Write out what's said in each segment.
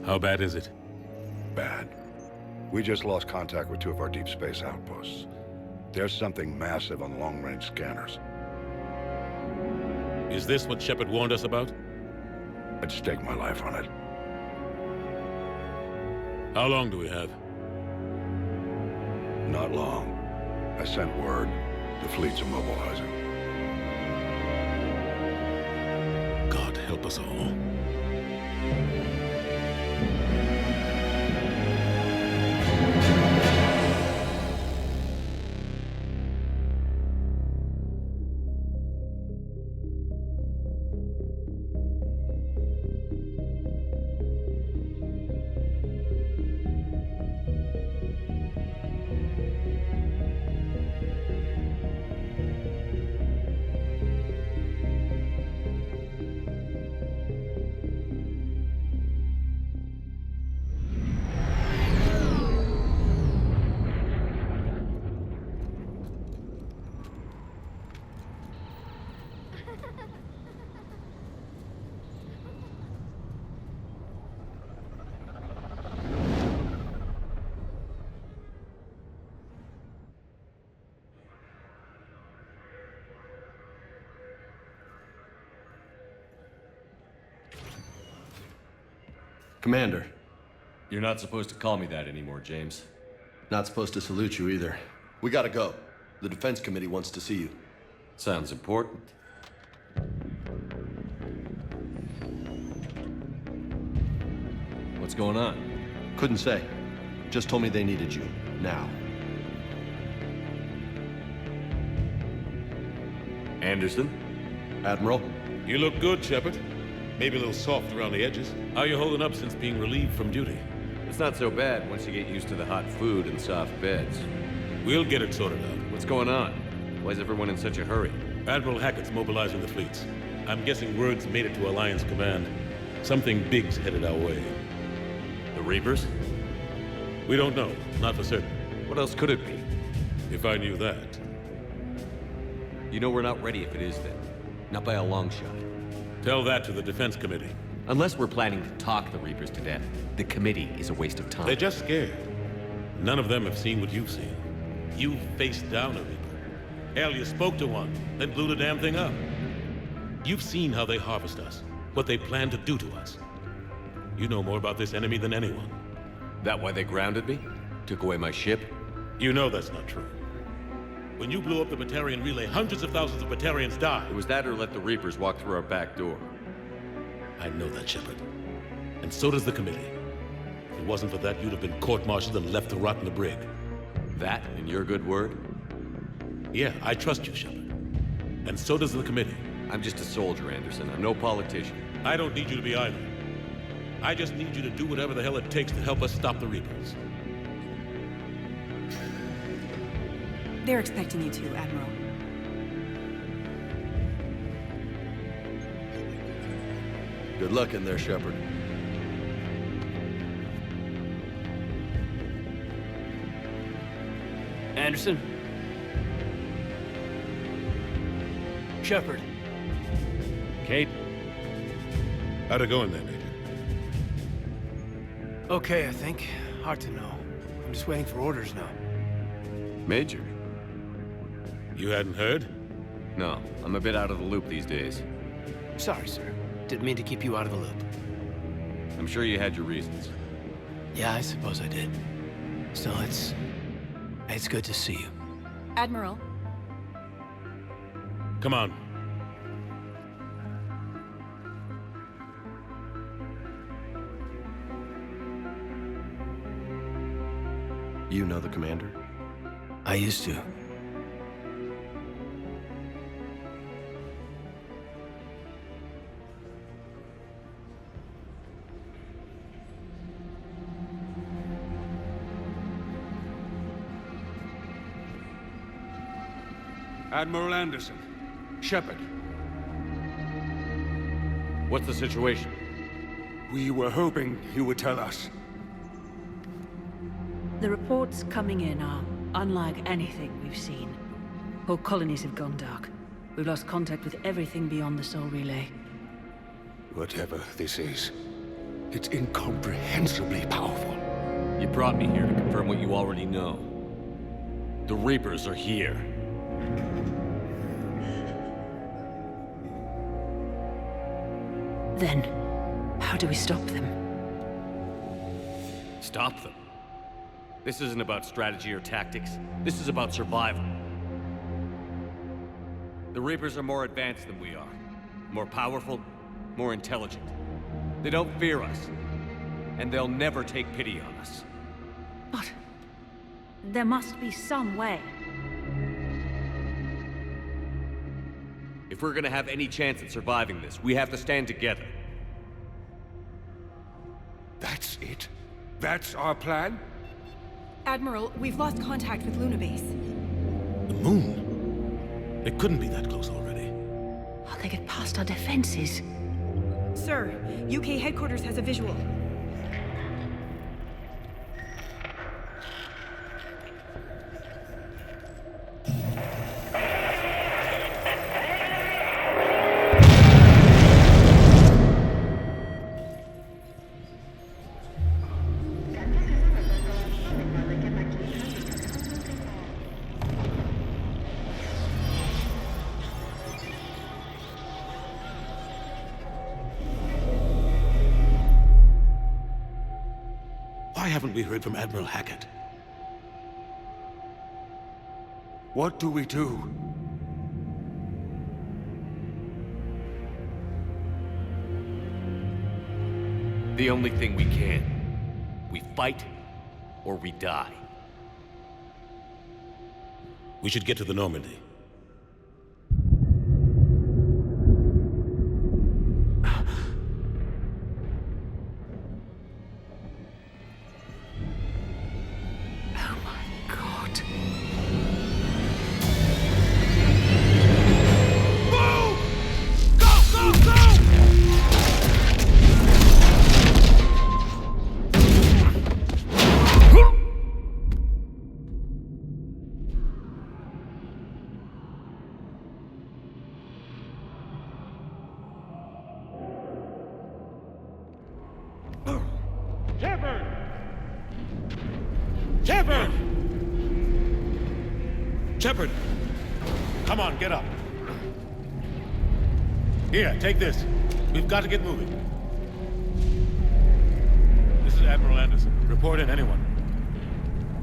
How bad is it? Bad. We just lost contact with 2 of our deep space outposts. There's something massive on long-range scanners. Is this what Shepard warned us about? I'd stake my life on it. How long do we have? Not long. I sent word. The fleet's immobilizing. God help us all. Commander. You're not supposed to call me that anymore, James. Not supposed to salute you either. We gotta go. The Defense Committee wants to see you. Sounds important. What's going on? Couldn't say. Just told me they needed you. Now. Anderson? Admiral? You look good, Shepard. Maybe a little soft around the edges. How are you holding up since being relieved from duty? It's not so bad once you get used to the hot food and soft beds. We'll get it sorted out. What's going on? Why is everyone in such a hurry? Admiral Hackett's mobilizing the fleets. I'm guessing word's made it to Alliance Command. Something big's headed our way. The Reapers? We don't know. Not for certain. What else could it be? If I knew that. You know we're not ready if it is then. Not by a long shot. Tell that to the Defense Committee. Unless we're planning to talk the Reapers to death, the committee is a waste of time. They're just scared. None of them have seen what you've seen. You faced down a Reaper. Hell, you spoke to one, then blew the damn thing up. You've seen how they harvest us, what they plan to do to us. You know more about this enemy than anyone. That why they grounded me? Took away my ship? You know that's not true. When you blew up the Batarian relay, hundreds of thousands of Batarians died. It was that or let the Reapers walk through our back door. I know that, Shepard. And so does the committee. If it wasn't for that, you'd have been court-martialed and left to rot in the brig. That and your good word? Yeah, I trust you, Shepard. And so does the committee. I'm just a soldier, Anderson. I'm no politician. I don't need you to be either. I just need you to do whatever the hell it takes to help us stop the Reapers. They're expecting you to, Admiral. Good luck in there, Shepard. Anderson? Shepard? Kate? How'd it go in there, Major? Okay, I think. Hard to know. I'm just waiting for orders now. Major? You hadn't heard? No, I'm a bit out of the loop these days. Sorry, sir. Didn't mean to keep you out of the loop. I'm sure you had your reasons. Yeah, I suppose I did. Still, it's good to see you. Admiral? Come on. You know the commander? I used to. Admiral Anderson. Shepard. What's the situation? We were hoping you would tell us. The reports coming in are unlike anything we've seen. Whole colonies have gone dark. We've lost contact with everything beyond the Sol Relay. Whatever this is, It's incomprehensibly powerful. You brought me here to confirm what you already know. The Reapers are here. Then, how do we stop them? Stop them. This isn't about strategy or tactics. This is about survival. The Reapers are more advanced than we are. More powerful, more intelligent. They don't fear us. And they'll never take pity on us. But there must be some way. If we're gonna have any chance at surviving this, we have to stand together. That's it? That's our plan? Admiral, we've lost contact with Luna Base. The moon? It couldn't be that close already. How they get past our defenses? Sir, UK headquarters has a visual. Why haven't we heard from Admiral Hackett? What do we do? The only thing we can. We fight, or we die. We should get to the Normandy. Oh my God. Move! Go, go, go! Shepard! Shepard! Shepard! Come on, get up. Here, take this. We've got to get moving. This is Admiral Anderson. Report in, anyone.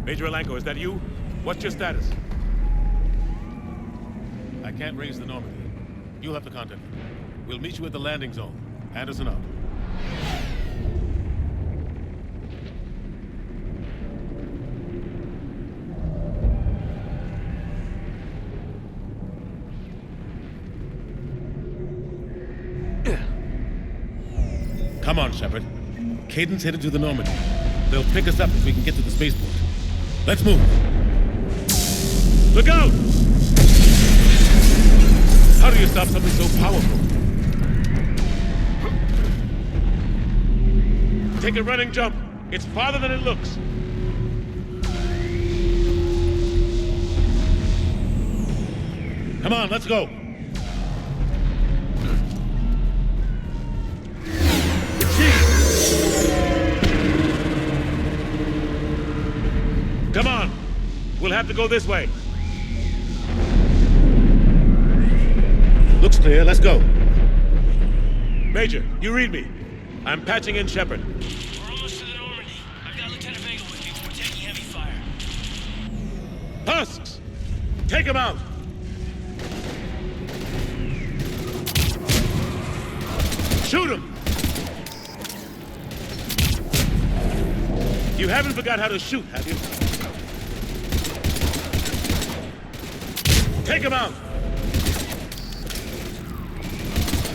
Major Alanko, is that you? What's your status? I can't raise the Normandy. You'll have to contact them. We'll meet you at the landing zone. Anderson out. Come on, Shepard. Cadence headed to the Normandy. They'll pick us up if we can get to the spaceport. Let's move. Look out! How do you stop something so powerful? Take a running jump. It's farther than it looks. Come on, let's go. Come on! We'll have to go this way. Looks clear, let's go. Major, you read me. I'm patching in Shepard. We're almost to the Normandy. I've got Lieutenant Vega with me, but we're taking heavy fire. Husks! Take him out! Shoot him! You haven't forgot how to shoot, have you? Take him out!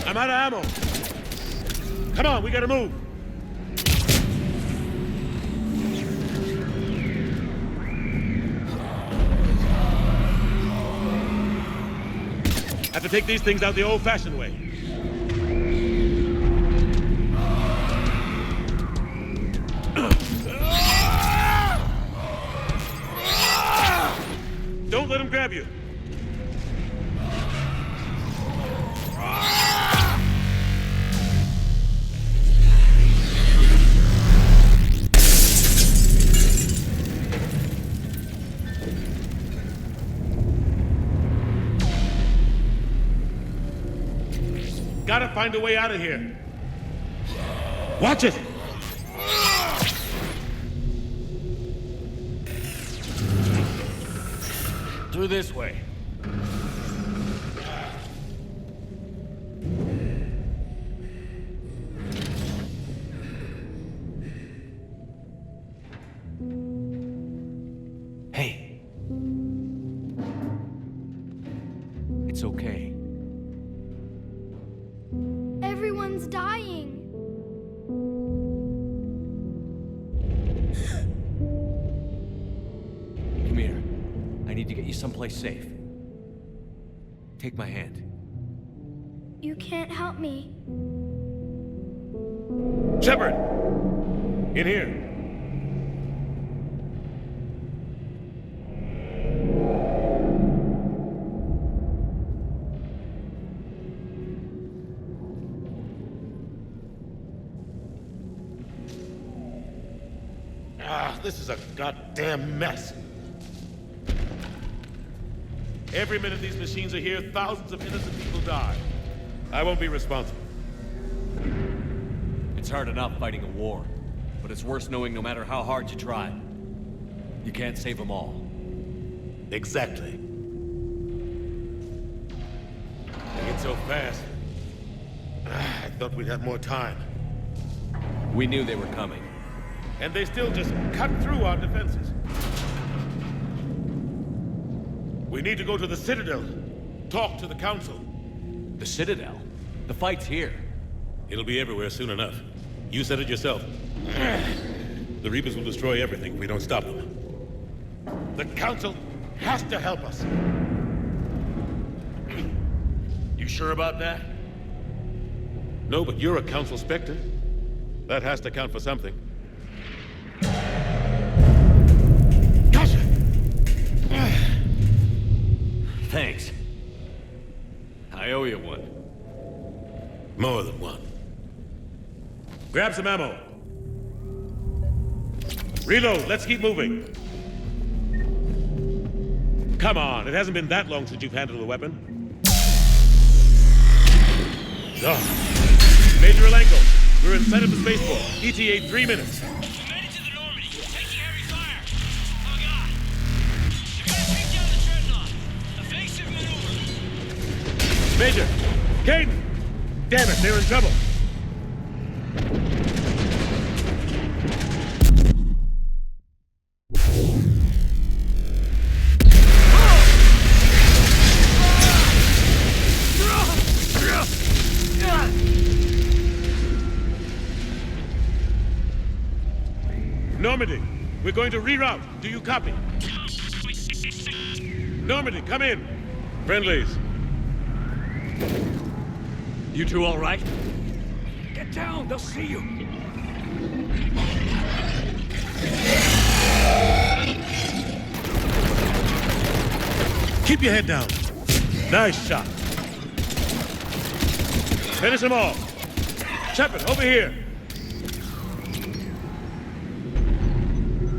I'm out of ammo. Come on, we gotta move. Have to take these things out the old-fashioned way. Don't let him grab you. Gotta find a way out of here. Watch it! Through this way. Hey. It's okay. Everyone's dying. Come here. I need to get you someplace safe. Take my hand. You can't help me. Shepard! In here. This is a goddamn mess. Every minute these machines are here, thousands of innocent people die. I won't be responsible. It's hard enough fighting a war, but it's worse knowing no matter how hard you try, you can't save them all. Exactly. They get so fast. I thought we'd have more time. We knew they were coming. And they still just cut through our defenses. We need to go to the Citadel. Talk to the Council. The Citadel? The fight's here. It'll be everywhere soon enough. You said it yourself. The Reapers will destroy everything if we don't stop them. The Council has to help us. You sure about that? No, but you're a Council Spectre. That has to count for something. Gotcha! Thanks. I owe you one. More than one. Grab some ammo. Reload, let's keep moving. Come on, it hasn't been that long since you've handled a weapon. Major Alenko, we're inside of the spaceport. ETA 3 minutes. We made it to the Normandy, taking heavy fire. Oh god. They're gonna take down the dreadnought. Evasive maneuver. Major! Caden! Damn it, they're in trouble. Normandy, we're going to reroute. Do you copy? Normandy, come in. Friendlies. You two all right? Get down, they'll see you. Keep your head down. Nice shot. Finish them all. Shepard, over here.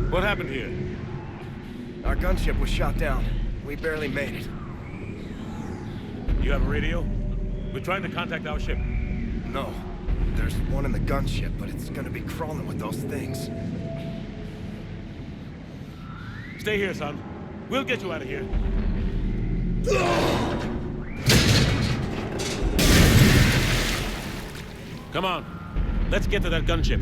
What happened here? Our gunship was shot down. We barely made it. You have a radio? We're trying to contact our ship. No. There's one in the gunship, but it's gonna be crawling with those things. Stay here, son. We'll get you out of here. Come on. Let's get to that gunship.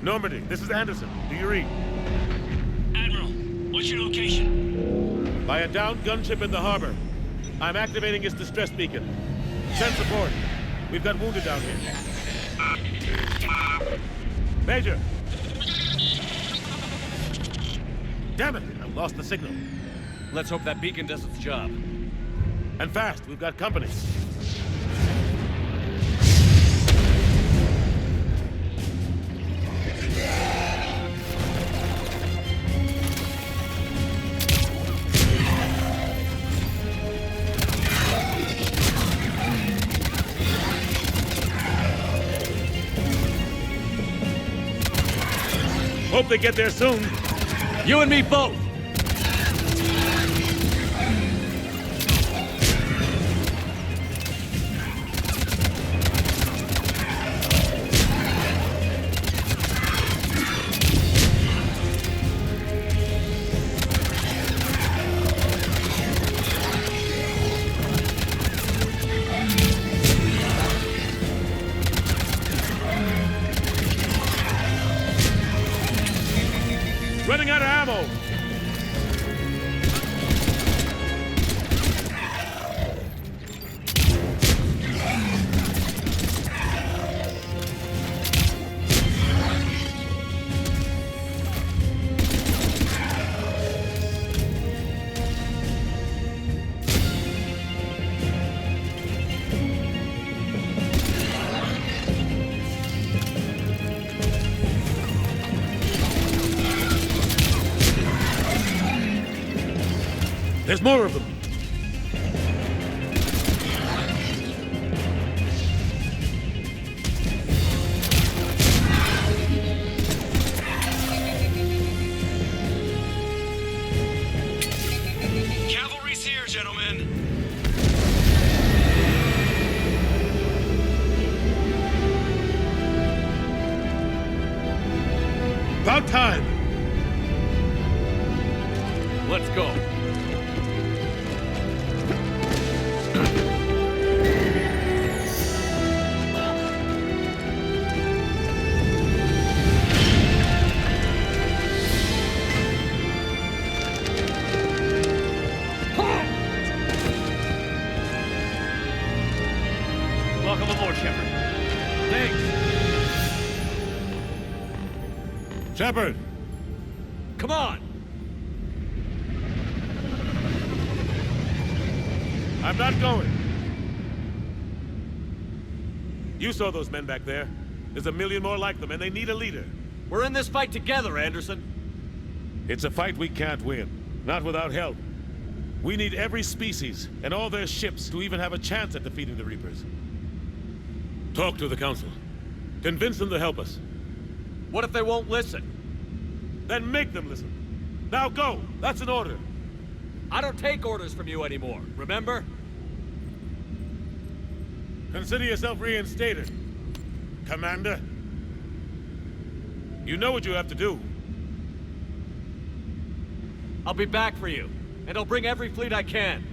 Normandy, this is Anderson. Do you read? Admiral, what's your location? By a downed gunship in the harbor. I'm activating its distress beacon. Send support. We've got wounded down here. Major! Damn it! I've lost the signal. Let's hope that beacon does its job. And fast, we've got company. Hope they get there soon. You and me both! Running out of ammo! There's more of them. Cavalry's here, gentlemen. About time. Let's go. Welcome aboard, Shepard. Thanks. Shepard! Come on! I'm not going. You saw those men back there. There's a million more like them, and they need a leader. We're in this fight together, Anderson. It's a fight we can't win. Not without help. We need every species and all their ships to even have a chance at defeating the Reapers. Talk to the Council. Convince them to help us. What if they won't listen? Then make them listen. Now go! That's an order. I don't take orders from you anymore, remember? Consider yourself reinstated, Commander. You know what you have to do. I'll be back for you, and I'll bring every fleet I can.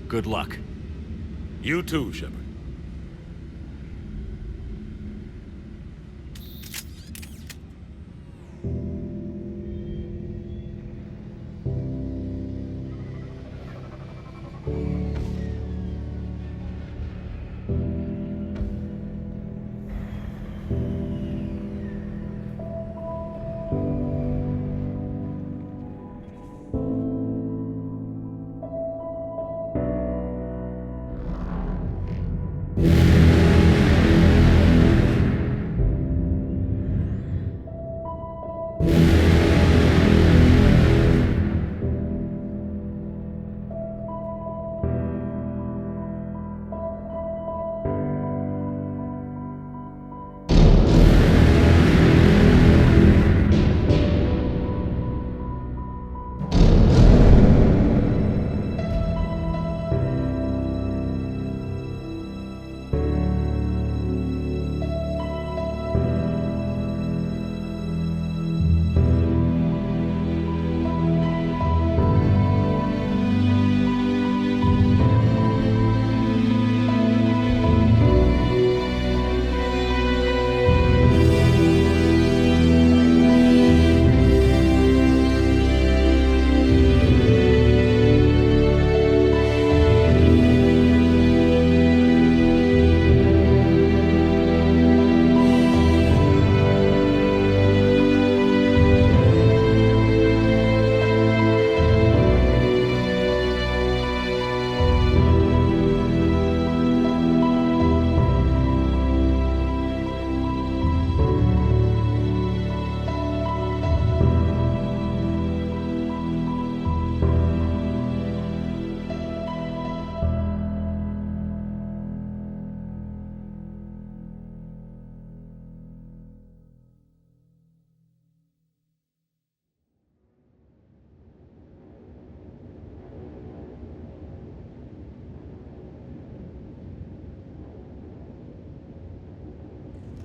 Good luck. You too, Shepard.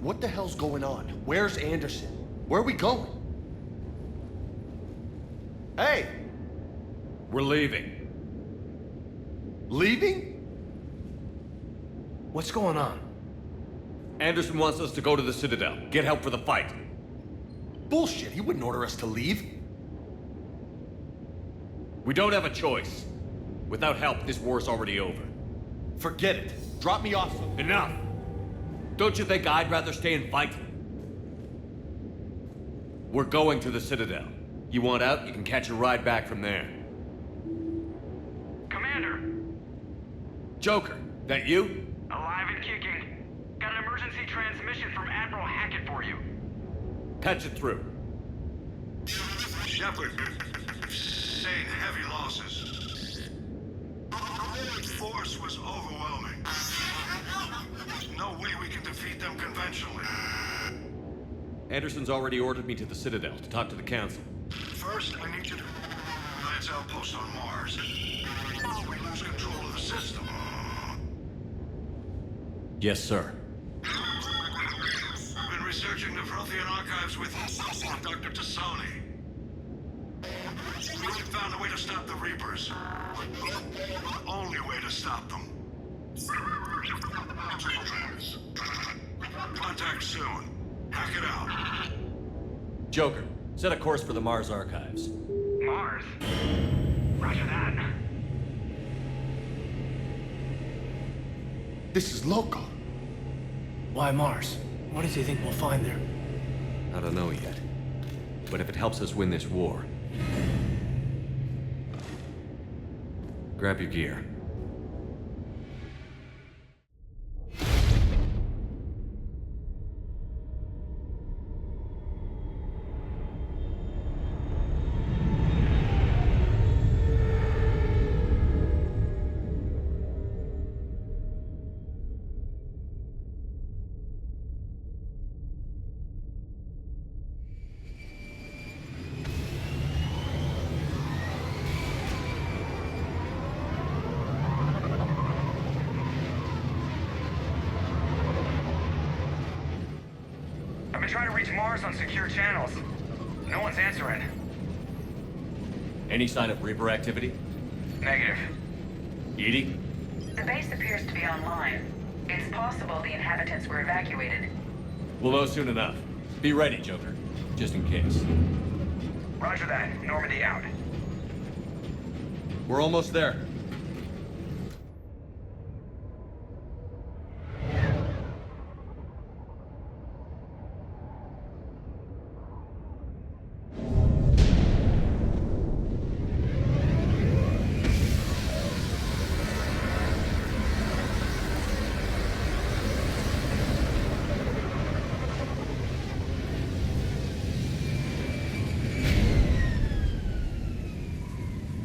What the hell's going on? Where's Anderson? Where are we going? Hey! We're leaving. Leaving? What's going on? Anderson wants us to go to the Citadel, get help for the fight. Bullshit, he wouldn't order us to leave. We don't have a choice. Without help, this war's already over. Forget it. Drop me off. Enough! Don't you think I'd rather stay and fight? We're going to the Citadel. You want out, you can catch a ride back from there. Commander! Joker, that you? Alive and kicking. Got an emergency transmission from Admiral Hackett for you. Patch it through. Shepard, sustained heavy losses. The force was overwhelming. There's no way we can defeat them conventionally. Anderson's already ordered me to the Citadel to talk to the Council. First, I need you to lance outpost on Mars. We lose control of the system. Yes, sir. I've been researching the Prothean archives with Dr. Tassoni. We found a way to stop the Reapers. The only way to stop them. Contact soon. Hack it out. Joker, set a course for the Mars archives. Mars? Roger that. This is local. Why Mars? What does he think we'll find there? I don't know yet. But if it helps us win this war... Grab your gear. I've been trying to reach Mars on secure channels. No one's answering. Any sign of Reaper activity? Negative. Edie? The base appears to be online. It's possible the inhabitants were evacuated. We'll know soon enough. Be ready, Joker. Just in case. Roger that. Normandy out. We're almost there.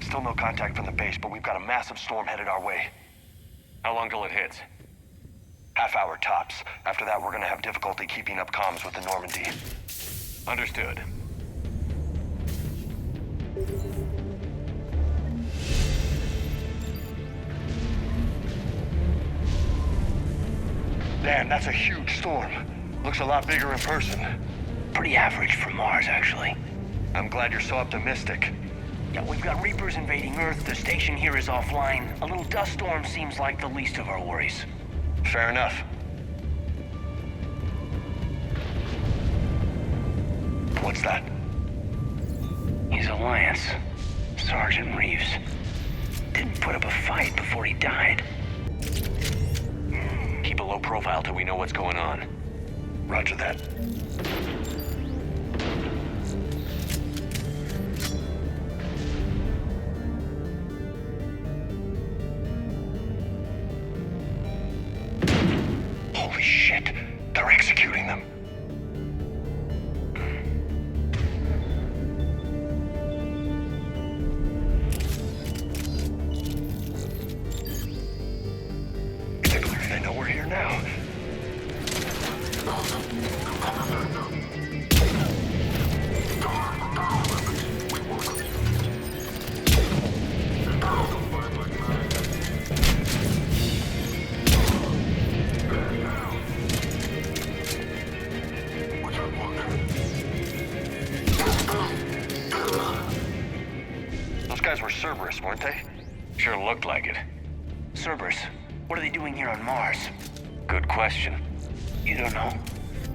Still no contact from the base, but we've got a massive storm headed our way. How long till it hits? Half hour tops. After that, we're gonna have difficulty keeping up comms with the Normandy. Understood. Damn, that's a huge storm. Looks a lot bigger in person. Pretty average for Mars, actually. I'm glad you're so optimistic. Yeah, we've got Reapers invading Earth. The station here is offline. A little dust storm seems like the least of our worries. Fair enough. What's that? His alliance. Sergeant Reeves. Didn't put up a fight before he died. Keep a low profile till we know what's going on. Roger that. Holy shit! They're executing them. They know we're here now. guys were Cerberus, weren't they? Sure looked like it. Cerberus? What are they doing here on Mars? Good question. You don't know?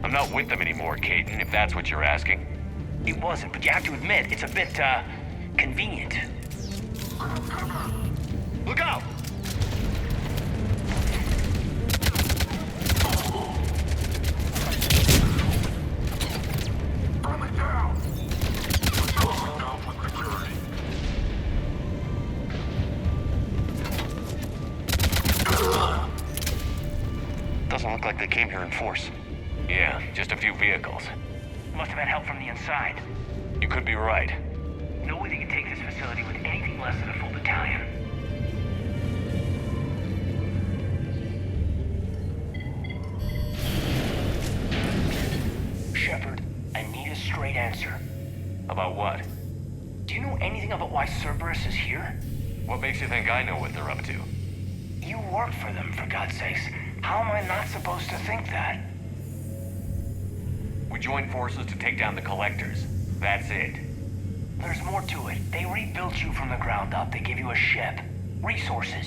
I'm not with them anymore, Caden, if that's what you're asking. It wasn't, but you have to admit, it's a bit, convenient. Look out! Doesn't look like they came here in force. Yeah, just a few vehicles. Must have had help from the inside. You could be right. No way they can take this facility with anything less than a full battalion. Shepard, I need a straight answer. About what? Do you know anything about why Cerberus is here? What makes you think I know what they're up to? You work for them, for God's sakes. How am I not supposed to think that? We joined forces to take down the Collectors. That's it. There's more to it. They rebuilt you from the ground up. They gave you a ship. Resources.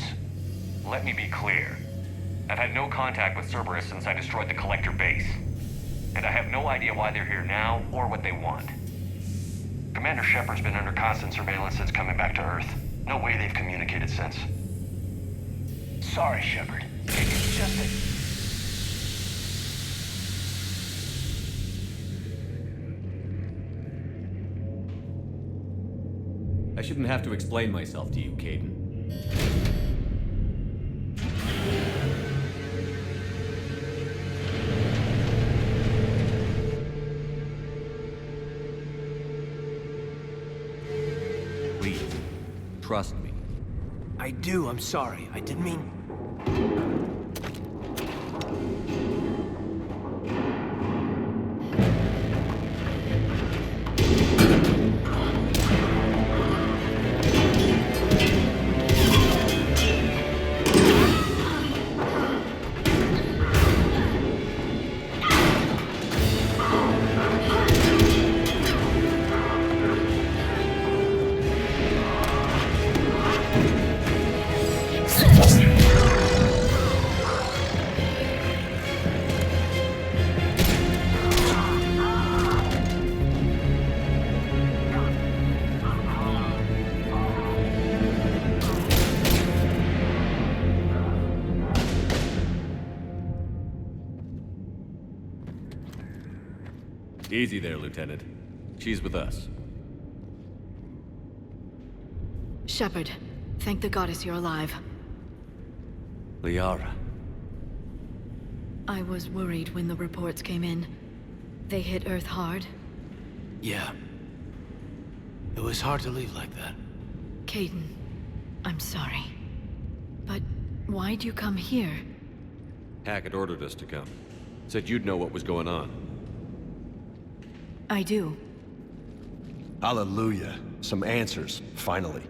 Let me be clear. I've had no contact with Cerberus since I destroyed the Collector base. And I have no idea why they're here now or what they want. Commander Shepard's been under constant surveillance since coming back to Earth. No way they've communicated since. Sorry, Shepard. It's just that... I shouldn't have to explain myself to you, Caden. Please, trust me. I do, I'm sorry. I didn't mean... Easy there, Lieutenant. She's with us. Shepard, thank the goddess you're alive. Liara. I was worried when the reports came in. They hit Earth hard. Yeah. It was hard to leave like that. Caden, I'm sorry. But why'd you come here? Hackett ordered us to come. Said you'd know what was going on. I do. Hallelujah. Some answers, finally.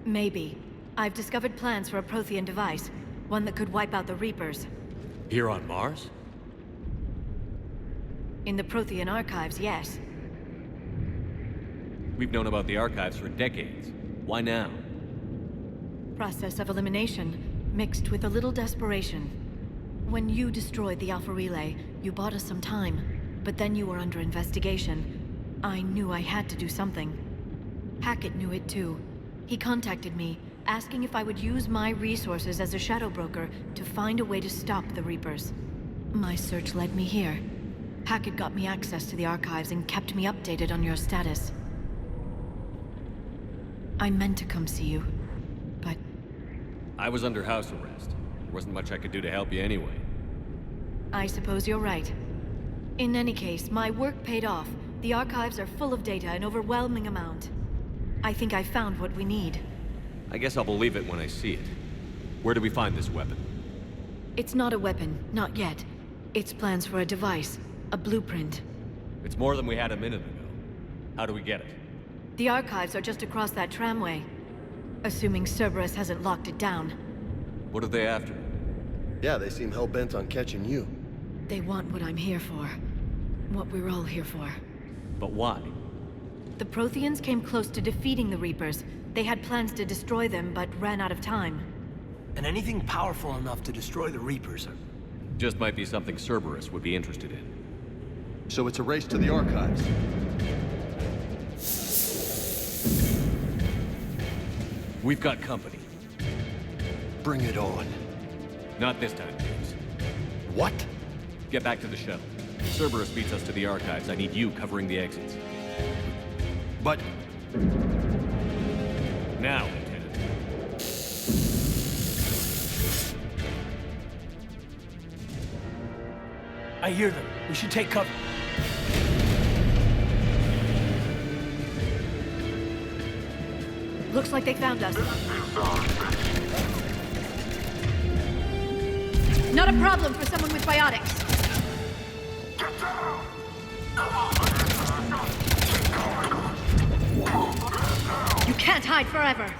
Maybe. I've discovered plans for a Prothean device. One that could wipe out the Reapers. Here on Mars? In the Prothean archives, yes. We've known about the archives for decades. Why now? Process of elimination, mixed with a little desperation. When you destroyed the Alpha Relay, you bought us some time. But then you were under investigation. I knew I had to do something. Hackett knew it too. He contacted me, asking if I would use my resources as a shadow broker to find a way to stop the Reapers. My search led me here. Hackett got me access to the archives and kept me updated on your status. I meant to come see you, but... I was under house arrest. There wasn't much I could do to help you anyway. I suppose you're right. In any case, my work paid off. The archives are full of data, an overwhelming amount. I think I found what we need. I guess I'll believe it when I see it. Where do we find this weapon? It's not a weapon, not yet. It's plans for a device, a blueprint. It's more than we had a minute ago. How do we get it? The archives are just across that tramway. Assuming Cerberus hasn't locked it down. What are they after? Yeah, they seem hell-bent on catching you. They want what I'm here for. What we're all here for. But why? The Protheans came close to defeating the Reapers. They had plans to destroy them, but ran out of time. And anything powerful enough to destroy the Reapers are... Just might be something Cerberus would be interested in. So it's a race to the archives. We've got company. Bring it on. Not this time, James. What? Get back to the shuttle. Cerberus beats us to the archives. I need you covering the exits. But... Now, Lieutenant. I hear them. We should take cover. Looks like they found us. Not a problem for someone with biotics. You can't hide forever.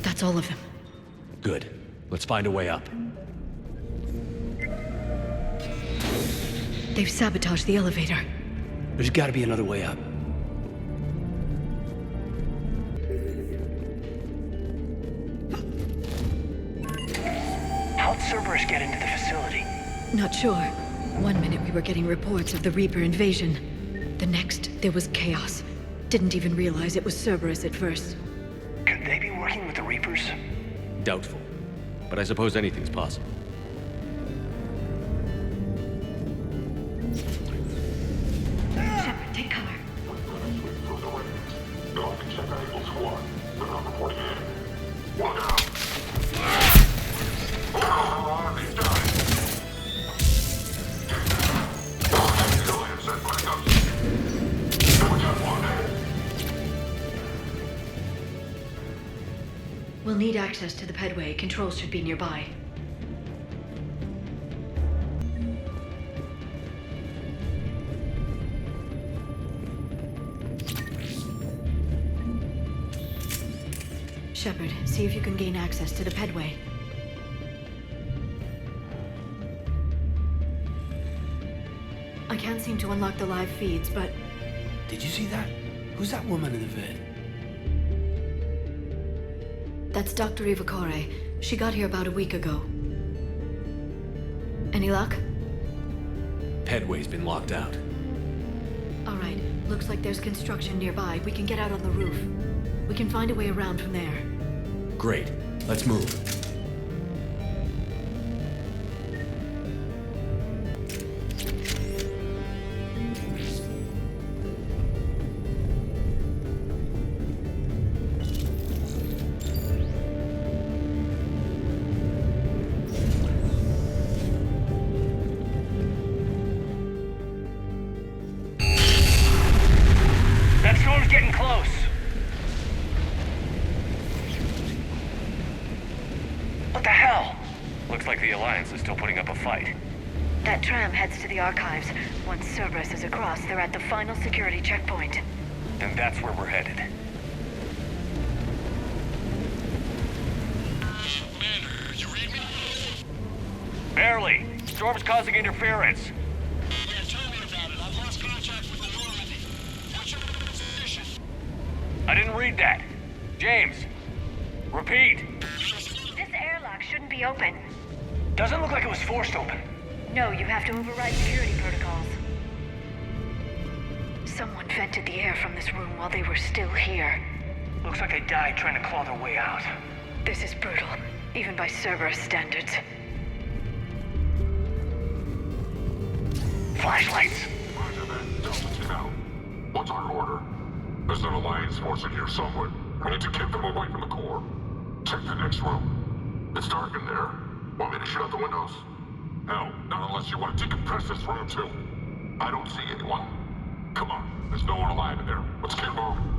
That's all of them. Good. Let's find a way up. They've sabotaged the elevator. There's gotta be another way up. How'd Cerberus get into the facility? Not sure. One minute we were getting reports of the Reaper invasion. The next, there was chaos. Didn't even realize it was Cerberus at first. Could they be working with the Reapers? Doubtful. But I suppose anything's possible. Shepard, take cover. We'll need access to the pedway. Controls should be nearby. Shepard, see if you can gain access to the pedway. I can't seem to unlock the live feeds, but... Did you see that? Who's that woman in the vid? That's Dr. Ivakore. She got here about a week ago. Any luck? Pedway's been locked out. All right. Looks like there's construction nearby. We can get out on the roof. We can find a way around from there. Great. Let's move. That tram heads to the archives. Once Cerberus is across, they're at the final security checkpoint. And that's where we're headed. Commander, you read me? Barely. Storm's causing interference. Yeah, tell me about it. I've lost contact with the Normandy. What's your position? I didn't read that. James, repeat. This airlock shouldn't be open. Doesn't look like it was forced open. No, you have to override security protocols. Someone vented the air from this room while they were still here. Looks like they died trying to claw their way out. This is brutal, even by Cerberus standards. Flashlights. Roger that. Delta team out. What's our order? There's an Alliance force in here somewhere. We need to keep them away from the core. Check the next room. It's dark in there. Want me to shut out the windows? No, not unless you want to decompress this room too. I don't see anyone. Come on, there's no one alive in there. Let's get moving.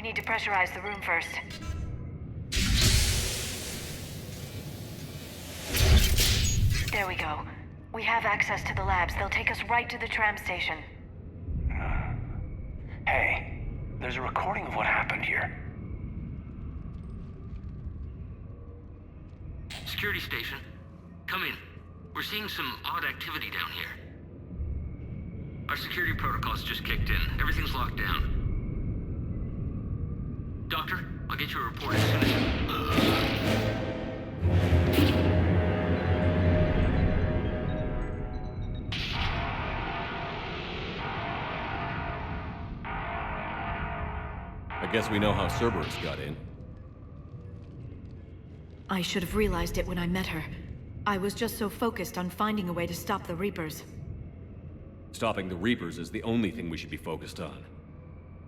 We need to pressurize the room first. There we go. We have access to the labs. They'll take us right to the tram station. Hey, there's a recording of what happened here. Security station. Come in. We're seeing some odd activity down here. Our security protocols just kicked in. Everything's locked down. Doctor, I'll get you a report as soon as... I guess we know how Cerberus got in. I should have realized it when I met her. I was just so focused on finding a way to stop the Reapers. Stopping the Reapers is the only thing we should be focused on.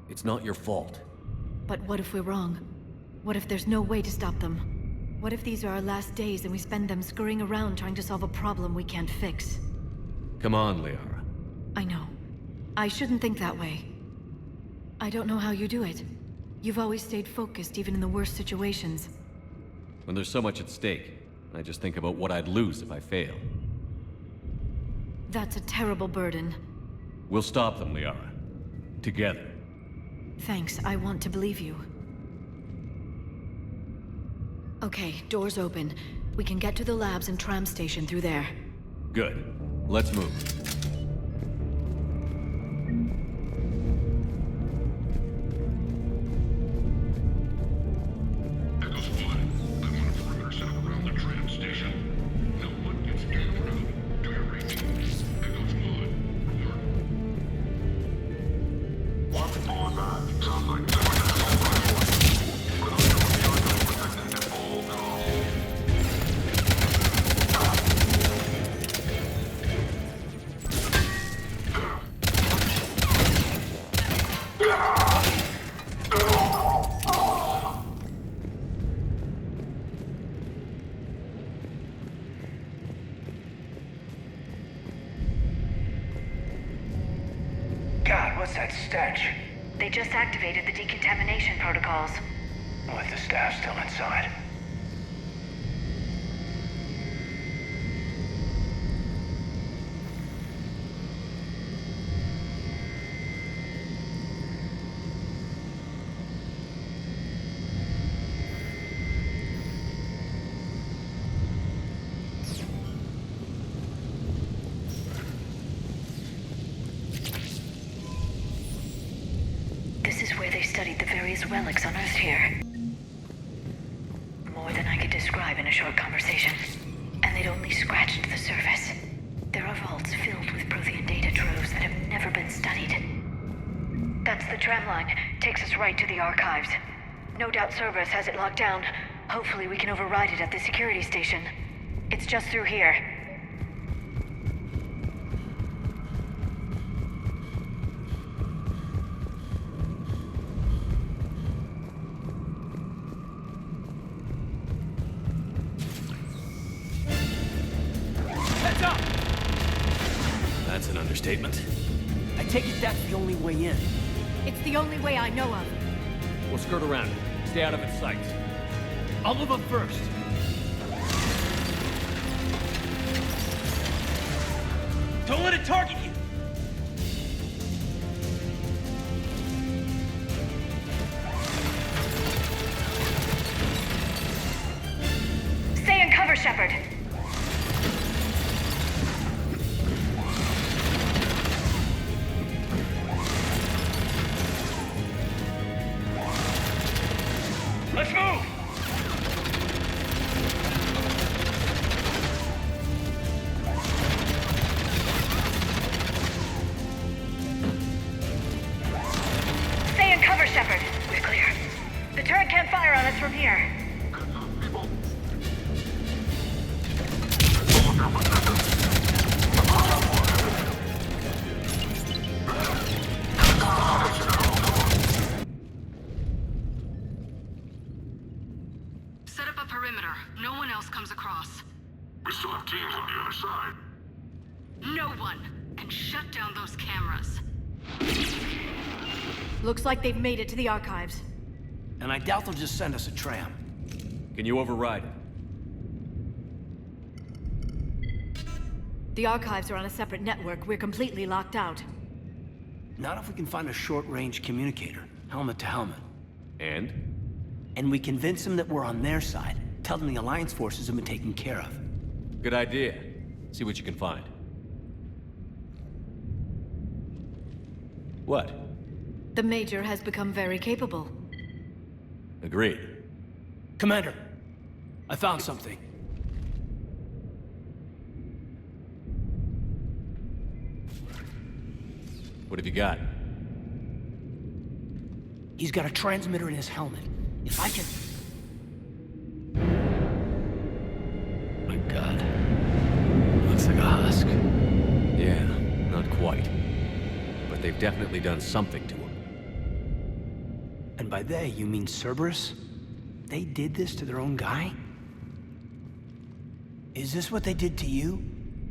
It's not your fault. But what if we're wrong? What if there's no way to stop them? What if these are our last days and we spend them scurrying around trying to solve a problem we can't fix? Come on, Liara. I know. I shouldn't think that way. I don't know how you do it. You've always stayed focused even in the worst situations. When there's so much at stake, I just think about what I'd lose if I fail. That's a terrible burden. We'll stop them, Liara. Together. Thanks, I want to believe you. Okay, doors open. We can get to the labs and tram station through there. Good. Let's move. God, what's that stench? They just activated the decontamination protocols. With the staff still inside. This is where they studied the various relics on Earth here. More than I could describe in a short conversation. And they'd only scratched the surface. There are vaults filled with Prothean data troves that have never been studied. That's the tram line. Takes us right to the archives. No doubt Cerberus has it locked down. Hopefully we can override it at the security station. It's just through here. That's an understatement. I take it that's the only way in. It's the only way I know of. We'll skirt around it. Stay out of its sight. I'll move up first. Don't let it target you! Stay in cover, Shepard. Let's move! Stay in cover, Shepard. We're clear. The turret can't fire on us from here. Set up a perimeter. No one else comes across. We still have teams on the other side. No one! And shut down those cameras. Looks like they've made it to the archives. And I doubt they'll just send us a tram. Can you override it? The archives are on a separate network. We're completely locked out. Not if we can find a short-range communicator, helmet to helmet. And? And we convince them that we're on their side. Tell them the Alliance forces have been taken care of. Good idea. See what you can find. What? The Major has become very capable. Agreed. Commander, I found something. What have you got? He's got a transmitter in his helmet. If I can... My God. Looks like a husk. Yeah, not quite. But they've definitely done something to him. And by they, you mean Cerberus? They did this to their own guy? Is this what they did to you?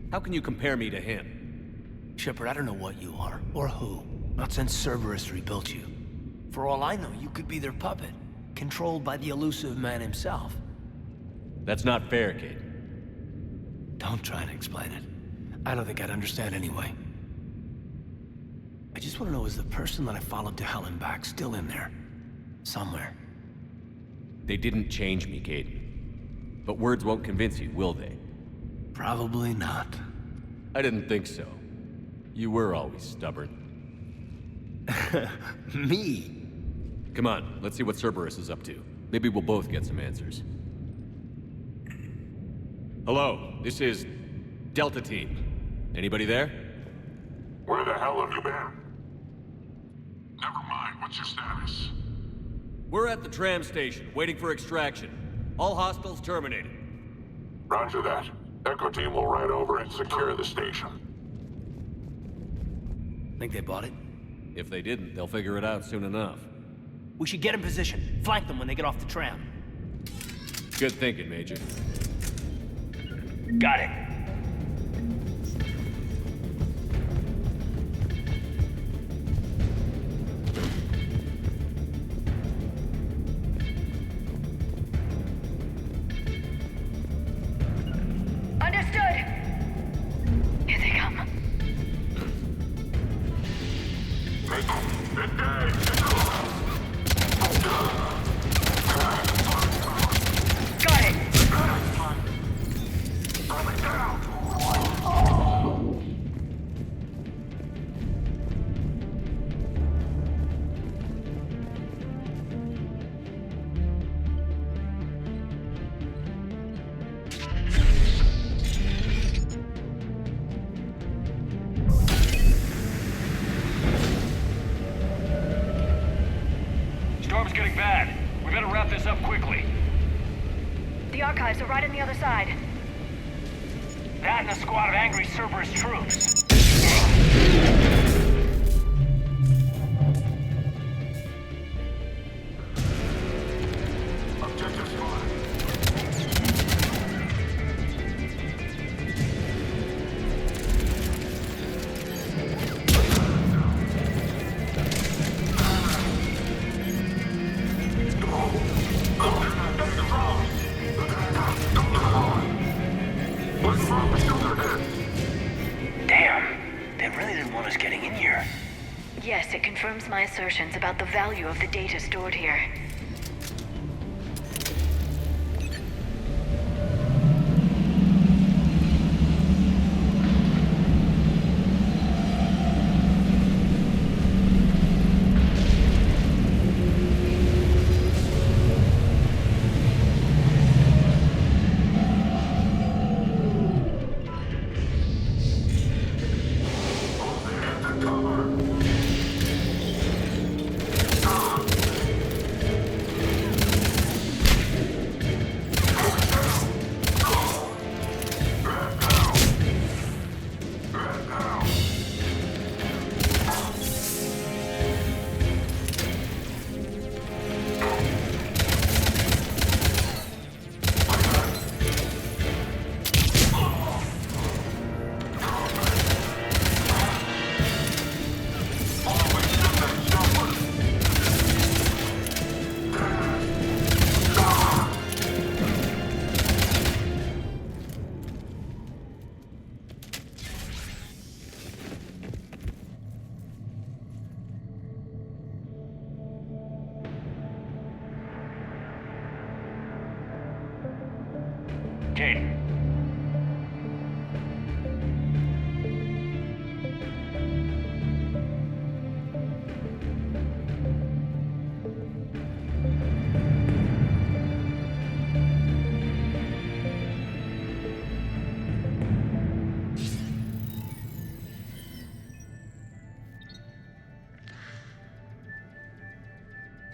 How can you compare me to him? Shepard, I don't know what you are, or who. Not since Cerberus rebuilt you. For all I know, you could be their puppet, controlled by the elusive man himself. That's not fair, kid. Don't try to explain it. I don't think I'd understand anyway. I just want to know, is the person that I followed to hell and back still in there? Somewhere. They didn't change me, Caden. But words won't convince you, will they? Probably not. I didn't think so. You were always stubborn. Me? Come on, let's see what Cerberus is up to. Maybe we'll both get some answers. Hello, this is Delta Team. Anybody there? Where the hell have you been? Never mind, what's your status? We're at the tram station, waiting for extraction. All hostiles terminated. Roger that. Echo Team will ride over and secure the station. Think they bought it? If they didn't, they'll figure it out soon enough. We should get in position. Flank them when they get off the tram. Good thinking, Major. Got it. Understood. Here they come. Got it. Storm's getting bad. We better wrap this up quickly. The archives are right on the other side. That and a squad of angry Cerberus troops. Yes, it confirms my assertions about the value of the data stored here.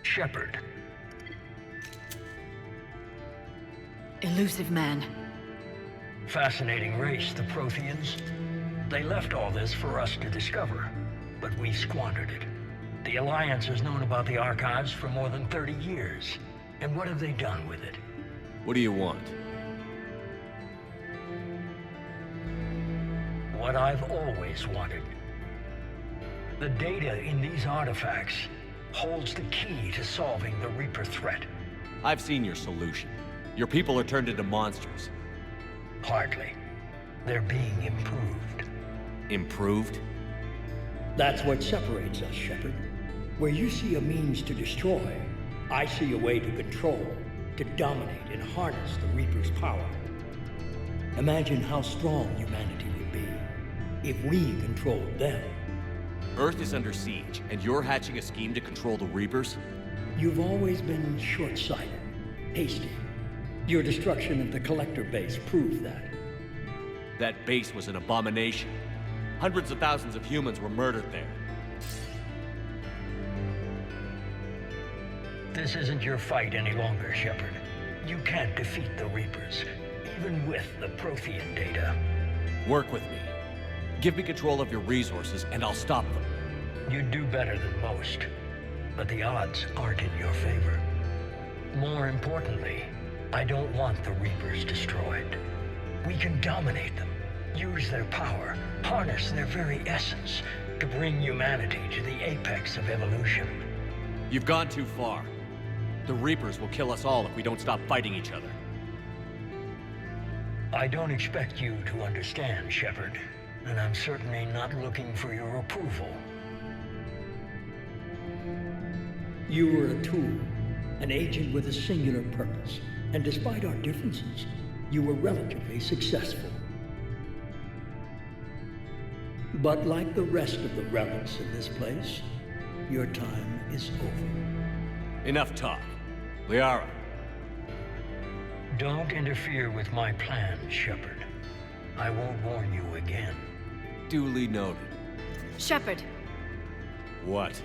Shepard. Elusive man. Fascinating race, the Protheans. They left all this for us to discover, but we squandered it. The Alliance has known about the archives for more than 30 years. And what have they done with it? What do you want? What I've always wanted. The data in these artifacts holds the key to solving the Reaper threat. I've seen your solution. Your people are turned into monsters. Hardly. They're being improved. Improved? That's what separates us, Shepard. Where you see a means to destroy, I see a way to control, to dominate and harness the Reaper's power. Imagine how strong humanity would be if we controlled them. Earth is under siege, and you're hatching a scheme to control the Reapers? You've always been short-sighted, hasty. Your destruction of the Collector base proved that. That base was an abomination. Hundreds of thousands of humans were murdered there. This isn't your fight any longer, Shepard. You can't defeat the Reapers, even with the Prothean data. Work with me. Give me control of your resources, and I'll stop them. You'd do better than most, but the odds aren't in your favor. More importantly, I don't want the Reapers destroyed. We can dominate them, use their power, harness their very essence to bring humanity to the apex of evolution. You've gone too far. The Reapers will kill us all if we don't stop fighting each other. I don't expect you to understand, Shepard, and I'm certainly not looking for your approval. You were a tool, an agent with a singular purpose, and despite our differences, you were relatively successful. But like the rest of the relics in this place, your time is over. Enough talk. Liara. Don't interfere with my plan, Shepard. I won't warn you again. Duly noted. Shepard, What?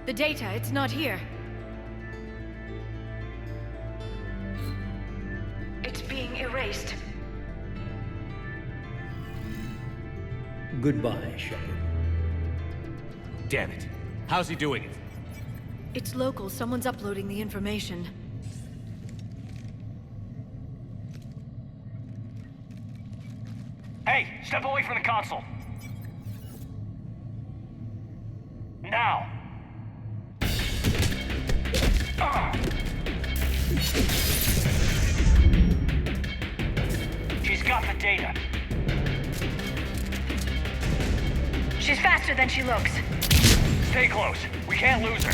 the data, it's not here. It's being erased. Goodbye, Shepard. Damn it. How's he doing it? It's local. Someone's uploading the information. Hey, step away from the console. Now. She's got the data. She's faster than she looks. Stay close. We can't lose her.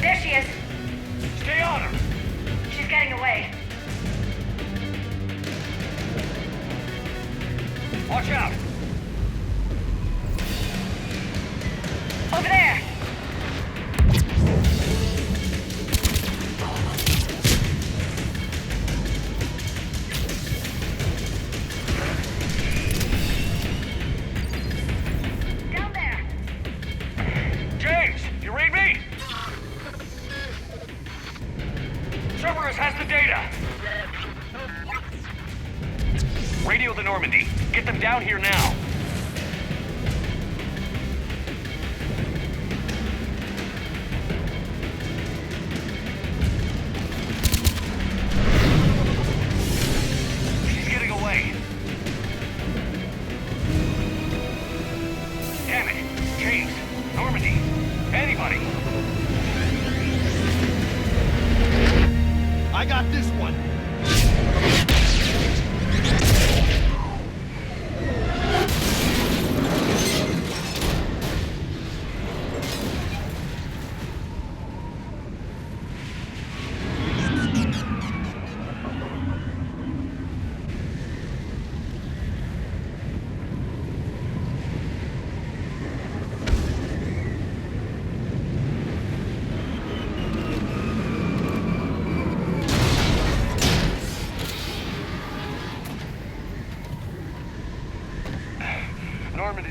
There she is. Stay on her. She's getting away. Watch out. Over there!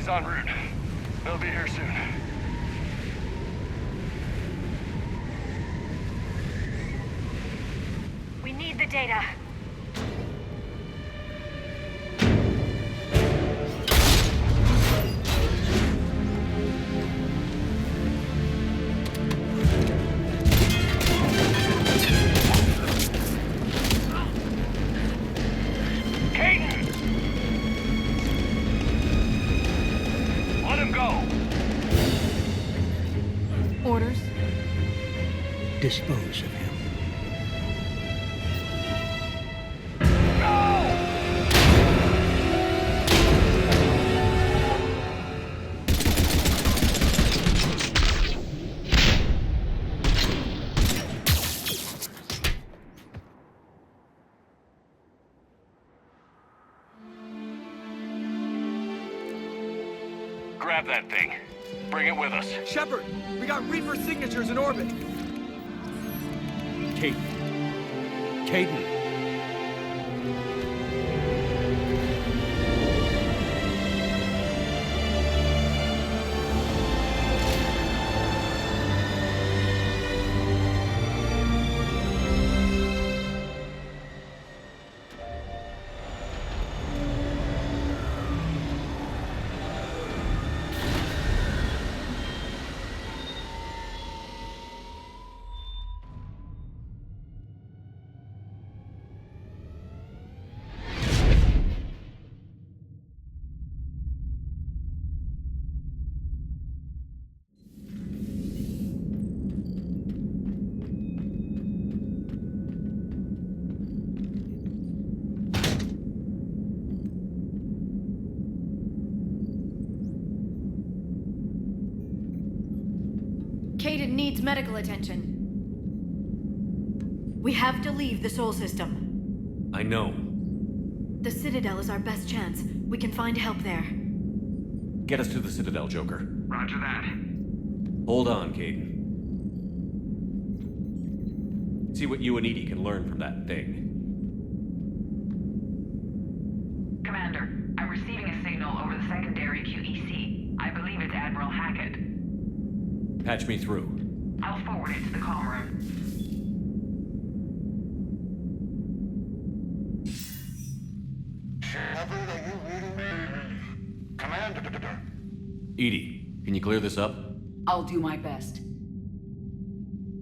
He's en route. They'll be here soon. We need the data. Orders? Dispose of him. Grab that thing. Bring it with us. Shepard, we got Reaper signatures in orbit. Caden. Caden needs medical attention. We have to leave the Sol system. I know. The Citadel is our best chance. We can find help there. Get us to the Citadel, Joker. Roger that. Hold on, Caden. See what you and Edie can learn from that thing. Commander, I'm receiving a signal over the secondary QEC. I believe it's Admiral Hackett. Patch me through. I'll forward it to the comm room. Shepard, are you reading me? Commander. Edie, can you clear this up? I'll do my best.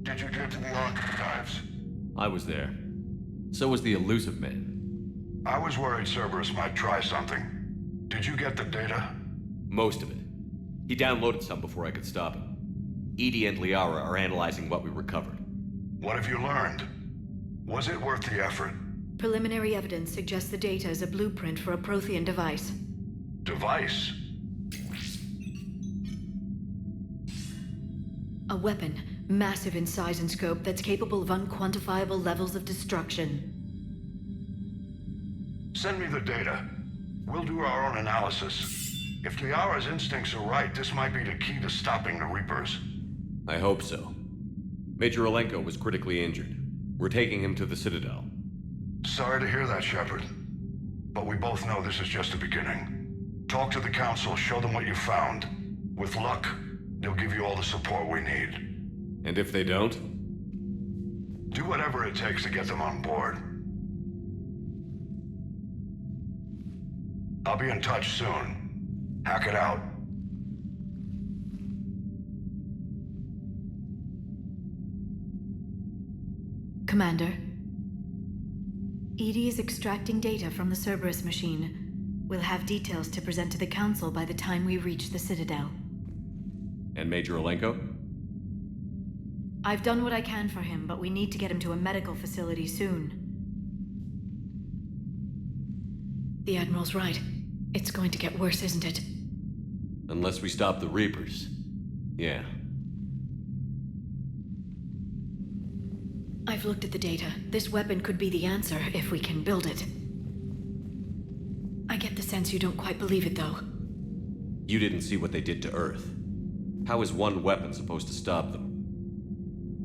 Did you get to the archives? I was there. So was the elusive man. I was worried Cerberus might try something. Did you get the data? Most of it. He downloaded some before I could stop him. Edie and Liara are analyzing what we recovered. What have you learned? Was it worth the effort? Preliminary evidence suggests the data is a blueprint for a Prothean device. Device? A weapon, massive in size and scope, that's capable of unquantifiable levels of destruction. Send me the data. We'll do our own analysis. If Liara's instincts are right, this might be the key to stopping the Reapers. I hope so. Major Alenko was critically injured. We're taking him to the Citadel. Sorry to hear that, Shepard. But we both know this is just the beginning. Talk to the Council, show them what you found. With luck, they'll give you all the support we need. And if they don't? Do whatever it takes to get them on board. I'll be in touch soon. Hack it out. Commander, Edie is extracting data from the Cerberus machine. We'll have details to present to the Council by the time we reach the Citadel. And Major Alenko? I've done what I can for him, but we need to get him to a medical facility soon. The Admiral's right. It's going to get worse, isn't it? Unless we stop the Reapers. Yeah. I've looked at the data. This weapon could be the answer if we can build it. I get the sense you don't quite believe it, though. You didn't see what they did to Earth. How is one weapon supposed to stop them?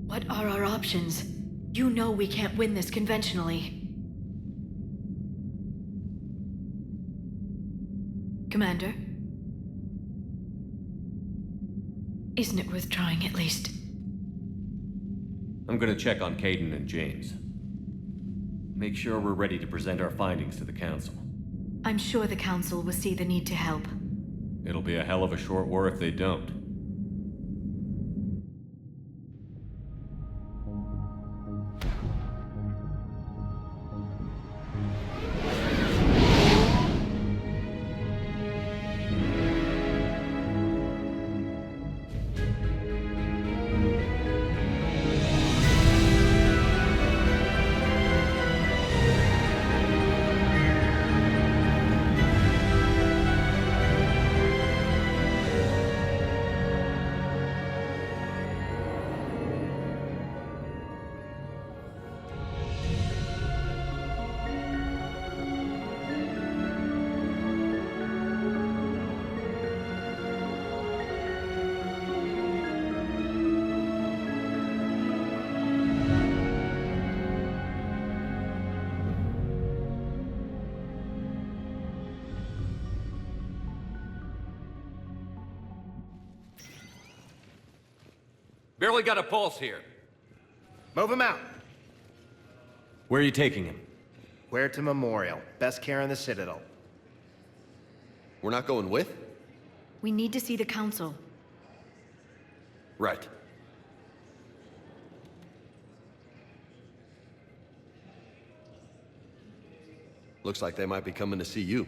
What are our options? You know we can't win this conventionally. Commander? Isn't it worth trying at least? I'm gonna check on Caden and James. Make sure we're ready to present our findings to the Council. I'm sure the Council will see the need to help. It'll be a hell of a short war if they don't. Barely got a pulse here. Move him out. Where are you taking him? Where to Memorial. Best care in the Citadel. We're not going with? We need to see the Council. Right. Looks like they might be coming to see you.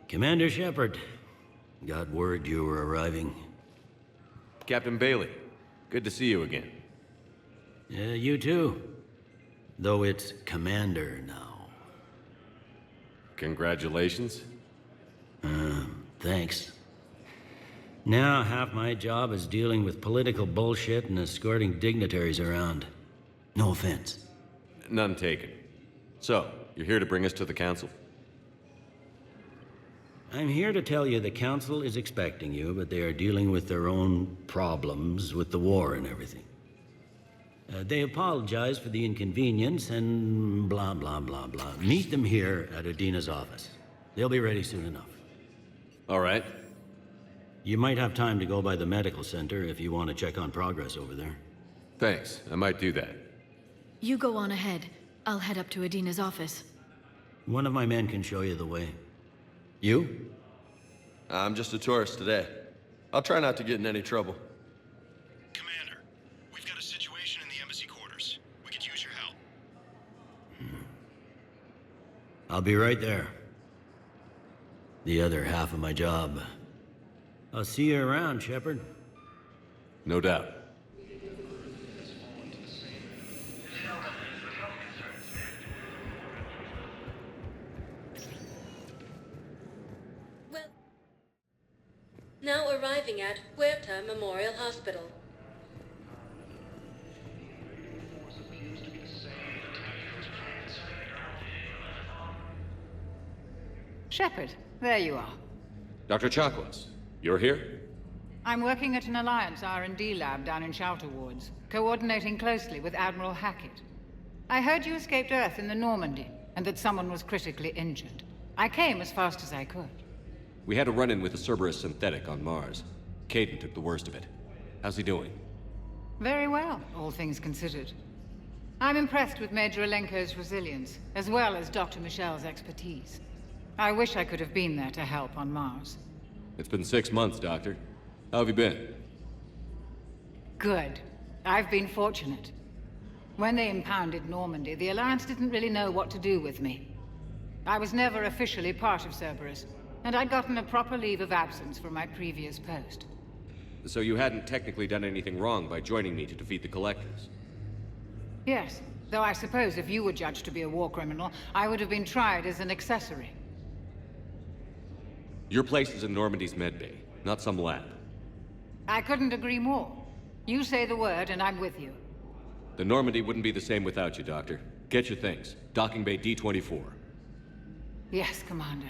Commander Shepard. Got word you were arriving. Captain Bailey, good to see you again. Yeah, you too. Though it's Commander now. Congratulations. Thanks. Now half my job is dealing with political bullshit and escorting dignitaries around. No offense. None taken. So, you're here to bring us to the Council? I'm here to tell you the Council is expecting you, but they are dealing with their own problems with the war and everything. They apologize for the inconvenience and blah, blah, blah, blah. Meet them here at Adina's office. They'll be ready soon enough. All right. You might have time to go by the medical center if you want to check on progress over there. Thanks. I might do that. You go on ahead. I'll head up to Adina's office. One of my men can show you the way. You? I'm just a tourist today. I'll try not to get in any trouble. Commander, we've got a situation in the embassy quarters. We could use your help. I'll be right there. The other half of my job. I'll see you around, Shepard. No doubt. Now arriving at Huerta Memorial Hospital. Shepard, there you are. Dr. Chakwas, you're here? I'm working at an Alliance R&D lab down in Shelter Wards, coordinating closely with Admiral Hackett. I heard you escaped Earth in the Normandy, and that someone was critically injured. I came as fast as I could. We had a run-in with a Cerberus synthetic on Mars. Caden took the worst of it. How's he doing? Very well, all things considered. I'm impressed with Major Alenko's resilience, as well as Dr. Michel's expertise. I wish I could have been there to help on Mars. It's been 6 months, Doctor. How have you been? Good. I've been fortunate. When they impounded Normandy, the Alliance didn't really know what to do with me. I was never officially part of Cerberus, and I'd gotten a proper leave of absence from my previous post. So you hadn't technically done anything wrong by joining me to defeat the Collectors? Yes, though I suppose if you were judged to be a war criminal, I would have been tried as an accessory. Your place is in Normandy's medbay, not some lab. I couldn't agree more. You say the word and I'm with you. The Normandy wouldn't be the same without you, Doctor. Get your things. Docking bay D-24. Yes, Commander.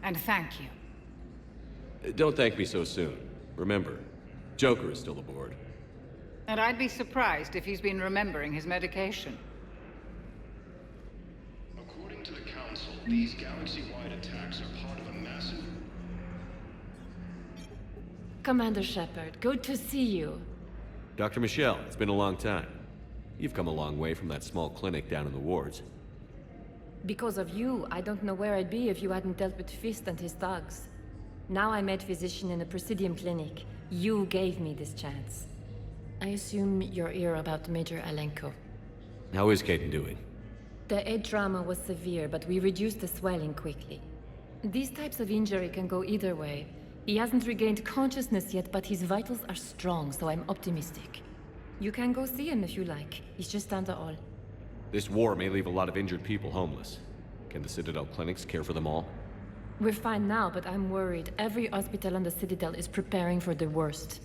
And thank you. Don't thank me so soon. Remember, Joker is still aboard. And I'd be surprised if he's been remembering his medication. According to the Council, these galaxy-wide attacks are part of a massive... Commander Shepard, good to see you. Dr. Michelle, it's been a long time. You've come a long way from that small clinic down in the wards. Because of you, I don't know where I'd be if you hadn't dealt with Fist and his thugs. Now I'm head physician in a Presidium clinic. You gave me this chance. I assume you're here about Major Alenko. How is Caden doing? The head trauma was severe, but we reduced the swelling quickly. These types of injury can go either way. He hasn't regained consciousness yet, but his vitals are strong, so I'm optimistic. You can go see him if you like. He's just down the hall. This war may leave a lot of injured people homeless. Can the Citadel clinics care for them all? We're fine now, but I'm worried. Every hospital on the Citadel is preparing for the worst.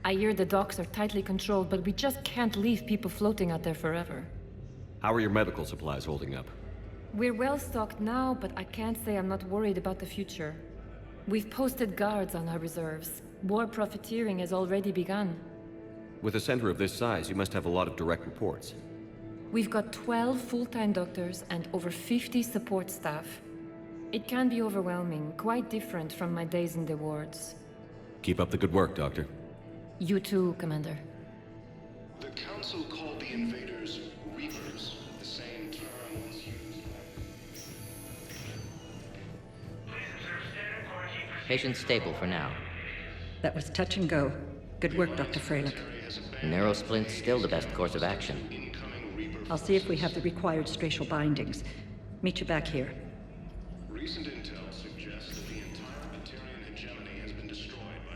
I hear the docks are tightly controlled, but we just can't leave people floating out there forever. How are your medical supplies holding up? We're well stocked now, but I can't say I'm not worried about the future. We've posted guards on our reserves. War profiteering has already begun. With a center of this size, you must have a lot of direct reports. We've got 12 full-time doctors and over 50 support staff. It can be overwhelming, quite different from my days in the wards. Keep up the good work, Doctor. You too, Commander. The Council called the invaders Reapers. The same term was used. Patient stable for now. That was touch and go. Good work, Dr. Freilich. Narrow splint's still the best course of action. I'll see if we have the required spatial bindings. Meet you back here. Recent intel suggests that the entire Batarian hegemony has been destroyed by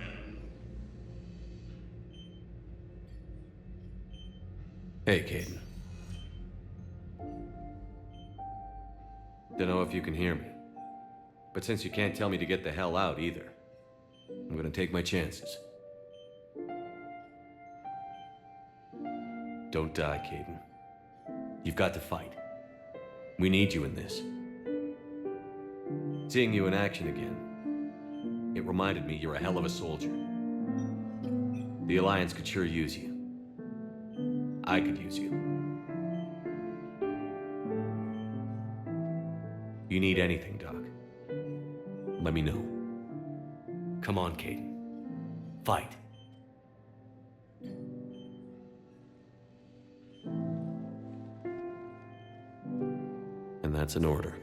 it. Hey, Caden. Don't know if you can hear me. But since you can't tell me to get the hell out either, I'm gonna take my chances. Don't die, Caden. You've got to fight. We need you in this. Seeing you in action again, it reminded me you're a hell of a soldier. The Alliance could sure use you. I could use you. You need anything, Doc, let me know. Come on, Caden. Fight. And that's an order.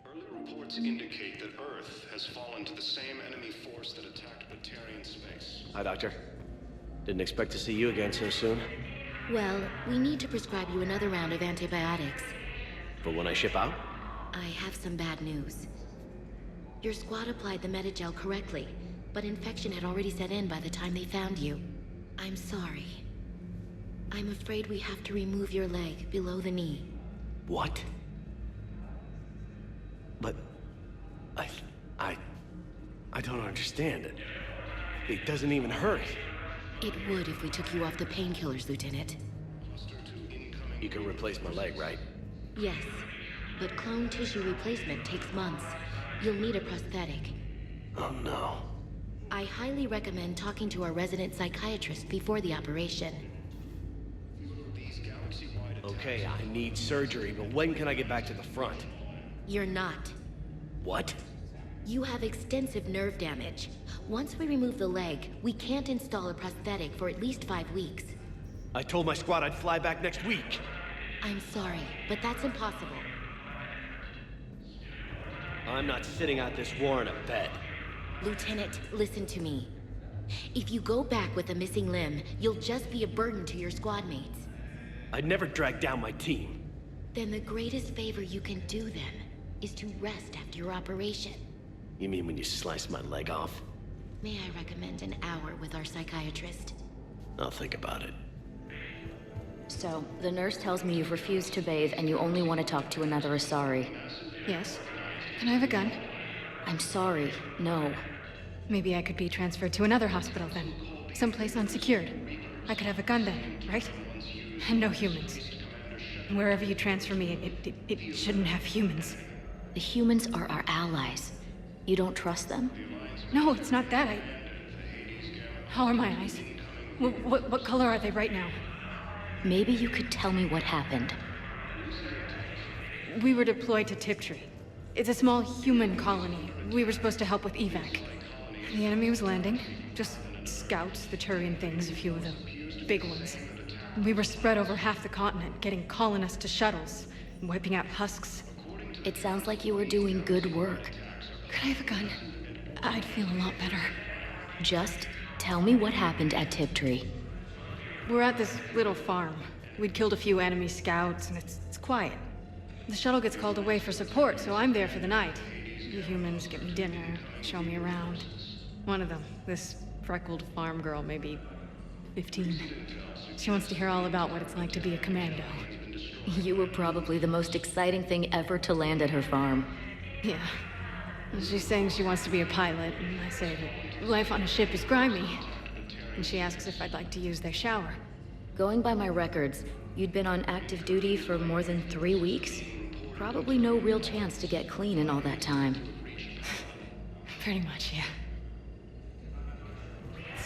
Early reports indicate that Earth has fallen to the same enemy force that attacked Batarian space. Hi, Doctor. Didn't expect to see you again so soon. Well, we need to prescribe you another round of antibiotics. For when I ship out? I have some bad news. Your squad applied the Metagel correctly, but infection had already set in by the time they found you. I'm sorry. I'm afraid we have to remove your leg below the knee. What? But... I don't understand it. It doesn't even hurt. It would if we took you off the painkillers, Lieutenant. You can replace my leg, right? Yes, but clone tissue replacement takes months. You'll need a prosthetic. Oh no. I highly recommend talking to our resident psychiatrist before the operation. Okay, I need surgery, but when can I get back to the front? You're not. What? You have extensive nerve damage. Once we remove the leg, we can't install a prosthetic for at least 5 weeks. I told my squad I'd fly back next week. I'm sorry, but that's impossible. I'm not sitting out this war in a bed. Lieutenant, listen to me. If you go back with a missing limb, you'll just be a burden to your squad mates. I'd never drag down my team. Then the greatest favor you can do them is to rest after your operation. You mean when you slice my leg off? May I recommend an hour with our psychiatrist? I'll think about it. So, the nurse tells me you've refused to bathe and you only want to talk to another Asari. Yes. Can I have a gun? I'm sorry, no. Maybe I could be transferred to another hospital then. Someplace unsecured. I could have a gun then, right? And no humans. Wherever you transfer me, it shouldn't have humans. The humans are our allies. You don't trust them? No, it's not that. How are my eyes? What color are they right now? Maybe you could tell me what happened. We were deployed to Tiptree. It's a small human colony. We were supposed to help with evac. The enemy was landing. Just scouts, the Turian things, a few of the big ones. We were spread over half the continent, getting colonists to shuttles, wiping out husks. It sounds like you were doing good work. Could I have a gun? I'd feel a lot better. Just tell me what happened at Tiptree. We're at this little farm. We'd killed a few enemy scouts, and it's quiet. The shuttle gets called away for support, so I'm there for the night. The humans get me dinner, show me around. One of them, this freckled farm girl, maybe 15. She wants to hear all about what it's like to be a commando. You were probably the most exciting thing ever to land at her farm. Yeah. She's saying she wants to be a pilot, and I say that life on a ship is grimy. And she asks if I'd like to use their shower. Going by my records, you'd been on active duty for more than 3 weeks. Probably no real chance to get clean in all that time. Pretty much, yeah.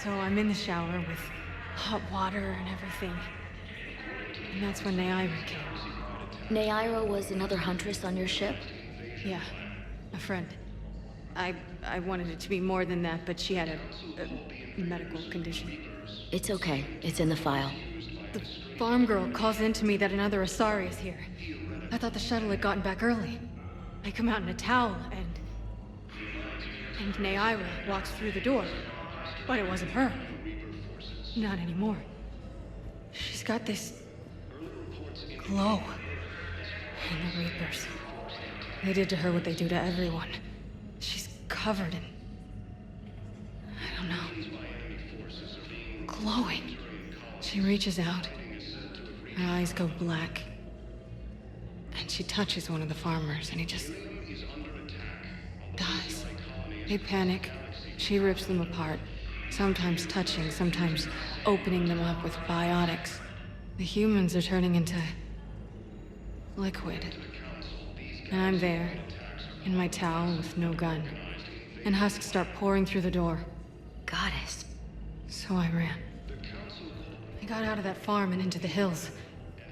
So I'm in the shower with hot water and everything. And that's when Neaira came. Neaira was another huntress on your ship? Yeah, a friend. I wanted it to be more than that, but she had a medical condition. It's okay. It's in the file. The farm girl calls in to me that another Asari is here. I thought the shuttle had gotten back early. I come out in a towel, and Neaira walks through the door. But it wasn't her. Not anymore. She's got this glow. And the Reapers. They did to her what they do to everyone. She's covered in... I don't know. Glowing. She reaches out. Her eyes go black. And she touches one of the farmers, and he just... dies. They panic. She rips them apart. Sometimes touching, sometimes opening them up with biotics. The humans are turning into... liquid. And I'm there, in my towel with no gun. And husks start pouring through the door. Goddess. So I ran. I got out of that farm and into the hills.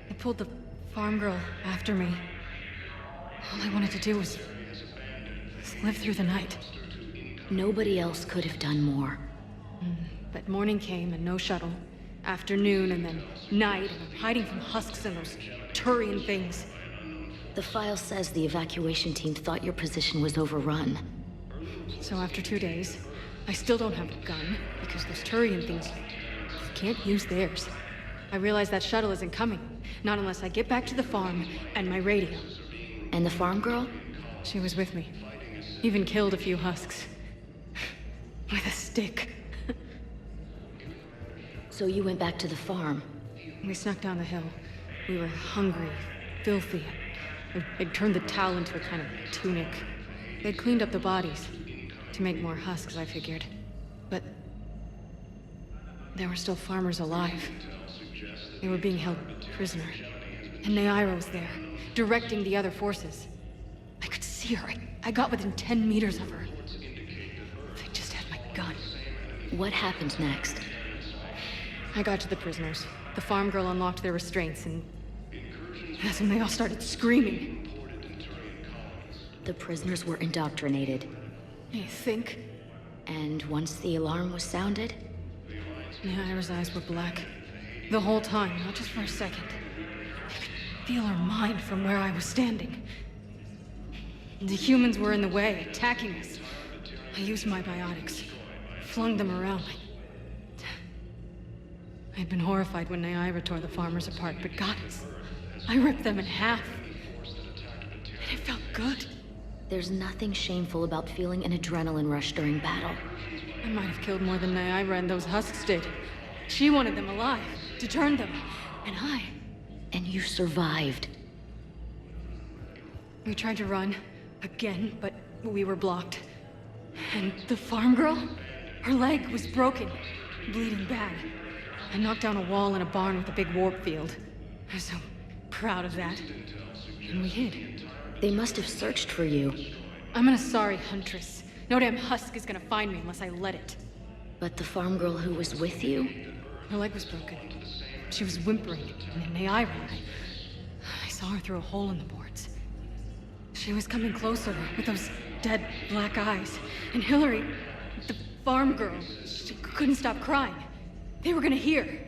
I pulled the farm girl after me. All I wanted to do was live through the night. Nobody else could have done more. But morning came and no shuttle. Afternoon and then night, and I'm hiding from husks and those Turian things. The file says the evacuation team thought your position was overrun. So after 2 days, I still don't have a gun, because those Turian things, you can't use theirs. I realize that shuttle isn't coming, not unless I get back to the farm and my radio. And the farm girl? She was with me. Even killed a few husks. With a stick. So you went back to the farm? We snuck down the hill. We were hungry, filthy. They'd turned the towel into a kind of tunic. They'd cleaned up the bodies. To make more husks, I figured. But... there were still farmers alive. They were being held prisoner. And Neaira was there, directing the other forces. I could see her. I got within 10 meters of her. If I just had my gun. What happened next? I got to the prisoners. The farm girl unlocked their restraints, and that's when they all started screaming. The prisoners were indoctrinated. You think? And once the alarm was sounded? Neaira's eyes were black. The whole time, not just for a second. I could feel her mind from where I was standing. The humans were in the way, attacking us. I used my biotics, flung them around. I'd been horrified when Neaira tore the farmers apart, but goddess, I ripped them in half. And it felt good. There's nothing shameful about feeling an adrenaline rush during battle. I might have killed more than Neaira and those husks did. She wanted them alive, to turn them, and I... And you survived. We tried to run, again, but we were blocked. And the farm girl? Her leg was broken, bleeding bad. I knocked down a wall in a barn with a big warp field. I was so proud of that. And we hid. They must have searched for you. I'm an Asari huntress. No damn husk is gonna find me unless I let it. But the farm girl who was with you? Her leg was broken. She was whimpering, and then Neaira, I saw her through a hole in the boards. She was coming closer with those dead black eyes. And Hillary, the farm girl, she couldn't stop crying. They were gonna hear.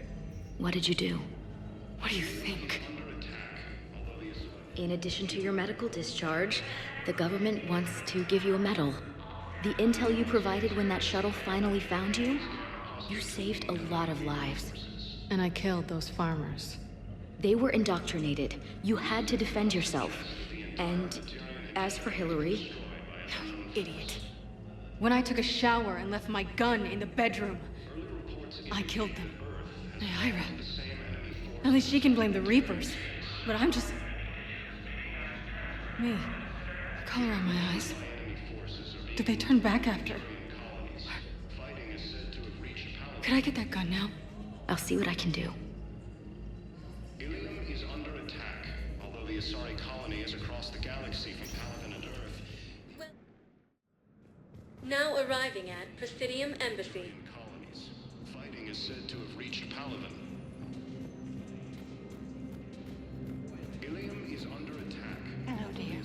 What did you do? What do you think? In addition to your medical discharge, the government wants to give you a medal. The intel you provided when that shuttle finally found you, you saved a lot of lives. And I killed those farmers. They were indoctrinated. You had to defend yourself. And as for Hillary... Idiot. When I took a shower and left my gun in the bedroom, I killed them. Ira. At least she can blame the Reapers. But I'm just... me. The color on my eyes. Did they turn back after? Could I get that gun now? I'll see what I can do. Ilium is under attack, although the Asari colony is across the galaxy from Paladin and Earth. Now arriving at Presidium Embassy. Colonies. Fighting is said to have reached Paladin. Ilium is under attack. Hello, dear.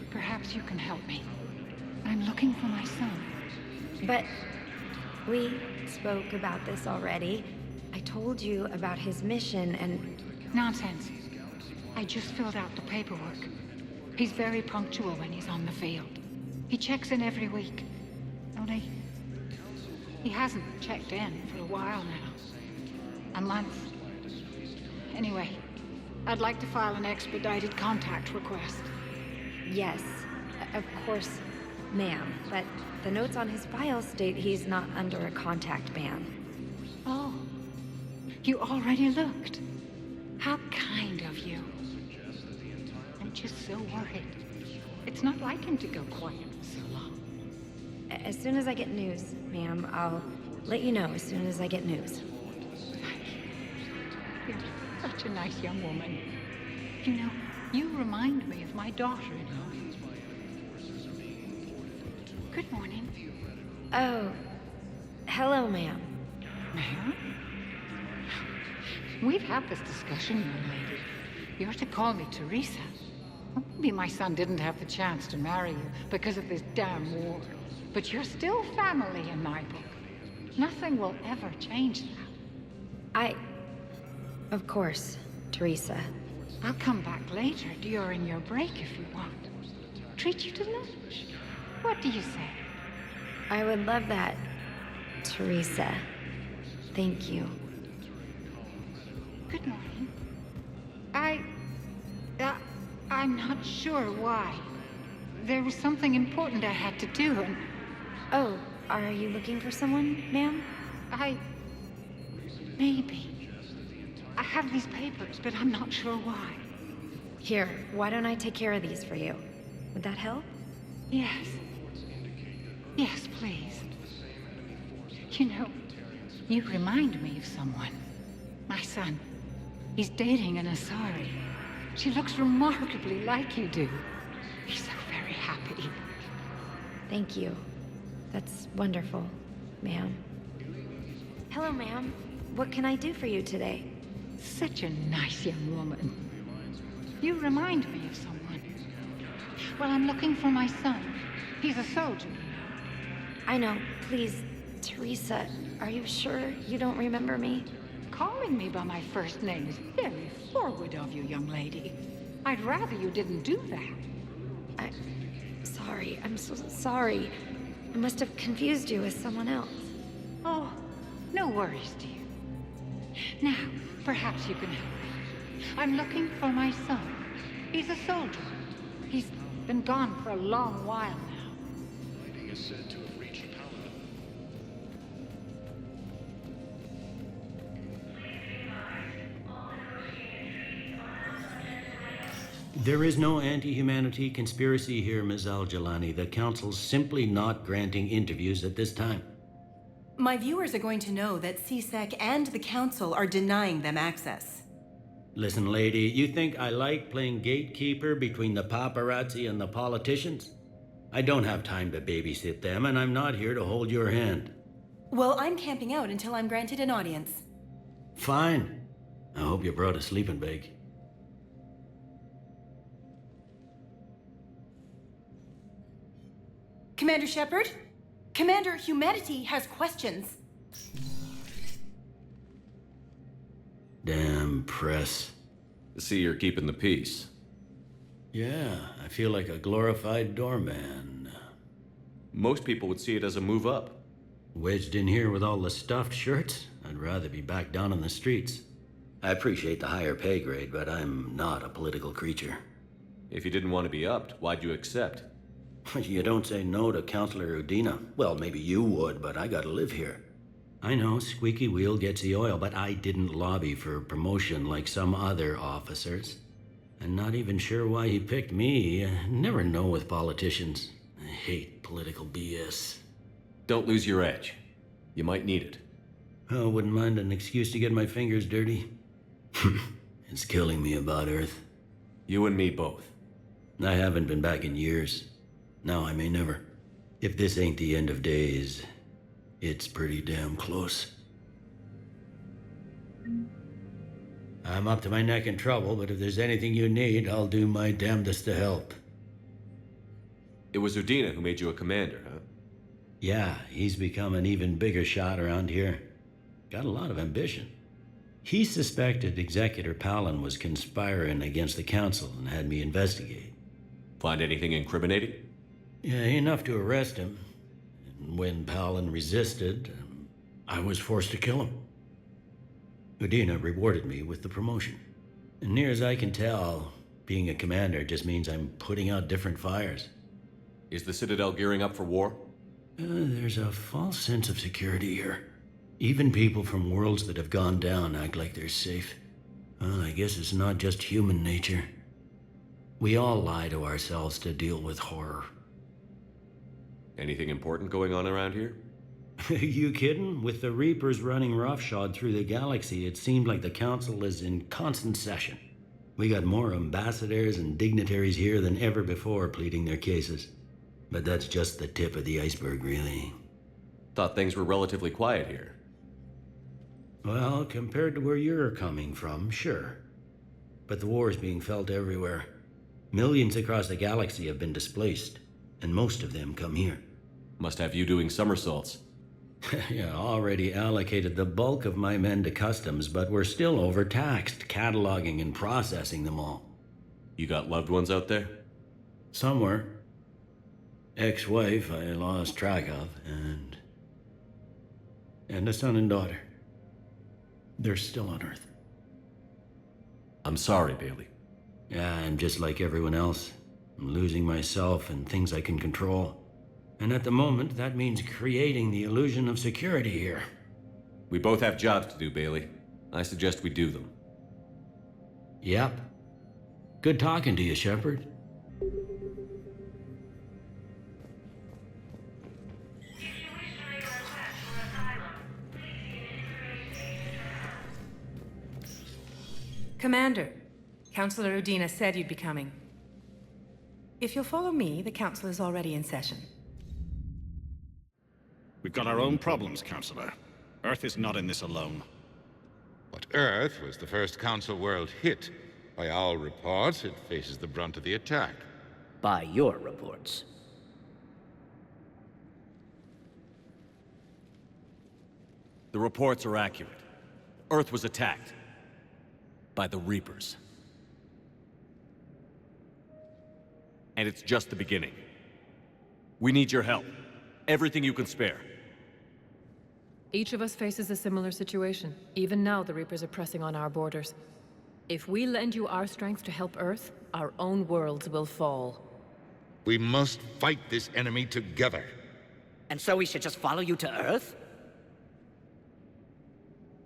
Perhaps you can help me. I'm looking for my son. But we spoke about this already. I told you about his mission and... Nonsense. I just filled out the paperwork. He's very punctual when he's on the field. He checks in every week. Only... he hasn't checked in for a while now. A month. Anyway, I'd like to file an expedited contact request. Yes, of course, ma'am. But the notes on his file state he's not under a contact ban. Oh. You already looked. How kind of you. I'm just so worried. It's not like him to go quiet for so long. As soon as I get news, ma'am, I'll let you know as soon as I get news. You're such a nice young woman. You know, you remind me of my daughter-in-law. Good morning. Oh, hello, ma'am. Ma'am? We've had this discussion, young lady. You're to call me Teresa. Maybe my son didn't have the chance to marry you because of this damn war. But you're still family in my book. Nothing will ever change that. Of course, Teresa. I'll come back later during your break if you want. Treat you to lunch. What do you say? I would love that, Teresa. Thank you. Good morning. I'm not sure why. There was something important I had to do and... Oh, are you looking for someone, ma'am? Maybe. I have these papers, but I'm not sure why. Here, why don't I take care of these for you? Would that help? Yes. Yes, please. You know, you remind me of someone. My son. He's dating an Asari. She looks remarkably like you do. He's so very happy. Thank you. That's wonderful, ma'am. Hello, ma'am. What can I do for you today? Such a nice young woman. You remind me of someone. Well, I'm looking for my son. He's a soldier. I know. Please, Teresa, are you sure you don't remember me? Calling me by my first name is very forward of you, young lady. I'd rather you didn't do that. Sorry. I'm so sorry. I must have confused you with someone else. Oh, no worries, dear. Now, perhaps you can help me. I'm looking for my son. He's a soldier. He's been gone for a long while now. Fighting is said to have reached Paladin. There is no anti-humanity conspiracy here, Ms. Al-Jalani. The Council's simply not granting interviews at this time. My viewers are going to know that CSEC and the Council are denying them access. Listen, lady, you think I like playing gatekeeper between the paparazzi and the politicians? I don't have time to babysit them, and I'm not here to hold your hand. Well, I'm camping out until I'm granted an audience. Fine. I hope you brought a sleeping bag. Commander Shepard? Commander, humanity has questions. Damn press. See, you're keeping the peace. Yeah, I feel like a glorified doorman. Most people would see it as a move up. Wedged in here with all the stuffed shirts? I'd rather be back down on the streets. I appreciate the higher pay grade, but I'm not a political creature. If you didn't want to be upped, why'd you accept? You don't say no to Counselor Udina. Well, maybe you would, but I gotta live here. I know, squeaky wheel gets the oil, but I didn't lobby for promotion like some other officers. I'm not even sure why he picked me. I never know with politicians. I hate political BS. Don't lose your edge. You might need it. Oh, wouldn't mind an excuse to get my fingers dirty. It's killing me about Earth. You and me both. I haven't been back in years. Now I may never. If this ain't the end of days, it's pretty damn close. I'm up to my neck in trouble, but if there's anything you need, I'll do my damnedest to help. It was Udina who made you a commander, huh? Yeah, he's become an even bigger shot around here. Got a lot of ambition. He suspected Executor Palin was conspiring against the Council and had me investigate. Find anything incriminating? Yeah, enough to arrest him. And when Palin resisted, I was forced to kill him. Udina rewarded me with the promotion. And near as I can tell, being a commander just means I'm putting out different fires. Is the Citadel gearing up for war? There's a false sense of security here. Even people from worlds that have gone down act like they're safe. Well, I guess it's not just human nature. We all lie to ourselves to deal with horror. Anything important going on around here? You kidding? With the Reapers running roughshod through the galaxy, it seemed like the Council is in constant session. We got more ambassadors and dignitaries here than ever before pleading their cases. But that's just the tip of the iceberg, really. Thought things were relatively quiet here. Well, compared to where you're coming from, sure. But the war is being felt everywhere. Millions across the galaxy have been displaced, and most of them come here. Must have you doing somersaults. Yeah, already allocated the bulk of my men to customs, but we're still overtaxed, cataloging and processing them all. You got loved ones out there? Somewhere. Ex-wife I lost track of, and a son and daughter. They're still on Earth. I'm sorry, Bailey. Yeah, I'm just like everyone else. I'm losing myself and things I can control. And at the moment, that means creating the illusion of security here. We both have jobs to do, Bailey. I suggest we do them. Yep. Good talking to you, Shepard. Commander, Counselor Udina said you'd be coming. If you'll follow me, the Council is already in session. We've got our own problems, Counselor. Earth is not in this alone. But Earth was the first Council world hit. By all reports, it faces the brunt of the attack. By your reports. The reports are accurate. Earth was attacked. By the Reapers. And it's just the beginning. We need your help. Everything you can spare. Each of us faces a similar situation. Even now, the Reapers are pressing on our borders. If we lend you our strength to help Earth, our own worlds will fall. We must fight this enemy together. And so we should just follow you to Earth?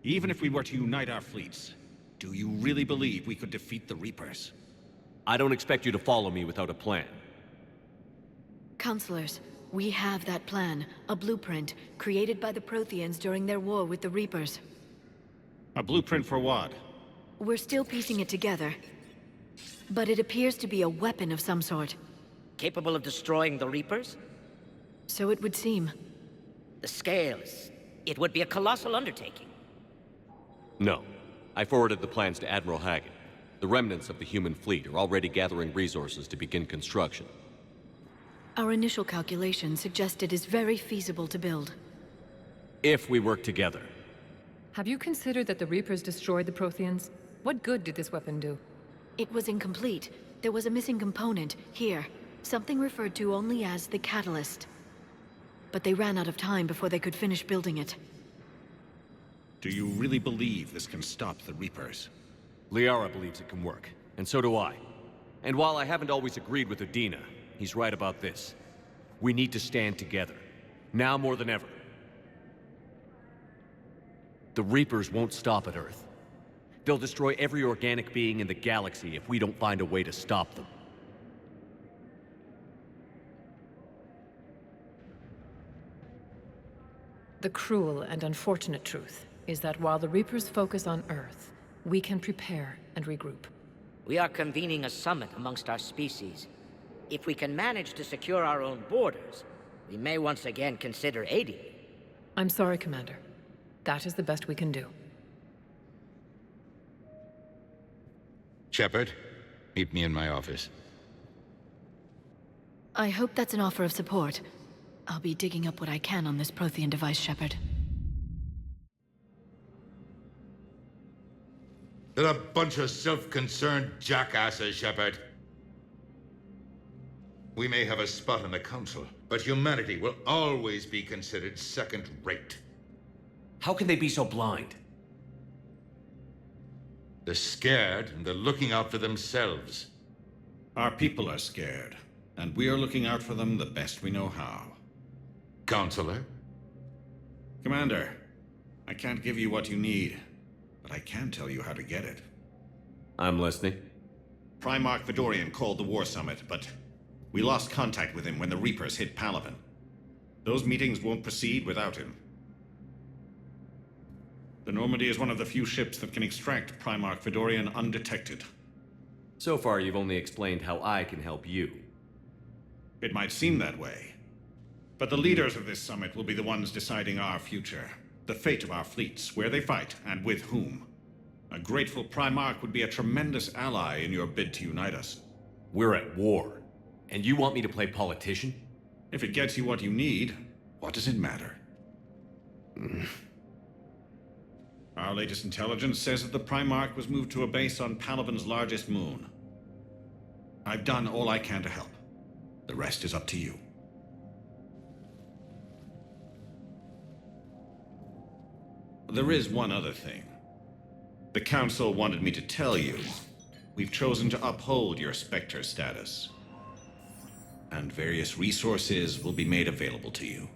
Even if we were to unite our fleets, do you really believe we could defeat the Reapers? I don't expect you to follow me without a plan. Counselors, we have that plan. A blueprint, created by the Protheans during their war with the Reapers. A blueprint for what? We're still piecing it together. But it appears to be a weapon of some sort. Capable of destroying the Reapers? So it would seem. The scale is... it would be a colossal undertaking. No. I forwarded the plans to Admiral Hackett. The remnants of the human fleet are already gathering resources to begin construction. Our initial calculations suggest it is very feasible to build. If we work together. Have you considered that the Reapers destroyed the Protheans? What good did this weapon do? It was incomplete. There was a missing component, here. Something referred to only as the catalyst. But they ran out of time before they could finish building it. Do you really believe this can stop the Reapers? Liara believes it can work, and so do I. And while I haven't always agreed with Udina, he's right about this. We need to stand together. Now more than ever. The Reapers won't stop at Earth. They'll destroy every organic being in the galaxy if we don't find a way to stop them. The cruel and unfortunate truth is that while the Reapers focus on Earth, we can prepare and regroup. We are convening a summit amongst our species. If we can manage to secure our own borders, we may once again consider aiding you. I'm sorry, Commander. That is the best we can do. Shepard, meet me in my office. I hope that's an offer of support. I'll be digging up what I can on this Prothean device, Shepard. They're a bunch of self-concerned jackasses, Shepard. We may have a spot in the Council, but humanity will always be considered second-rate. How can they be so blind? They're scared, and they're looking out for themselves. Our people are scared, and we are looking out for them the best we know how. Counselor? Commander, I can't give you what you need, but I can tell you how to get it. I'm listening. Primarch Vidorian called the War Summit, but we lost contact with him when the Reapers hit Palaven. Those meetings won't proceed without him. The Normandy is one of the few ships that can extract Primarch Vidorian undetected. So far, you've only explained how I can help you. It might seem that way. But the leaders of this summit will be the ones deciding our future. The fate of our fleets, where they fight, and with whom. A grateful Primarch would be a tremendous ally in your bid to unite us. We're at war. And you want me to play politician? If it gets you what you need, what does it matter? Our latest intelligence says that the Primarch was moved to a base on Palaven's largest moon. I've done all I can to help. The rest is up to you. There is one other thing. The Council wanted me to tell you, we've chosen to uphold your Spectre status. And various resources will be made available to you.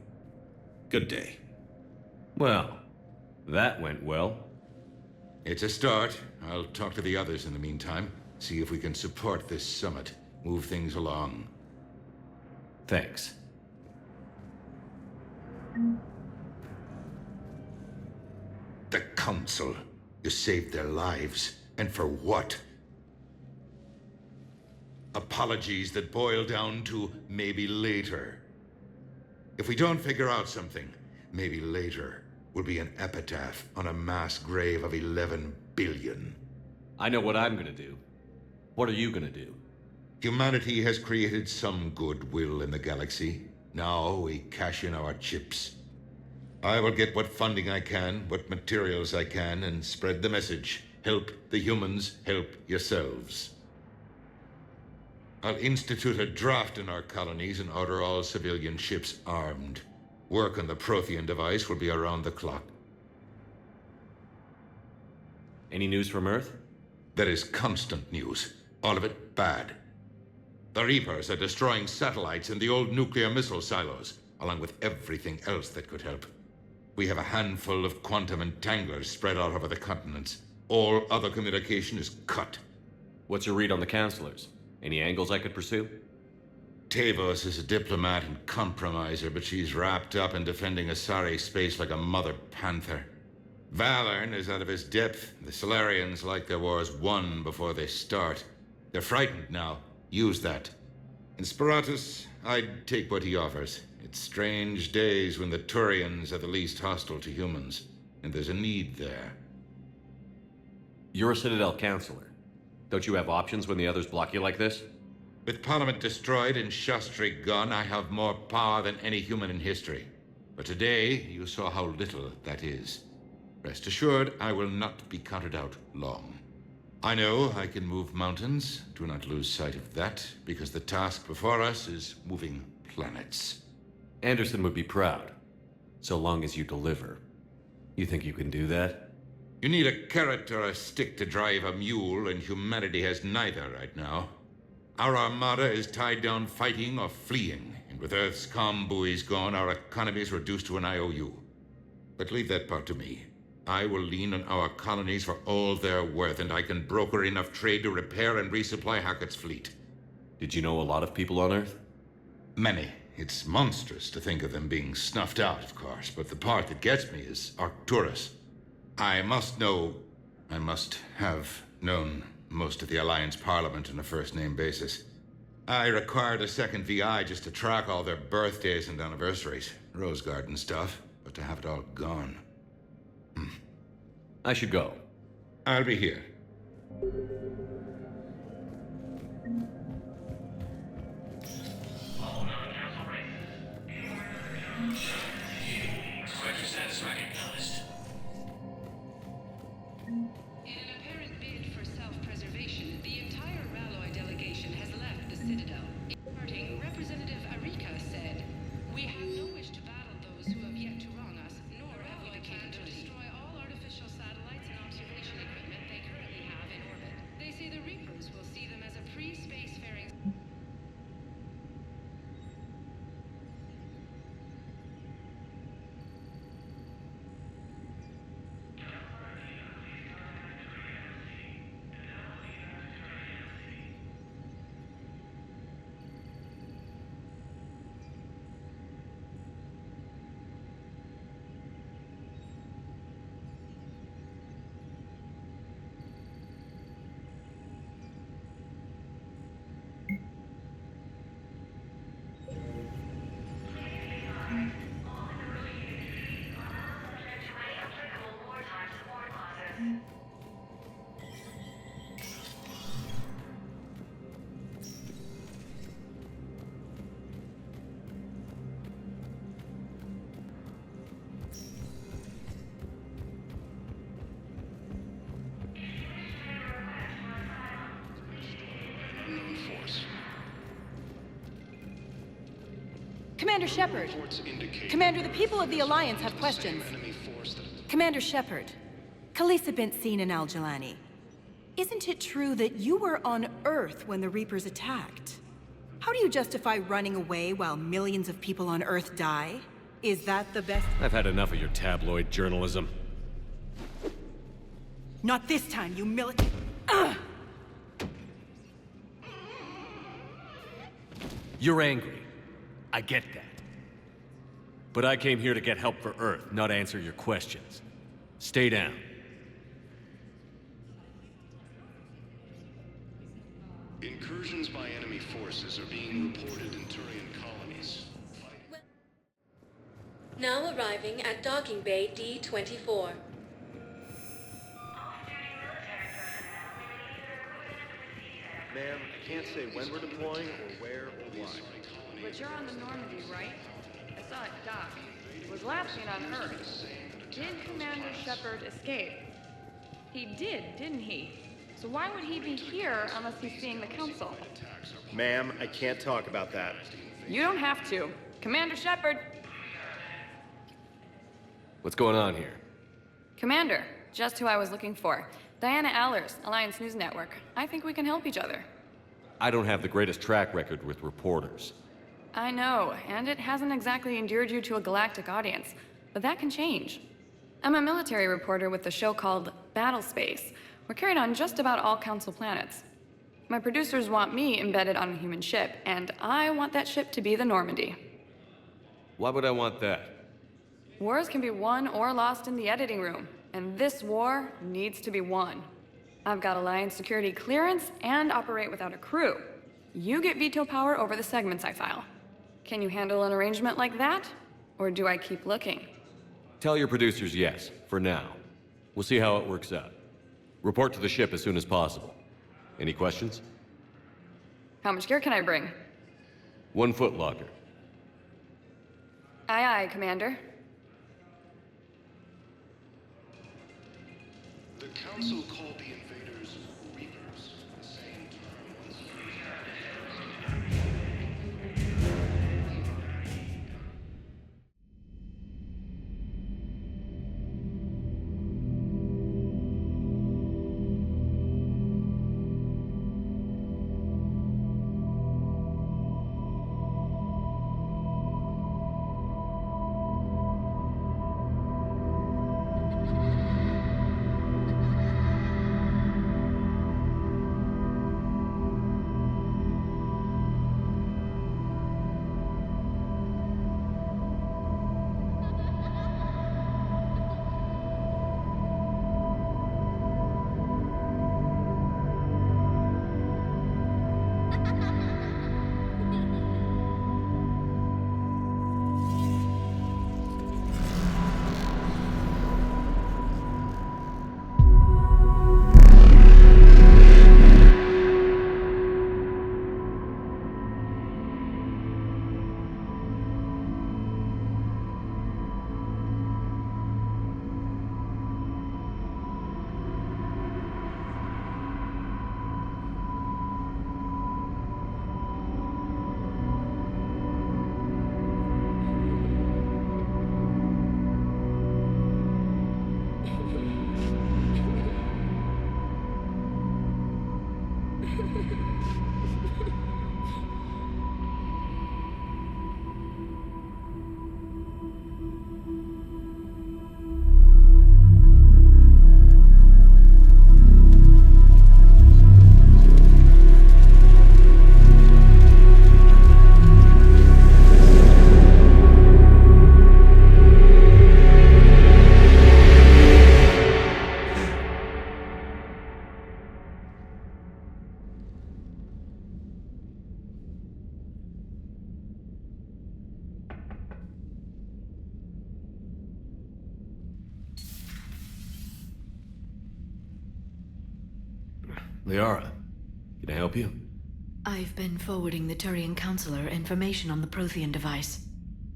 Good day. Well, that went well. It's a start. I'll talk to the others in the meantime. See if we can support this summit. Move things along. Thanks. The Council. You saved their lives. And for what? Apologies that boil down to maybe later. If we don't figure out something, maybe later will be an epitaph on a mass grave of 11 billion. I know what I'm gonna do. What are you gonna do? Humanity has created some goodwill in the galaxy. Now we cash in our chips. I will get what funding I can, what materials I can, and spread the message. Help the humans, help yourselves. I'll institute a draft in our colonies and order all civilian ships armed. Work on the Prothean device will be around the clock. Any news from Earth? There is constant news. All of it bad. The Reapers are destroying satellites in the old nuclear missile silos, along with everything else that could help. We have a handful of quantum entanglers spread out over the continents. All other communication is cut. What's your read on the counselors? Any angles I could pursue? Tavos is a diplomat and compromiser, but she's wrapped up in defending Asari space like a mother panther. Valorn is out of his depth. The Solarians like their wars won before they start. They're frightened now. Use that. In Sparatus, I'd take what he offers. It's strange days when the Turians are the least hostile to humans, and there's a need there. You're a Citadel counselor. Don't you have options when the others block you like this? With Parliament destroyed and Shastri gone, I have more power than any human in history. But today, you saw how little that is. Rest assured, I will not be counted out long. I know I can move mountains. Do not lose sight of that, because the task before us is moving planets. Anderson would be proud, so long as you deliver. You think you can do that? You need a carrot or a stick to drive a mule, and humanity has neither right now. Our armada is tied down fighting or fleeing, and with Earth's calm buoys gone, our economy is reduced to an IOU. But leave that part to me. I will lean on our colonies for all they're worth, and I can broker enough trade to repair and resupply Hackett's fleet. Did you know a lot of people on Earth? Many. It's monstrous to think of them being snuffed out, of course, but the part that gets me is Arcturus. I must have known most of the Alliance Parliament on a first-name basis. I required a second VI just to track all their birthdays and anniversaries. Rose garden stuff, but to have it all gone. I should go. I'll be here. Inspector status recognized. In an apparent bid for self-preservation, the entire Ralloy delegation has left the Citadel. Departing, Representative Arika said, "We have no wish to battle those who have yet to wrong us, nor have we the plan to destroy all artificial satellites and observation equipment they currently have in orbit. They say the Reapers will see them as a pre-spacefaring..." Commander Shepard. Commander, the people of the Alliance have questions. Commander Shepard, Khaleesa bint Seen and Al-Jalani. Isn't it true that you were on Earth when the Reapers attacked? How do you justify running away while millions of people on Earth die? Is that the best— I've had enough of your tabloid journalism. Not this time, you militant— You're angry. I get that. But I came here to get help for Earth, not answer your questions. Stay down. Incursions by enemy forces are being reported in Turian colonies. Now arriving at docking bay D-24. Ma'am, I can't say when we're deploying or where or why. But you're on the Normandy, right? I saw it dock. It was last seen on Earth. Did Commander Shepard escape? He did, didn't he? So why would he be here unless he's seeing the Council? Ma'am, I can't talk about that. You don't have to. Commander Shepard! What's going on here? Commander, just who I was looking for. Diana Allers, Alliance News Network. I think we can help each other. I don't have the greatest track record with reporters. I know, and it hasn't exactly endeared you to a galactic audience, but that can change. I'm a military reporter with a show called Battle Space. We're carried on just about all Council planets. My producers want me embedded on a human ship, and I want that ship to be the Normandy. Why would I want that? Wars can be won or lost in the editing room, and this war needs to be won. I've got Alliance security clearance and operate without a crew. You get veto power over the segments I file. Can you handle an arrangement like that? Or do I keep looking? Tell your producers yes, for now. We'll see how it works out. Report to the ship as soon as possible. Any questions? How much gear can I bring? 1 foot locker. Aye, aye, Commander. The Council called the invaders Reapers, the same term once used. Liara, can I help you? I've been forwarding the Turian Counselor information on the Prothean device.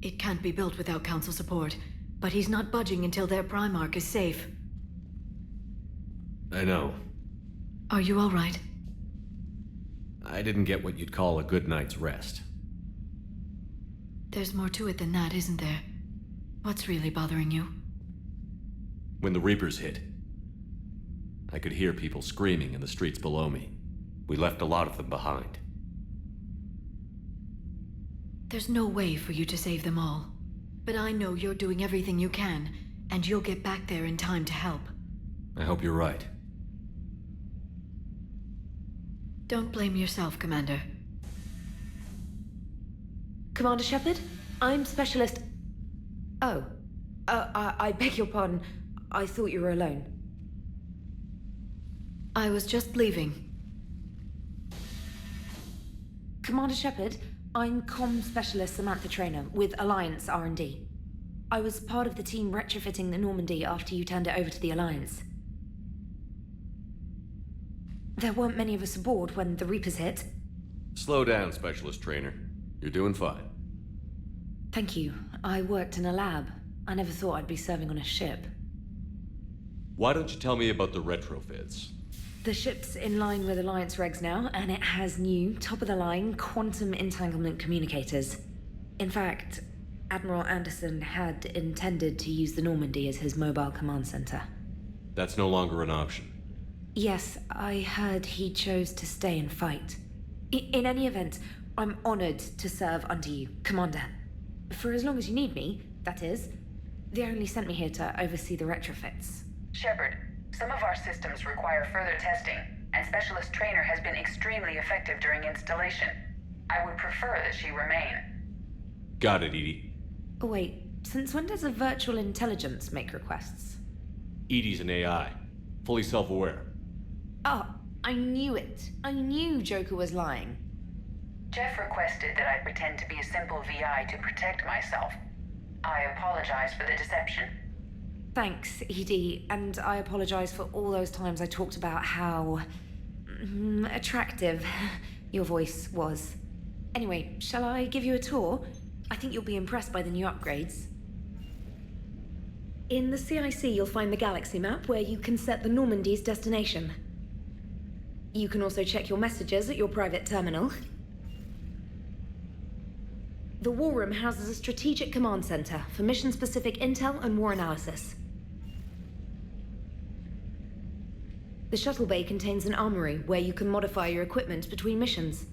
It can't be built without Council support, but he's not budging until their Primarch is safe. I know. Are you all right? I didn't get what you'd call a good night's rest. There's more to it than that, isn't there? What's really bothering you? When the Reapers hit, I could hear people screaming in the streets below me. We left a lot of them behind. There's no way for you to save them all. But I know you're doing everything you can, and you'll get back there in time to help. I hope you're right. Don't blame yourself, Commander. Commander Shepard, I'm Specialist... Oh. I beg your pardon. I thought you were alone. I was just leaving. Commander Shepard, I'm Comm Specialist Samantha Traynor with Alliance R&D. I was part of the team retrofitting the Normandy after you turned it over to the Alliance. There weren't many of us aboard when the Reapers hit. Slow down, Specialist Trainer. You're doing fine. Thank you. I worked in a lab. I never thought I'd be serving on a ship. Why don't you tell me about the retrofits? The ship's in line with Alliance regs now, and it has new, top-of-the-line, quantum entanglement communicators. In fact, Admiral Anderson had intended to use the Normandy as his mobile command center. That's no longer an option. Yes, I heard he chose to stay and fight. In any event, I'm honored to serve under you, Commander. For as long as you need me, that is. They only sent me here to oversee the retrofits. Shepard, some of our systems require further testing, and Specialist Trainer has been extremely effective during installation. I would prefer that she remain. Got it, Edie. Oh, wait, since when does a virtual intelligence make requests? Edie's an AI, fully self-aware. Oh, I knew it. I knew Joker was lying. Jeff requested that I pretend to be a simple VI to protect myself. I apologize for the deception. Thanks, Edie, and I apologize for all those times I talked about how... attractive Your voice was. Anyway, shall I give you a tour? I think you'll be impressed by the new upgrades. In the CIC, you'll find the galaxy map where you can set the Normandy's destination. You can also check your messages at your private terminal. The War Room houses a strategic command center for mission-specific intel and war analysis. The shuttle bay contains an armory where you can modify your equipment between missions.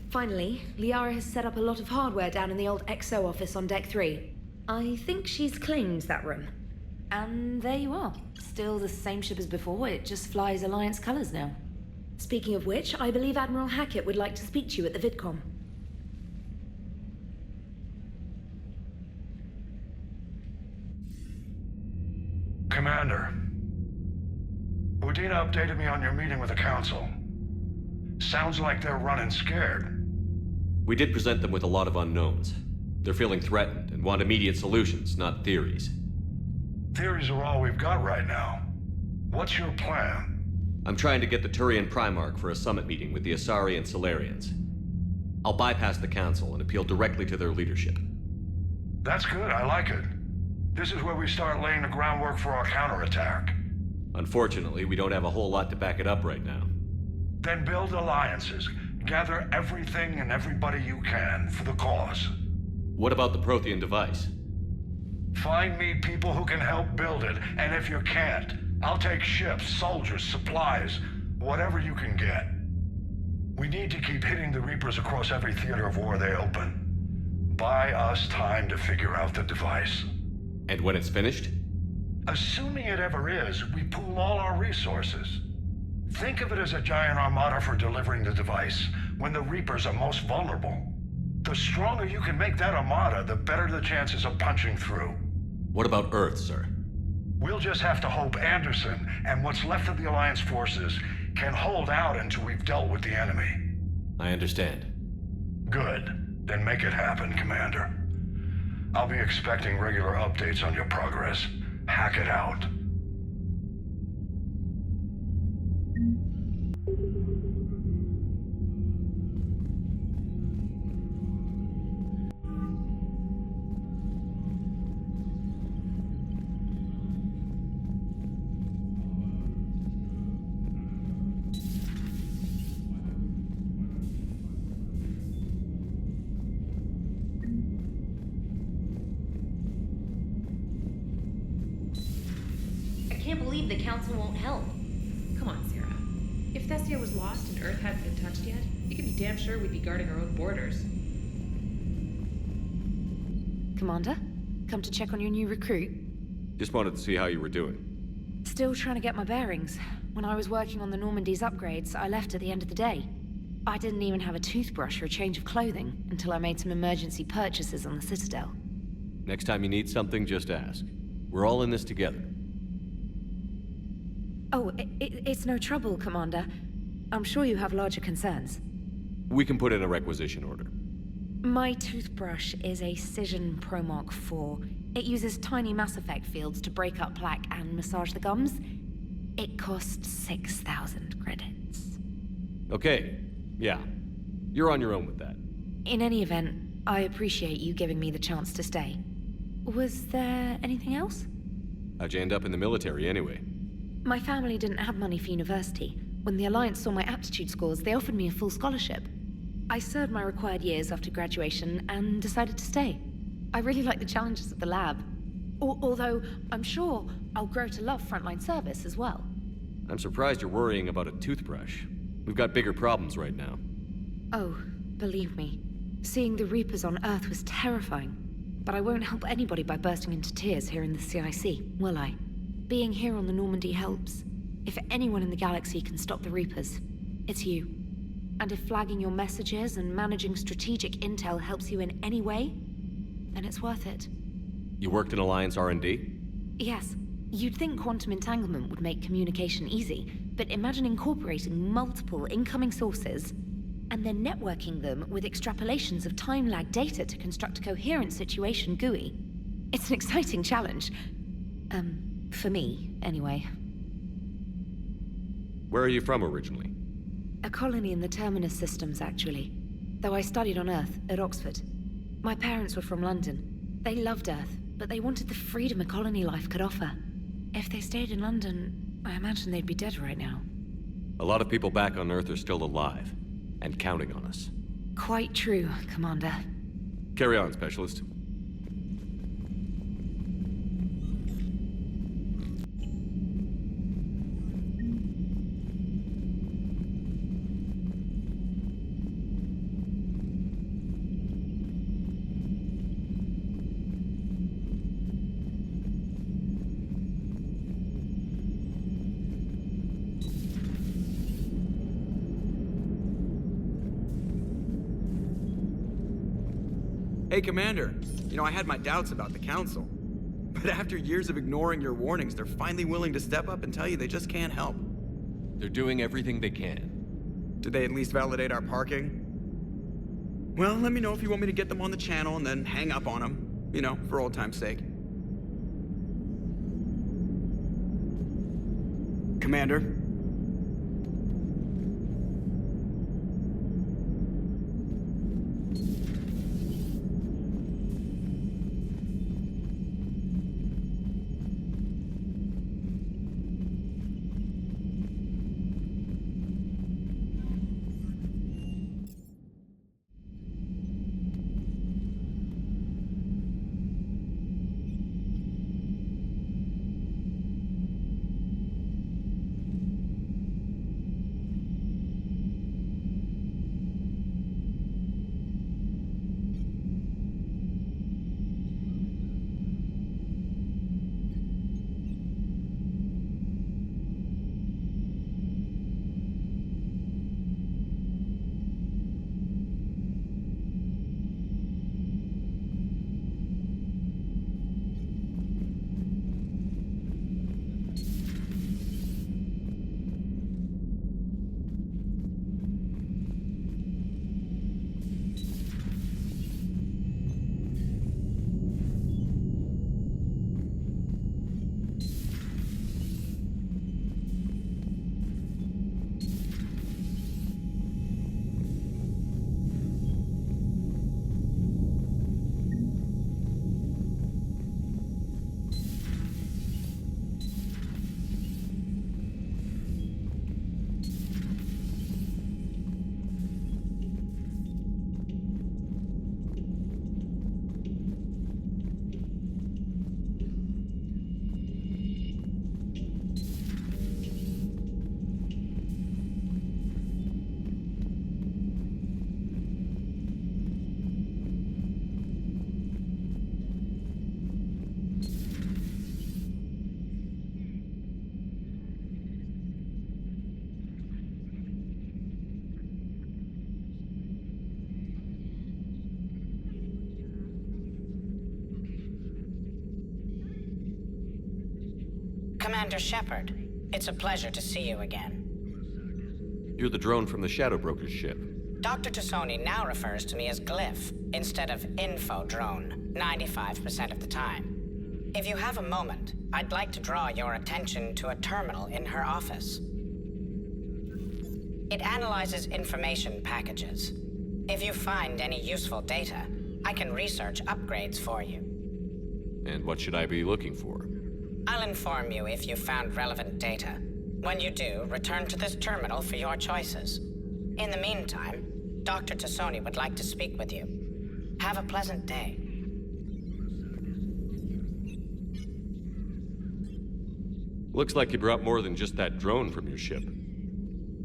Finally, Liara has set up a lot of hardware down in the old XO office on Deck 3. I think she's claimed that room. And there you are. Still the same ship as before, it just flies Alliance colors now. Speaking of which, I believe Admiral Hackett would like to speak to you at the VidCom. Commander, Udina updated me on your meeting with the Council. Sounds like they're running scared. We did present them with a lot of unknowns. They're feeling threatened and want immediate solutions, not theories. Theories are all we've got right now. What's your plan? I'm trying to get the Turian Primarch for a summit meeting with the Asari and Solarians. I'll bypass the Council and appeal directly to their leadership. That's good, I like it. This is where we start laying the groundwork for our counterattack. Unfortunately, we don't have a whole lot to back it up right now. Then build alliances. Gather everything and everybody you can for the cause. What about the Prothean device? Find me people who can help build it, and if you can't, I'll take ships, soldiers, supplies, whatever you can get. We need to keep hitting the Reapers across every theater of war they open. Buy us time to figure out the device. And when it's finished? Assuming it ever is, we pool all our resources. Think of it as a giant armada for delivering the device, when the Reapers are most vulnerable. The stronger you can make that armada, the better the chances of punching through. What about Earth, sir? We'll just have to hope Anderson and what's left of the Alliance forces can hold out until we've dealt with the enemy. I understand. Good. Then make it happen, Commander. I'll be expecting regular updates on your progress. Hack it out. I can't believe the Council won't help. Come on, Sarah. If Thessia was lost and Earth hadn't been touched yet, you can be damn sure we'd be guarding our own borders. Commander, come to check on your new recruit. Just wanted to see how you were doing. Still trying to get my bearings. When I was working on the Normandy's upgrades, I left at the end of the day. I didn't even have a toothbrush or a change of clothing until I made some emergency purchases on the Citadel. Next time you need something, just ask. We're all in this together. Oh, it's no trouble, Commander. I'm sure you have larger concerns. We can put in a requisition order. My toothbrush is a Cision Pro Mark IV. It uses tiny Mass Effect fields to break up plaque and massage the gums. It costs 6,000 credits. Okay, yeah. You're on your own with that. In any event, I appreciate you giving me the chance to stay. Was there anything else? How'd you end up in the military anyway? My family didn't have money for university. When the Alliance saw my aptitude scores, they offered me a full scholarship. I served my required years after graduation and decided to stay. I really like the challenges of the lab. Although, I'm sure I'll grow to love frontline service as well. I'm surprised you're worrying about a toothbrush. We've got bigger problems right now. Oh, believe me. Seeing the Reapers on Earth was terrifying. But I won't help anybody by bursting into tears here in the CIC, will I? Being here on the Normandy helps. If anyone in the galaxy can stop the Reapers, it's you. And if flagging your messages and managing strategic intel helps you in any way, then it's worth it. You worked in Alliance R&D? Yes. You'd think quantum entanglement would make communication easy, but imagine incorporating multiple incoming sources and then networking them with extrapolations of time-lag data to construct a coherent situation GUI. It's an exciting challenge. For me, anyway. Where are you from originally? A colony in the Terminus systems, actually. Though I studied on Earth, at Oxford. My parents were from London. They loved Earth, but they wanted the freedom a colony life could offer. If they stayed in London, I imagine they'd be dead right now. A lot of people back on Earth are still alive, and counting on us. Quite true, Commander. Carry on, Specialist. Hey, Commander. You know, I had my doubts about the Council. But after years of ignoring your warnings, they're finally willing to step up and tell you they just can't help. They're doing everything they can. Did they at least validate our parking? Well, let me know if you want me to get them on the channel and then hang up on them. You know, for old time's sake. Commander? Commander Shepard, it's a pleasure to see you again. You're the drone from the Shadow Broker's ship. Dr. Tassoni now refers to me as Glyph instead of Info Drone, 95% of the time. If you have a moment, I'd like to draw your attention to a terminal in her office. It analyzes information packages. If you find any useful data, I can research upgrades for you. And what should I be looking for? I'll inform you if you found relevant data. When you do, return to this terminal for your choices. In the meantime, Dr. Tassoni would like to speak with you. Have a pleasant day. Looks like you brought more than just that drone from your ship.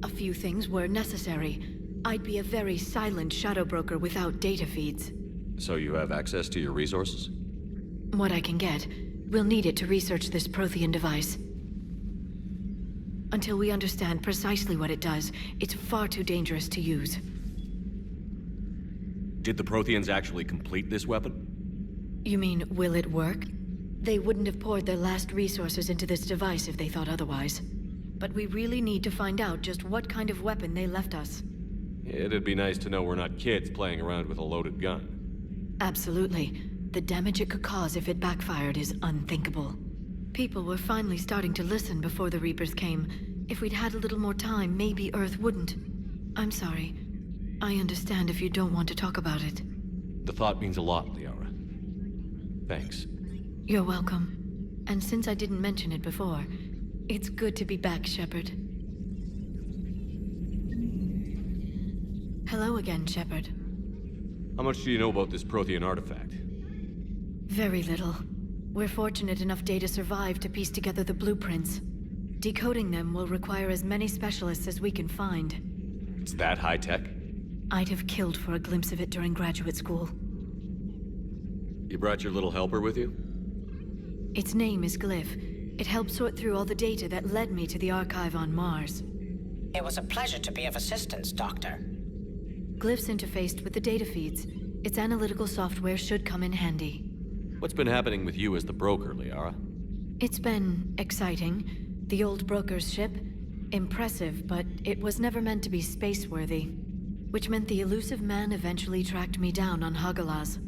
A few things were necessary. I'd be a very silent shadow broker without data feeds. So you have access to your resources? What I can get. We'll need it to research this Prothean device. Until we understand precisely what it does, it's far too dangerous to use. Did the Protheans actually complete this weapon? You mean, will it work? They wouldn't have poured their last resources into this device if they thought otherwise. But we really need to find out just what kind of weapon they left us. It'd be nice to know we're not kids playing around with a loaded gun. Absolutely. The damage it could cause if it backfired is unthinkable. People were finally starting to listen before the Reapers came. If we'd had a little more time, maybe Earth wouldn't. I'm sorry. I understand if you don't want to talk about it. The thought means a lot, Liara. Thanks. You're welcome. And since I didn't mention it before, it's good to be back, Shepard. Hello again, Shepard. How much do you know about this Prothean artifact? Very little. We're fortunate enough Data survived to piece together the blueprints. Decoding them will require as many specialists as we can find. It's that high-tech? I'd have killed for a glimpse of it during graduate school. You brought your little helper with you? Its name is Glyph. It helped sort through all the data that led me to the archive on Mars. It was a pleasure to be of assistance, Doctor. Glyph's interfaced with the data feeds. Its analytical software should come in handy. What's been happening with you as the broker, Liara? It's been exciting. The old broker's ship? Impressive, but it was never meant to be space-worthy. Which meant the elusive man eventually tracked me down on Hagalaz.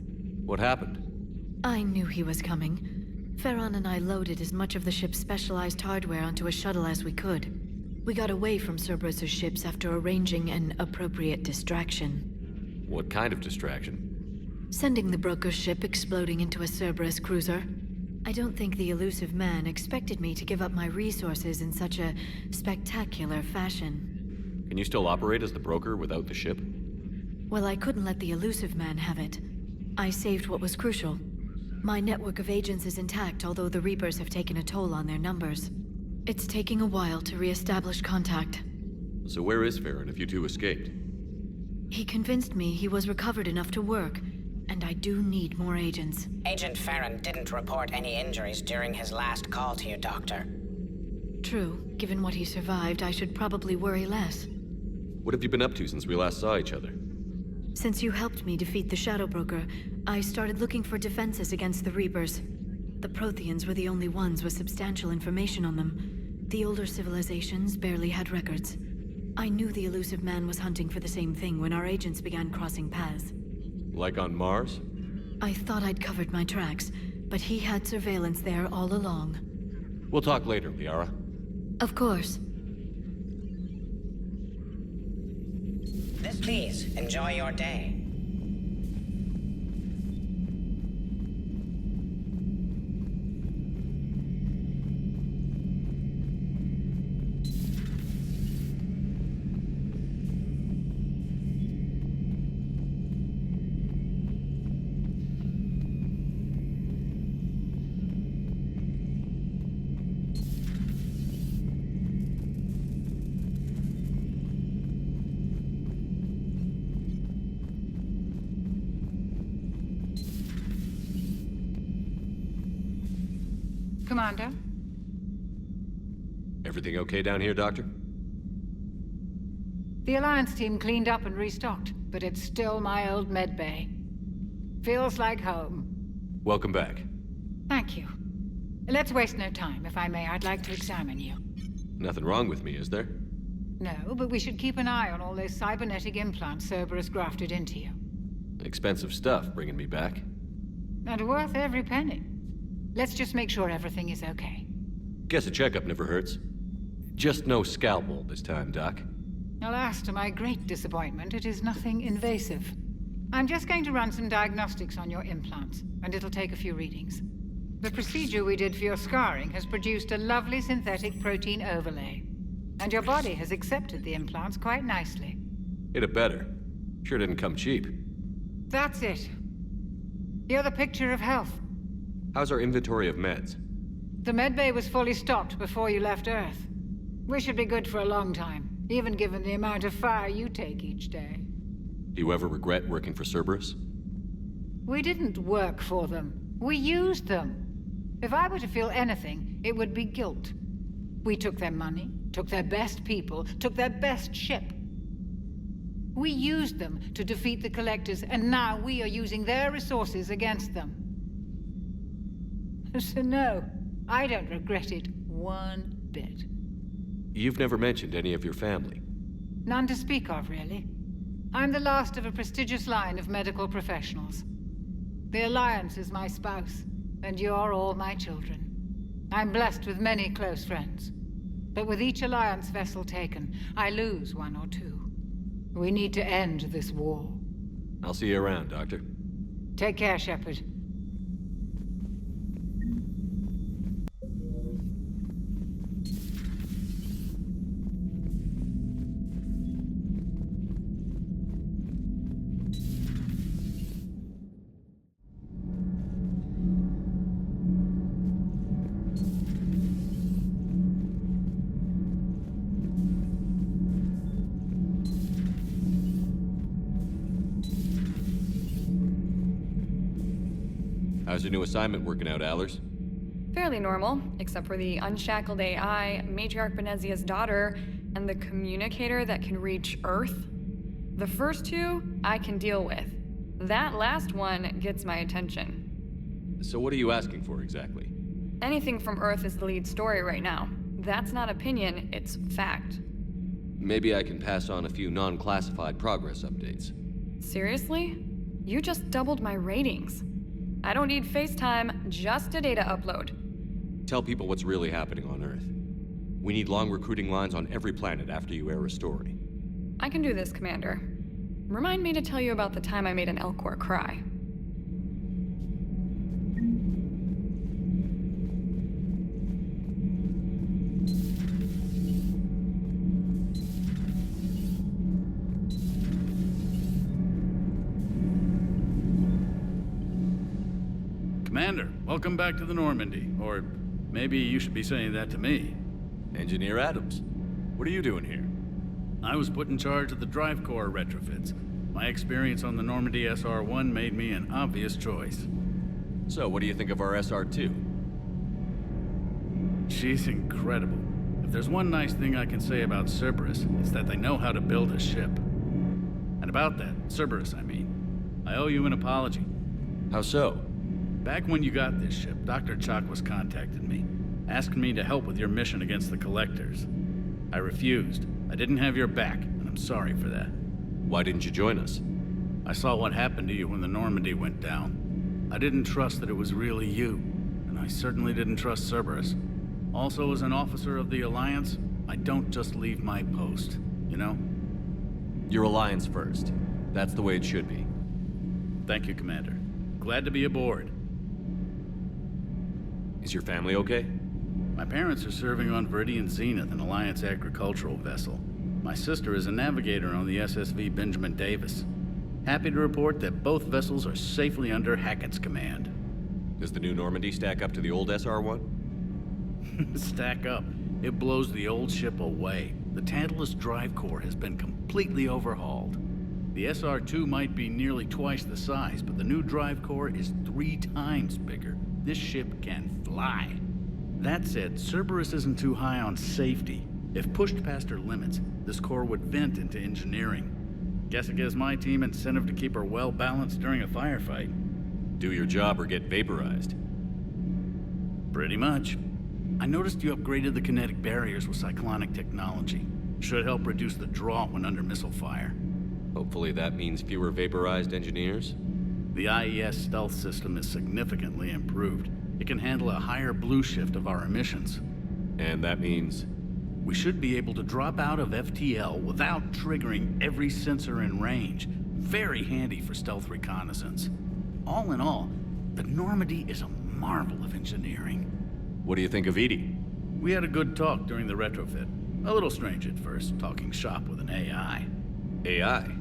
What happened? I knew he was coming. Farron and I loaded as much of the ship's specialized hardware onto a shuttle as we could. We got away from Cerberus's ships after arranging an appropriate distraction. What kind of distraction? Sending the broker's ship exploding into a Cerberus cruiser. I don't think the elusive man expected me to give up my resources in such a spectacular fashion. Can you still operate as the broker without the ship? Well, I couldn't let the elusive man have it. I saved what was crucial. My network of agents is intact, although the Reapers have taken a toll on their numbers. It's taking a while to re-establish contact. So where is Farron if you two escaped? He convinced me he was recovered enough to work, and I do need more agents. Agent Farron didn't report any injuries during his last call to you, Doctor. True. Given what he survived, I should probably worry less. What have you been up to since we last saw each other? Since you helped me defeat the Shadow Broker, I started looking for defenses against the Reapers. The Protheans were the only ones with substantial information on them. The older civilizations barely had records. I knew the elusive man was hunting for the same thing when our agents began crossing paths. Like on Mars? I thought I'd covered my tracks, but he had surveillance there all along. We'll talk later, Liara. Of course. Please, enjoy your day. Commander? Everything okay down here, Doctor? The Alliance team cleaned up and restocked, but it's still my old medbay. Feels like home. Welcome back. Thank you. Let's waste no time. If I may, I'd like to examine you. Nothing wrong with me, is there? No, but we should keep an eye on all those cybernetic implants Cerberus grafted into you. Expensive stuff bringing me back. And worth every penny. Let's just make sure everything is okay. Guess a checkup never hurts. Just no scalpel this time, Doc. Alas, to my great disappointment, it is nothing invasive. I'm just going to run some diagnostics on your implants, and it'll take a few readings. The procedure we did for your scarring has produced a lovely synthetic protein overlay. And your body has accepted the implants quite nicely. It had better. Sure didn't come cheap. That's it. You're the picture of health. How's our inventory of meds? The medbay was fully stocked before you left Earth. We should be good for a long time, even given the amount of fire you take each day. Do you ever regret working for Cerberus? We didn't work for them. We used them. If I were to feel anything, it would be guilt. We took their money, took their best people, took their best ship. We used them to defeat the Collectors, and now we are using their resources against them. So no, I don't regret it one bit. You've never mentioned any of your family. None to speak of, really. I'm the last of a prestigious line of medical professionals. The Alliance is my spouse, and you're all my children. I'm blessed with many close friends. But with each Alliance vessel taken, I lose one or two. We need to end this war. I'll see you around, Doctor. Take care, Shepard. How's your new assignment working out, Allers? Fairly normal, except for the unshackled AI, Matriarch Benezia's daughter, and the communicator that can reach Earth. The first two, I can deal with. That last one gets my attention. So what are you asking for exactly? Anything from Earth is the lead story right now. That's not opinion, it's fact. Maybe I can pass on a few non-classified progress updates. Seriously? You just doubled my ratings. I don't need FaceTime, just a data upload. Tell people what's really happening on Earth. We need long recruiting lines on every planet after you air a story. I can do this, Commander. Remind me to tell you about the time I made an Elcor cry. Commander, welcome back to the Normandy. Or maybe you should be saying that to me. Engineer Adams, what are you doing here? I was put in charge of the drive core retrofits. My experience on the Normandy SR-1 made me an obvious choice. So, what do you think of our SR-2? She's incredible. If there's one nice thing I can say about Cerberus, it's that they know how to build a ship. And about that, Cerberus, I mean, I owe you an apology. How so? Back when you got this ship, Dr. Chakwas contacted me, asking me to help with your mission against the Collectors. I refused. I didn't have your back, and I'm sorry for that. Why didn't you join us? I saw what happened to you when the Normandy went down. I didn't trust that it was really you, and I certainly didn't trust Cerberus. Also, as an officer of the Alliance, I don't just leave my post, you know? Your Alliance first. That's the way it should be. Thank you, Commander. Glad to be aboard. Is your family okay? My parents are serving on Viridian Zenith, an Alliance agricultural vessel. My sister is a navigator on the SSV Benjamin Davis. Happy to report that both vessels are safely under Hackett's command. Does the new Normandy stack up to the old SR-1? Stack up. It blows the old ship away. The Tantalus drive core has been completely overhauled. The SR-2 might be nearly twice the size, but the new drive core is 3 times bigger. This ship can fly. That said, Cerberus isn't too high on safety. If pushed past her limits, this core would vent into engineering. Guess it gives my team incentive to keep her well balanced during a firefight. Do your job or get vaporized. Pretty much. I noticed you upgraded the kinetic barriers with cyclonic technology. Should help reduce the draw when under missile fire. Hopefully that means fewer vaporized engineers? The IES stealth system is significantly improved. It can handle a higher blue shift of our emissions. And that means? We should be able to drop out of FTL without triggering every sensor in range. Very handy for stealth reconnaissance. All in all, the Normandy is a marvel of engineering. What do you think of Edie? We had a good talk during the retrofit. A little strange at first, talking shop with an AI. AI?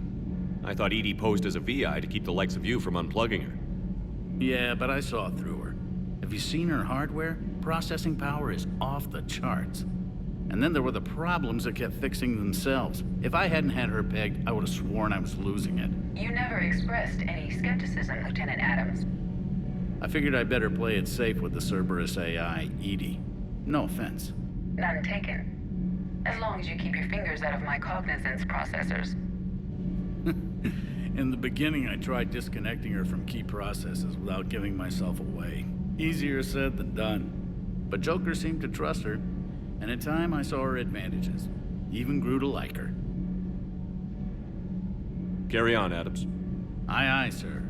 I thought Edie posed as a VI to keep the likes of you from unplugging her. Yeah, but I saw through her. Have you seen her hardware? Processing power is off the charts. And then there were the problems that kept fixing themselves. If I hadn't had her pegged, I would have sworn I was losing it. You never expressed any skepticism, Lieutenant Adams. I figured I'd better play it safe with the Cerberus AI, Edie. No offense. None taken. As long as you keep your fingers out of my cognizance processors. In the beginning, I tried disconnecting her from key processes without giving myself away. Easier said than done. But Joker seemed to trust her, and in time I saw her advantages. Even grew to like her. Carry on, Adams. Aye, aye, sir.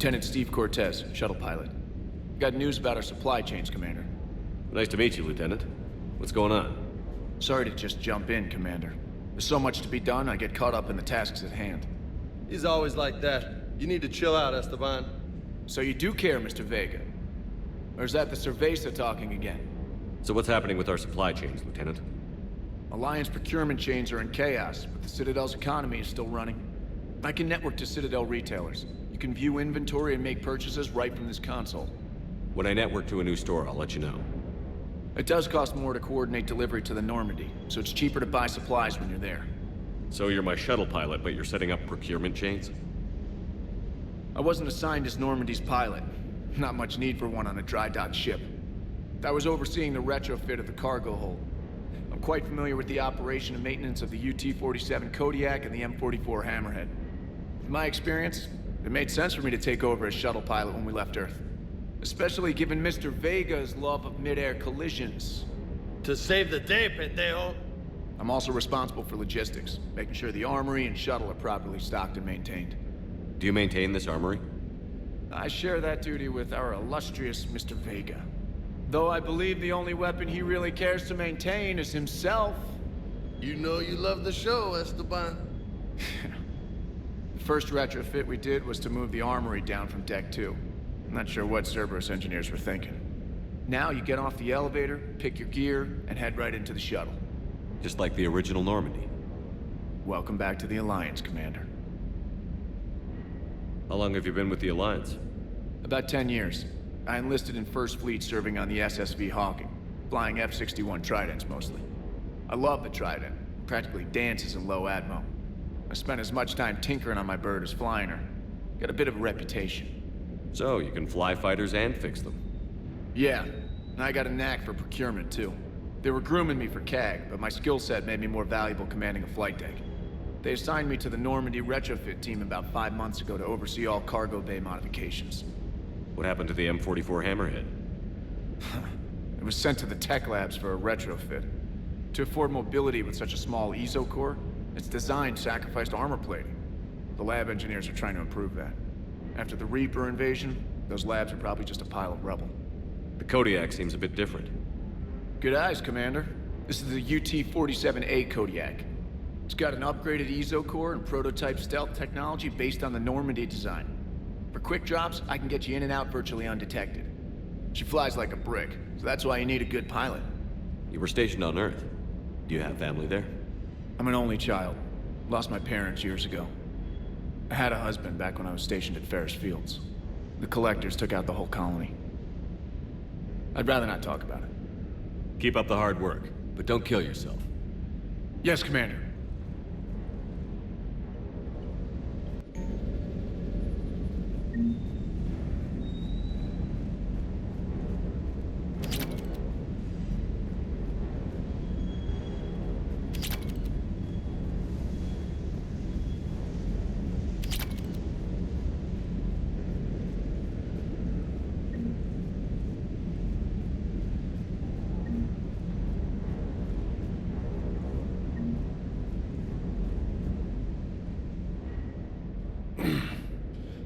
Lieutenant Steve Cortez, shuttle pilot. Got news about our supply chains, Commander. Nice to meet you, Lieutenant. What's going on? Sorry to just jump in, Commander. There's so much to be done, I get caught up in the tasks at hand. He's always like that. You need to chill out, Esteban. So you do care, Mr. Vega? Or is that the Cerveza talking again? So what's happening with our supply chains, Lieutenant? Alliance procurement chains are in chaos, but the Citadel's economy is still running. I can network to Citadel retailers. You can view inventory and make purchases right from this console. When I network to a new store, I'll let you know. It does cost more to coordinate delivery to the Normandy, so it's cheaper to buy supplies when you're there. So you're my shuttle pilot, but you're setting up procurement chains? I wasn't assigned as Normandy's pilot. Not much need for one on a dry dock ship. I was overseeing the retrofit of the cargo hold. I'm quite familiar with the operation and maintenance of the UT-47 Kodiak and the M44 Hammerhead. In my experience, it made sense for me to take over as shuttle pilot when we left Earth. Especially given Mr. Vega's love of mid-air collisions. To save the day, pendejo. I'm also responsible for logistics, making sure the armory and shuttle are properly stocked and maintained. Do you maintain this armory? I share that duty with our illustrious Mr. Vega. Though I believe the only weapon he really cares to maintain is himself. You know you love the show, Esteban. The first retrofit we did was to move the armory down from Deck 2. I'm not sure what Cerberus engineers were thinking. Now you get off the elevator, pick your gear, and head right into the shuttle. Just like the original Normandy. Welcome back to the Alliance, Commander. How long have you been with the Alliance? About 10 years. I enlisted in First Fleet serving on the SSV Hawking, flying F-61 Tridents mostly. I love the Trident. It practically dances in low atmo. I spent as much time tinkering on my bird as flying her. Got a bit of a reputation. So, you can fly fighters and fix them? Yeah, and I got a knack for procurement too. They were grooming me for CAG, but my skill set made me more valuable commanding a flight deck. They assigned me to the Normandy retrofit team about 5 months ago to oversee all cargo bay modifications. What happened to the M44 Hammerhead? It was sent to the tech labs for a retrofit. To afford mobility with such a small ESO core, its design sacrificed armor plating. The lab engineers are trying to improve that. After the Reaper invasion, those labs are probably just a pile of rubble. The Kodiak seems a bit different. Good eyes, Commander. This is the UT-47A Kodiak. It's got an upgraded ESO core and prototype stealth technology based on the Normandy design. For quick drops, I can get you in and out virtually undetected. She flies like a brick, so that's why you need a good pilot. You were stationed on Earth. Do you have family there? I'm an only child. Lost my parents years ago. I had a husband back when I was stationed at Ferris Fields. The collectors took out the whole colony. I'd rather not talk about it. Keep up the hard work, but don't kill yourself. Yes, Commander.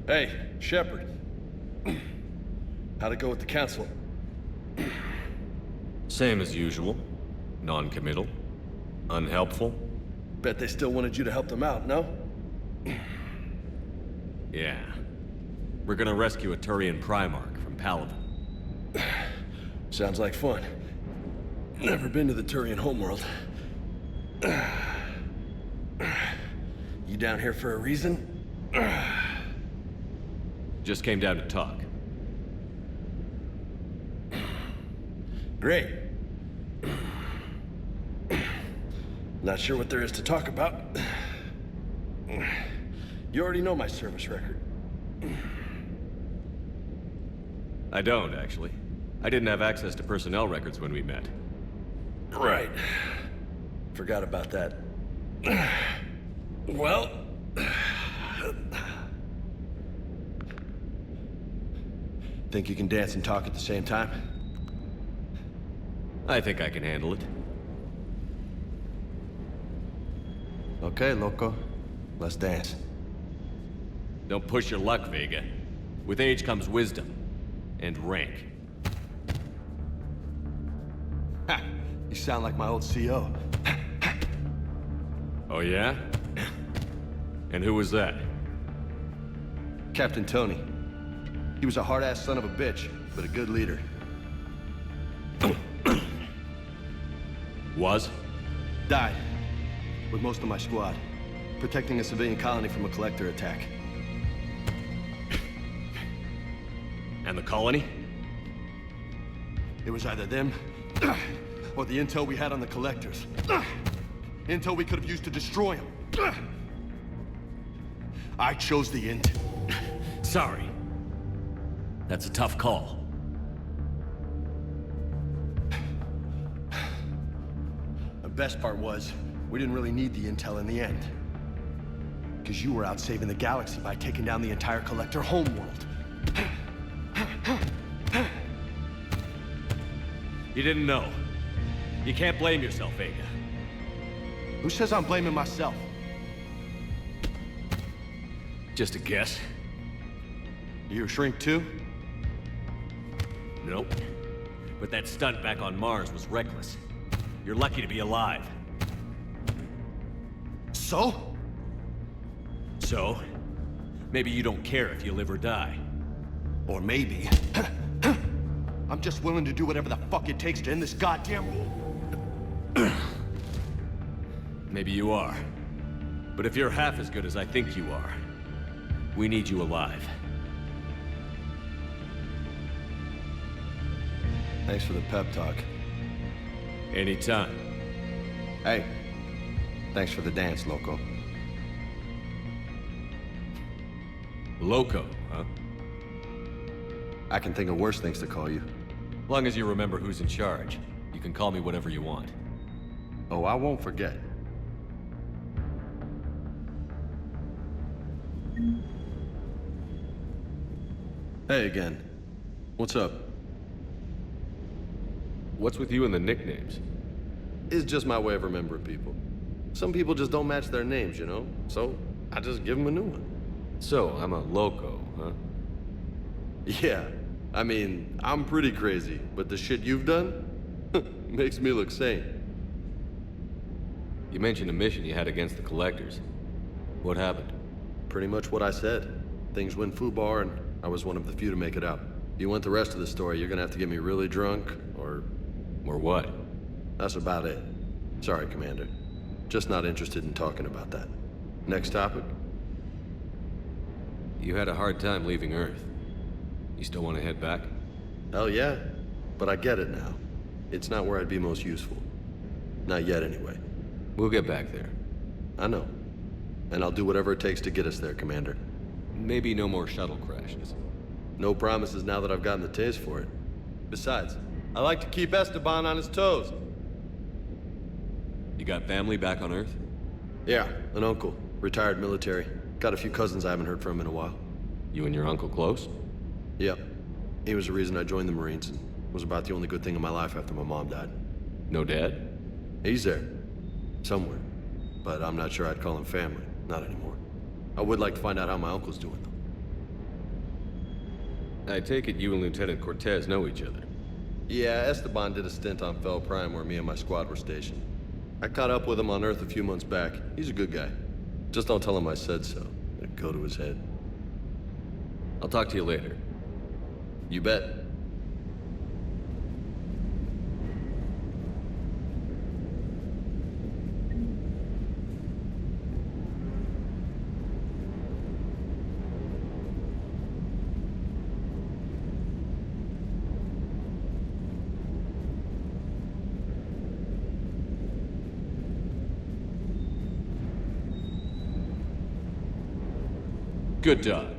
Hey, Shepard. How'd it go with the council? Same as usual. Non-committal. Unhelpful. Bet they still wanted you to help them out, no? Yeah. We're gonna rescue a Turian Primarch from Paladin. Sounds like fun. Never been to the Turian homeworld. You down here for a reason? Just came down to talk. Great. Not sure what there is to talk about. You already know my service record. I don't, actually. I didn't have access to personnel records when we met. Right. Forgot about that. Well... Think you can dance and talk at the same time? I think I can handle it. Okay, loco. Let's dance. Don't push your luck, Vega. With age comes wisdom. And rank. Ha! You sound like my old CO. Oh yeah? And who was that? Captain Tony. He was a hard-ass son of a bitch, but a good leader. Was? Died. With most of my squad. Protecting a civilian colony from a collector attack. And the colony? It was either them, or the intel we had on the collectors. Intel we could have used to destroy them. I chose the intel. Sorry. That's a tough call. The best part was, we didn't really need the intel in the end. Because you were out saving the galaxy by taking down the entire collector homeworld. You didn't know. You can't blame yourself, Vega. Who says I'm blaming myself? Just a guess. You a shrink too? Nope. But that stunt back on Mars was reckless. You're lucky to be alive. So? So? Maybe you don't care if you live or die. Or maybe... I'm just willing to do whatever the fuck it takes to end this goddamn war. Maybe you are. But if you're half as good as I think you are, we need you alive. Thanks for the pep talk. Anytime. Hey, thanks for the dance, Loco. Loco, huh? I can think of worse things to call you. Long as you remember who's in charge, you can call me whatever you want. Oh, I won't forget. Hey again. What's up? What's with you and the nicknames? It's just my way of remembering people. Some people just don't match their names, you know? So, I just give them a new one. So, I'm a loco, huh? Yeah. I mean, I'm pretty crazy, but the shit you've done makes me look sane. You mentioned a mission you had against the Collectors. What happened? Pretty much what I said. Things went foobar, and I was one of the few to make it out. If you want the rest of the story, you're gonna have to get me really drunk, or... Or what? That's about it. Sorry, Commander. Just not interested in talking about that. Next topic? You had a hard time leaving Earth. You still want to head back? Hell yeah. But I get it now. It's not where I'd be most useful. Not yet, anyway. We'll get back there. I know. And I'll do whatever it takes to get us there, Commander. Maybe no more shuttle crashes. No promises now that I've gotten the taste for it. Besides, I like to keep Esteban on his toes. You got family back on Earth? Yeah, an uncle. Retired military. Got a few cousins I haven't heard from in a while. You and your uncle close? Yep. He was the reason I joined the Marines and was about the only good thing in my life after my mom died. No dad? He's there. Somewhere. But I'm not sure I'd call him family. Not anymore. I would like to find out how my uncle's doing, though. I take it you and Lieutenant Cortez know each other. Yeah, Esteban did a stint on Fel Prime where me and my squad were stationed. I caught up with him on Earth a few months back. He's a good guy. Just don't tell him I said so. It'd go to his head. I'll talk to you later. You bet. Good job.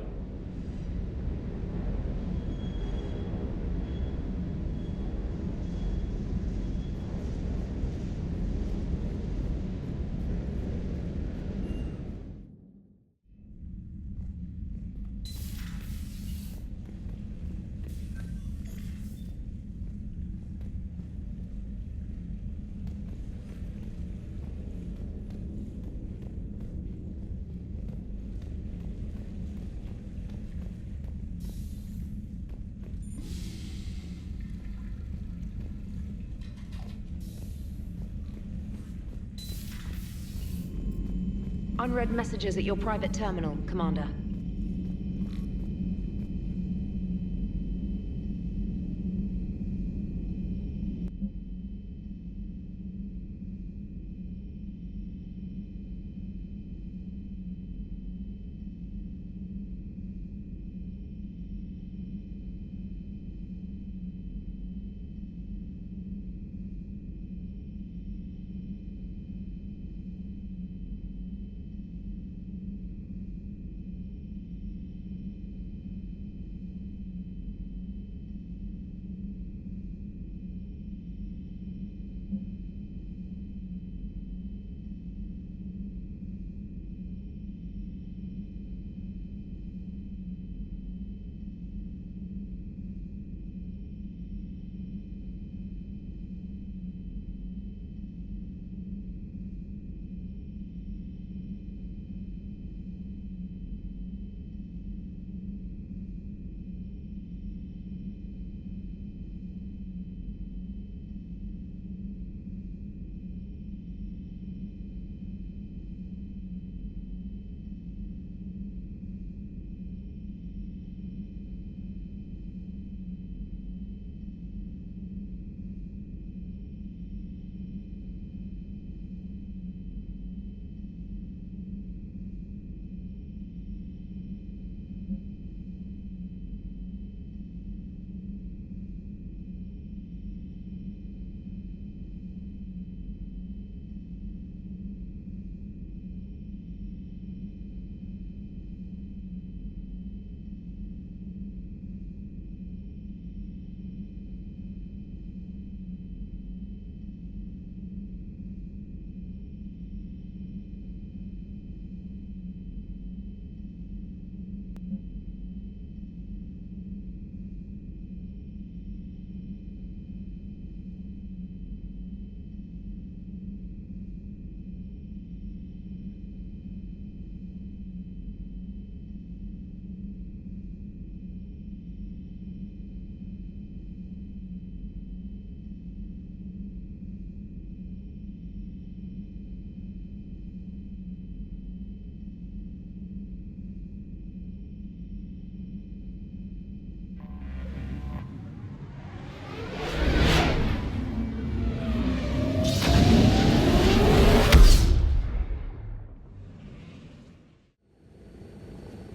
Unread messages at your private terminal, Commander.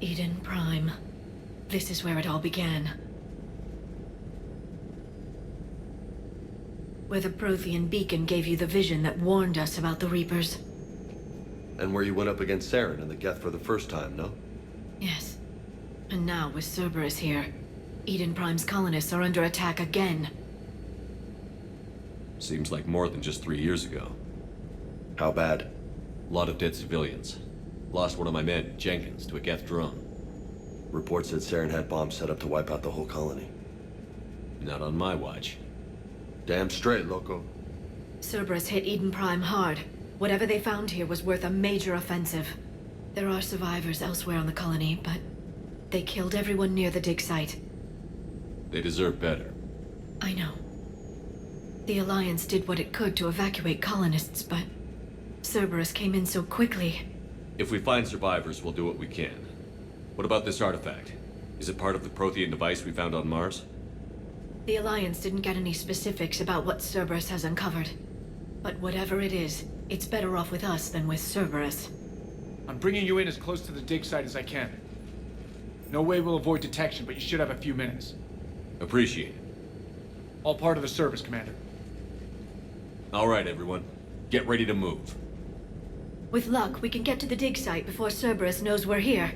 Iden Prime. This is where it all began. Where the Prothean beacon gave you the vision that warned us about the Reapers. And where you went up against Saren and the Geth for the first time, no? Yes. And now, with Cerberus here, Iden Prime's colonists are under attack again. Seems like more than just 3 years ago. How bad? A lot of dead civilians. Lost one of my men, Jenkins, to a Geth drone. Reports said Saren had bombs set up to wipe out the whole colony. Not on my watch. Damn straight, loco. Cerberus hit Iden Prime hard. Whatever they found here was worth a major offensive. There are survivors elsewhere on the colony, but they killed everyone near the dig site. They deserve better. I know. The Alliance did what it could to evacuate colonists, but Cerberus came in so quickly. If we find survivors, we'll do what we can. What about this artifact? Is it part of the Prothean device we found on Mars? The Alliance didn't get any specifics about what Cerberus has uncovered. But whatever it is, it's better off with us than with Cerberus. I'm bringing you in as close to the dig site as I can. No way we'll avoid detection, but you should have a few minutes. Appreciate it. All part of the service, Commander. All right, everyone. Get ready to move. With luck, we can get to the dig site before Cerberus knows we're here.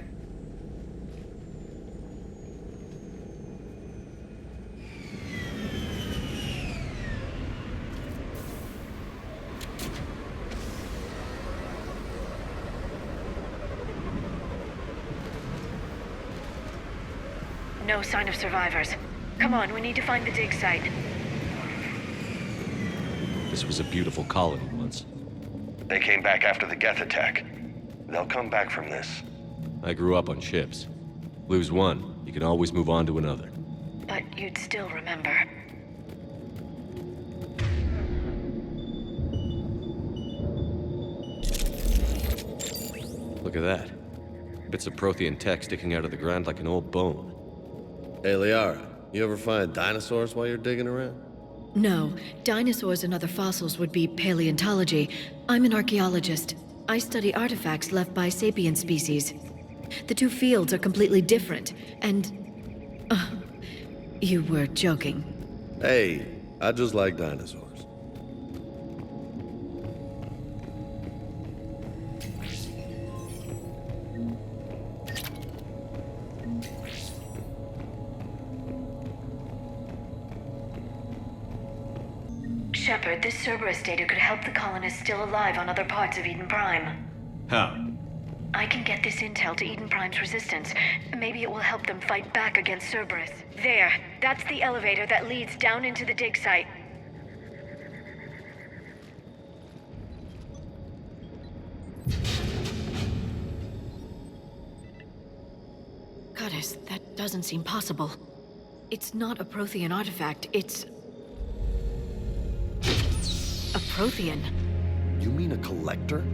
No sign of survivors. Come on, we need to find the dig site. This was a beautiful colony once. They came back after the Geth attack. They'll come back from this. I grew up on ships. Lose one, you can always move on to another. But you'd still remember. Look at that. Bits of Prothean tech sticking out of the ground like an old bone. Hey, Liara, you ever find dinosaurs while you're digging around? No, dinosaurs and other fossils would be paleontology. I'm an archaeologist. I study artifacts left by sapient species. The two fields are completely different, and... you were joking. Hey, I just like dinosaurs. Shepard, this Cerberus data could help the colonists still alive on other parts of Iden Prime. How? I can get this intel to Iden Prime's resistance. Maybe it will help them fight back against Cerberus. There, that's the elevator that leads down into the dig site. Goddess, that doesn't seem possible. It's not a Prothean artifact, it's... a Prothean. You mean a collector?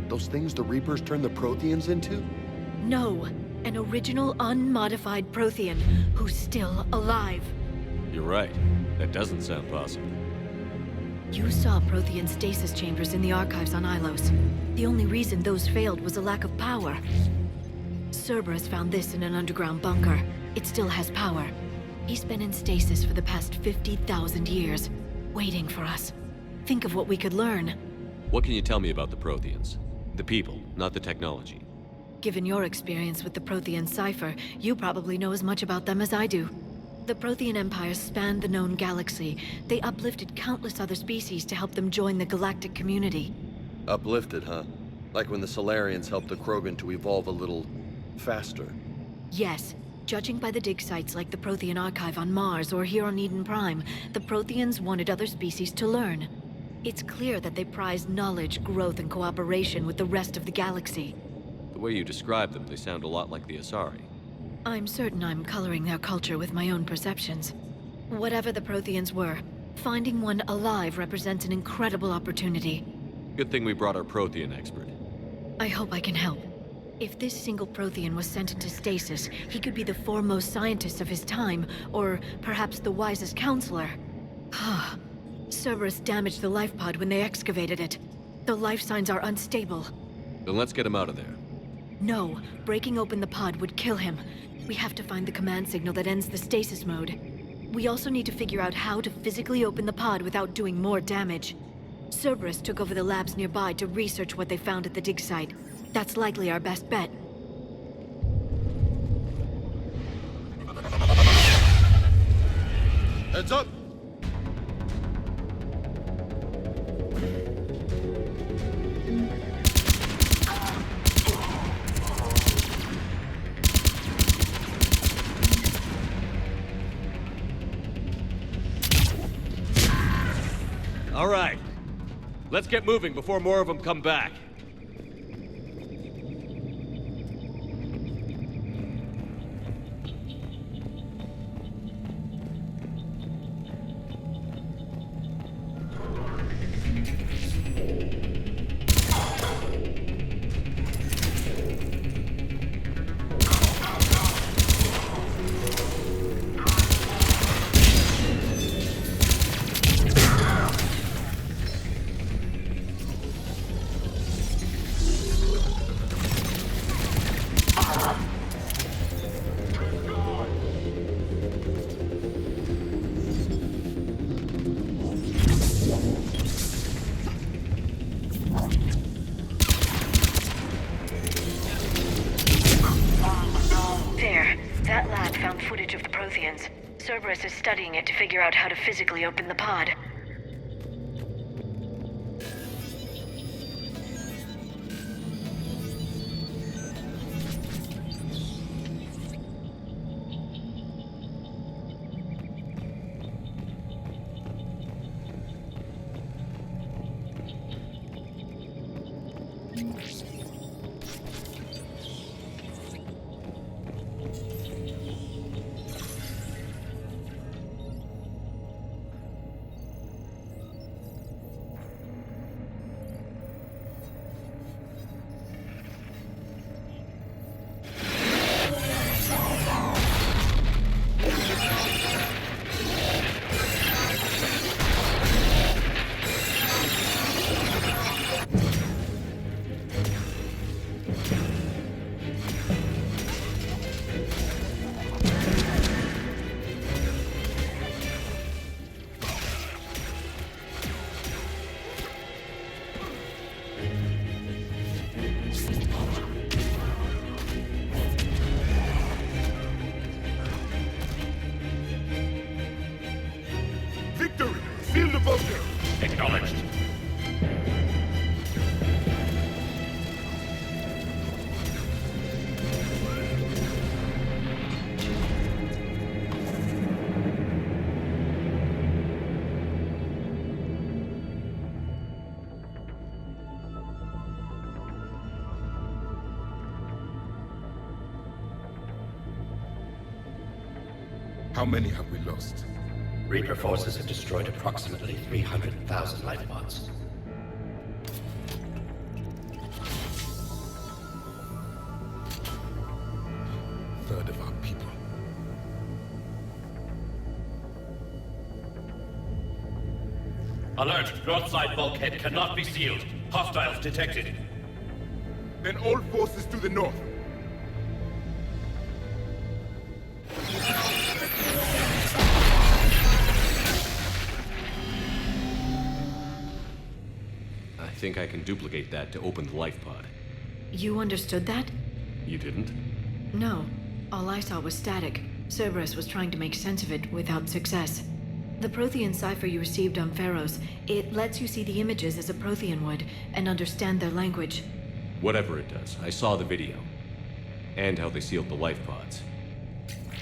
Those things the Reapers turn the Protheans into? No, an original unmodified Prothean who's still alive. You're right. That doesn't sound possible. You saw Prothean stasis chambers in the archives on Ilos. The only reason those failed was a lack of power. Cerberus found this in an underground bunker. It still has power. He's been in stasis for the past 50,000 years, waiting for us. Think of what we could learn. What can you tell me about the Protheans? The people, not the technology. Given your experience with the Prothean cipher, you probably know as much about them as I do. The Prothean Empire spanned the known galaxy. They uplifted countless other species to help them join the galactic community. Uplifted, huh? Like when the Solarians helped the Krogan to evolve a little... faster. Yes. Judging by the dig sites like the Prothean Archive on Mars or here on Iden Prime, the Protheans wanted other species to learn. It's clear that they prized knowledge, growth, and cooperation with the rest of the galaxy. The way you describe them, they sound a lot like the Asari. I'm certain I'm coloring their culture with my own perceptions. Whatever the Protheans were, finding one alive represents an incredible opportunity. Good thing we brought our Prothean expert. I hope I can help. If this single Prothean was sent into stasis, he could be the foremost scientist of his time, or perhaps the wisest counselor. Cerberus damaged the life pod when they excavated it. The life signs are unstable. Then let's get him out of there. No, breaking open the pod would kill him. We have to find the command signal that ends the stasis mode. We also need to figure out how to physically open the pod without doing more damage. Cerberus took over the labs nearby to research what they found at the dig site. That's likely our best bet. Heads up! All right. Let's get moving before more of them come back. Cerberus is studying it to figure out how to physically open the pod. Seal the bunker! Acknowledged. How many have we lost? Reaper forces have destroyed approximately 300,000 life pods. Third of our people. Alert! Broadside bulkhead cannot be sealed. Hostiles detected. Then all forces to the north. I think I can duplicate that to open the life pod. You understood that? You didn't? No. All I saw was static. Cerberus was trying to make sense of it without success. The Prothean cipher you received on Pharos, it lets you see the images as a Prothean would and understand their language. Whatever it does, I saw the video. And how they sealed the life pods.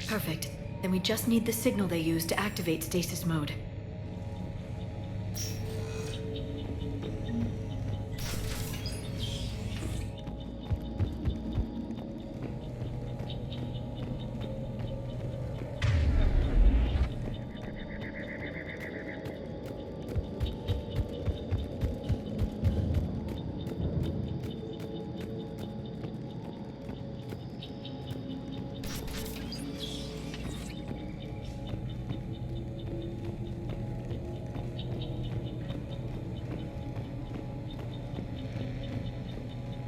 Perfect. Then we just need the signal they use to activate stasis mode.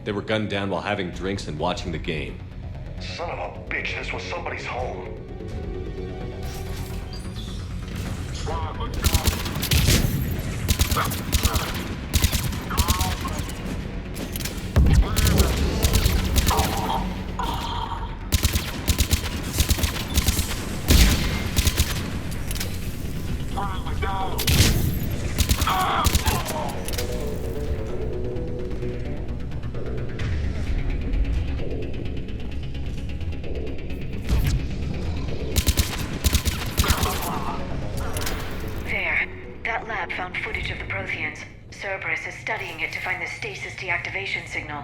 They were gunned down while having drinks and watching the game. Son of a bitch, this was somebody's home. Found footage of the Protheans. Cerberus is studying it to find the stasis deactivation signal.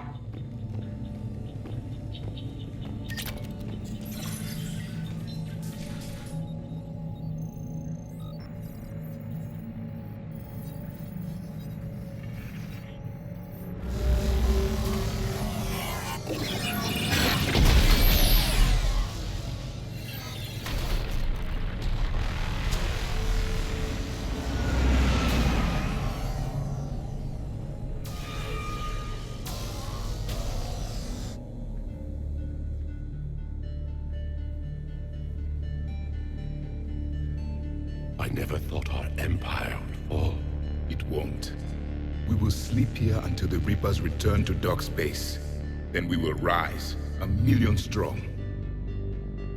I never thought our empire would fall. It won't. We will sleep here until the Reapers return to dock space. Then we will rise, 1,000,000 strong.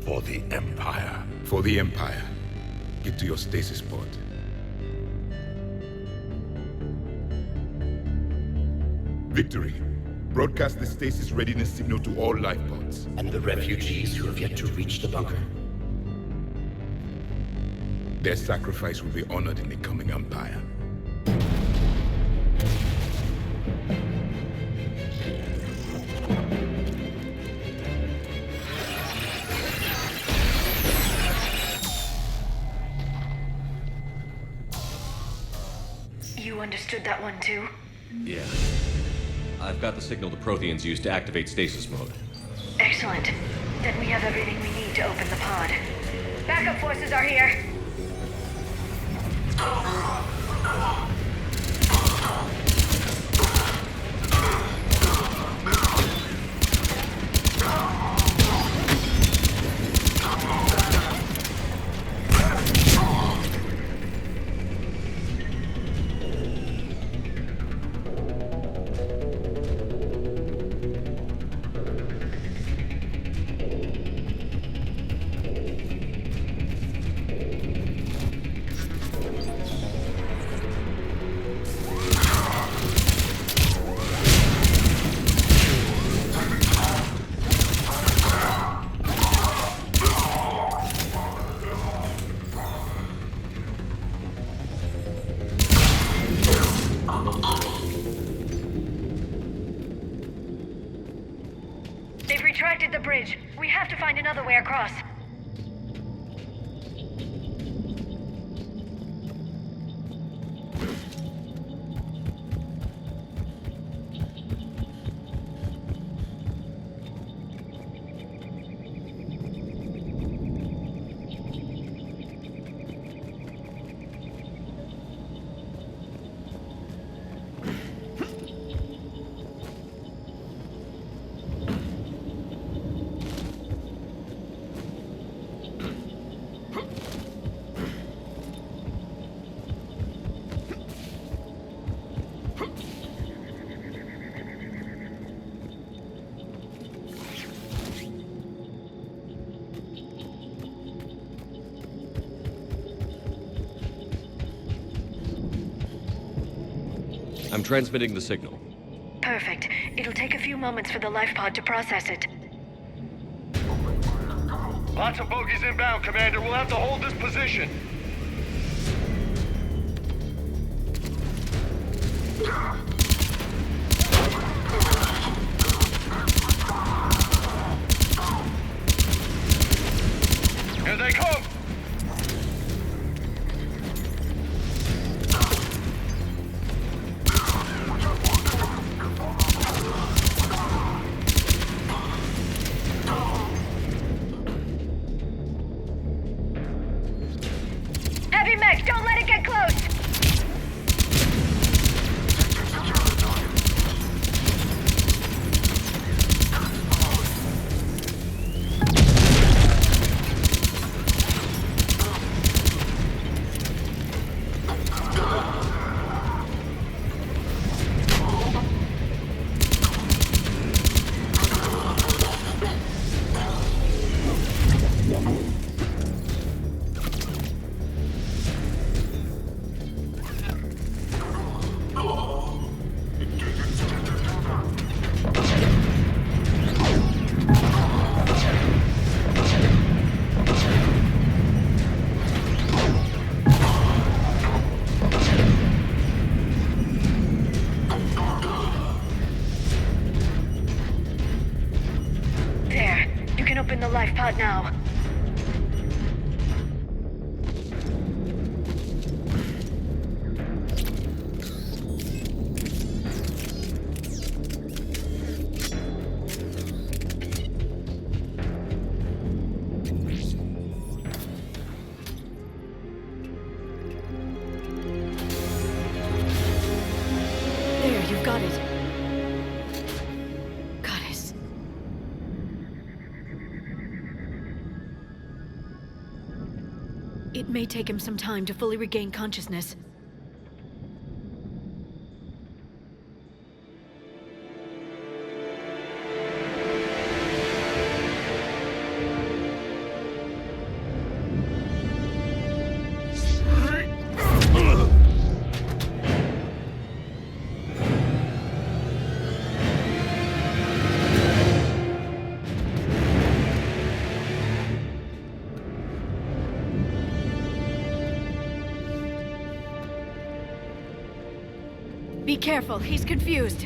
For the Empire. For the Empire. Get to your stasis pod. Victory. Broadcast the stasis readiness signal to all life pods. And the refugees who have yet to reach the bunker. Their sacrifice will be honored in the coming Empire. You understood that one too? Yeah. I've got the signal the Protheans use to activate stasis mode. Excellent. Then we have everything we need to open the pod. Backup forces are here. bridge. We have to find another way across. I'm transmitting the signal. Perfect. It'll take a few moments for the life pod to process it. Lots of bogies inbound, Commander. We'll have to hold this position. Here they come! Heavy mech, don't let it get close! The life pod now. There, you've got it. It may take him some time to fully regain consciousness. Be careful, he's confused.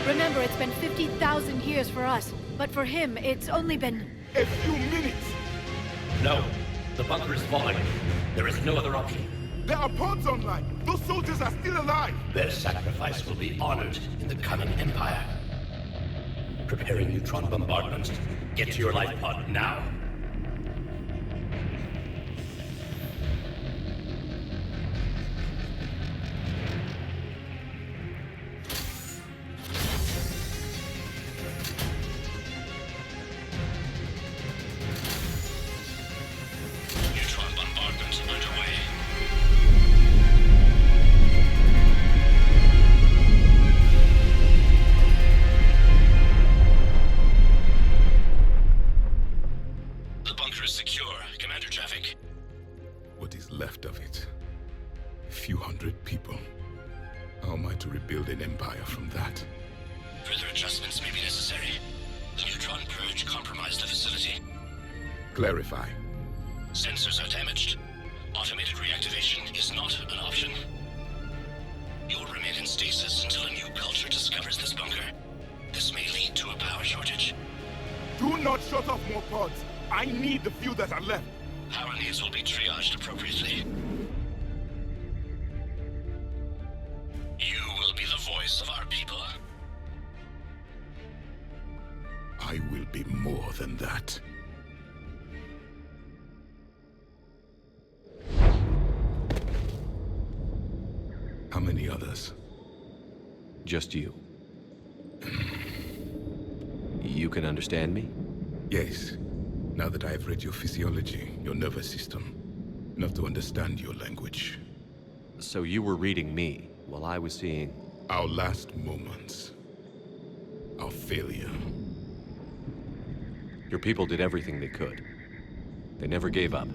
Remember, it's been 50,000 years for us, but for him, it's only been... a few minutes! No, the bunker is falling. There is no other option. There are pods online! Those soldiers are still alive! Their sacrifice will be honored in the coming Empire. Preparing neutron bombardment. Get to your life pod now. Build an empire from that. Further adjustments may be necessary. The neutron purge compromised the facility. Clarify. Sensors are damaged. Automated reactivation is not an option. You'll remain in stasis until a new culture discovers this bunker. This may lead to a power shortage. Do not shut off more pods. I need the few that are left. Power needs will be triaged appropriately. You will be the voice of our people. I will be more than that. How many others? Just you. You can understand me? Yes. Now that I have read your physiology, your nervous system, enough to understand your language. So you were reading me while I was seeing... Our last moments. Our failure. Your people did everything they could. They never gave up.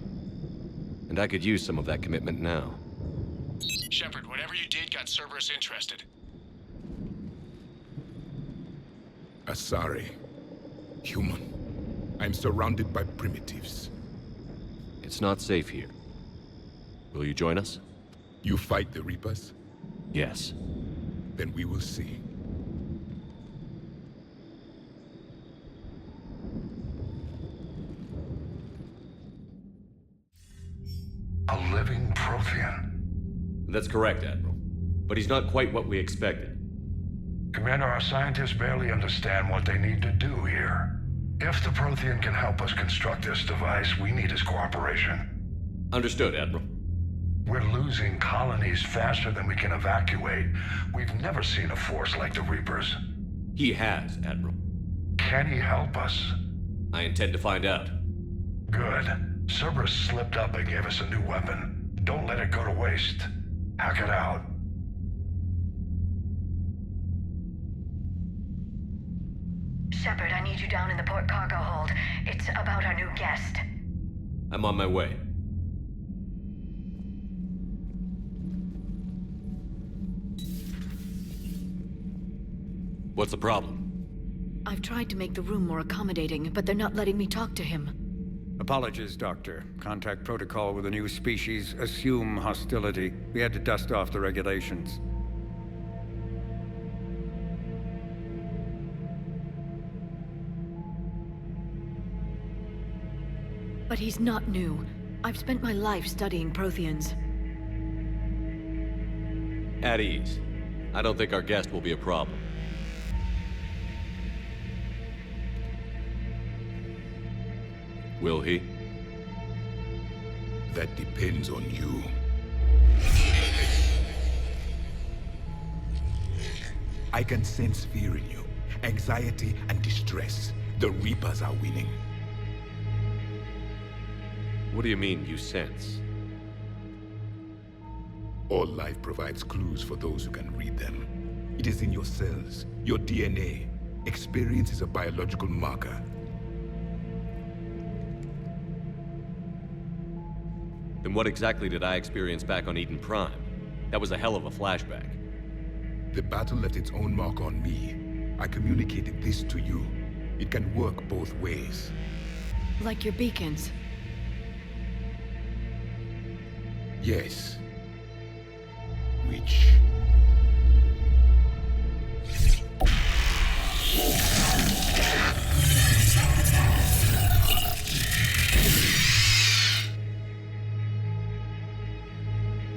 And I could use some of that commitment now. Shepard, whatever you did got Cerberus interested. Asari. Human. I'm surrounded by primitives. It's not safe here. Will you join us? You fight the Reapers? Yes. Then we will see. A living Prothean. That's correct, Admiral. But he's not quite what we expected. Commander, our scientists barely understand what they need to do here. If the Prothean can help us construct this device, we need his cooperation. Understood, Admiral. We're losing colonies faster than we can evacuate. We've never seen a force like the Reapers. He has, Admiral. Can he help us? I intend to find out. Good. Cerberus slipped up and gave us a new weapon. Don't let it go to waste. Hack it out. Shepard, I need you down in the port cargo hold. It's about our new guest. I'm on my way. What's the problem? I've tried to make the room more accommodating, but they're not letting me talk to him. Apologies, Doctor. Contact protocol with a new species. Assume hostility. We had to dust off the regulations. But he's not new. I've spent my life studying Protheans. At ease. I don't think our guest will be a problem. Will he? That depends on you. I can sense fear in you, anxiety and distress. The Reapers are winning. What do you mean, you sense? All life provides clues for those who can read them. It is in your cells, your DNA. Experience is a biological marker. Then what exactly did I experience back on Iden Prime? That was a hell of a flashback. The battle left its own mark on me. I communicated this to you. It can work both ways. Like your beacons. Yes. Which...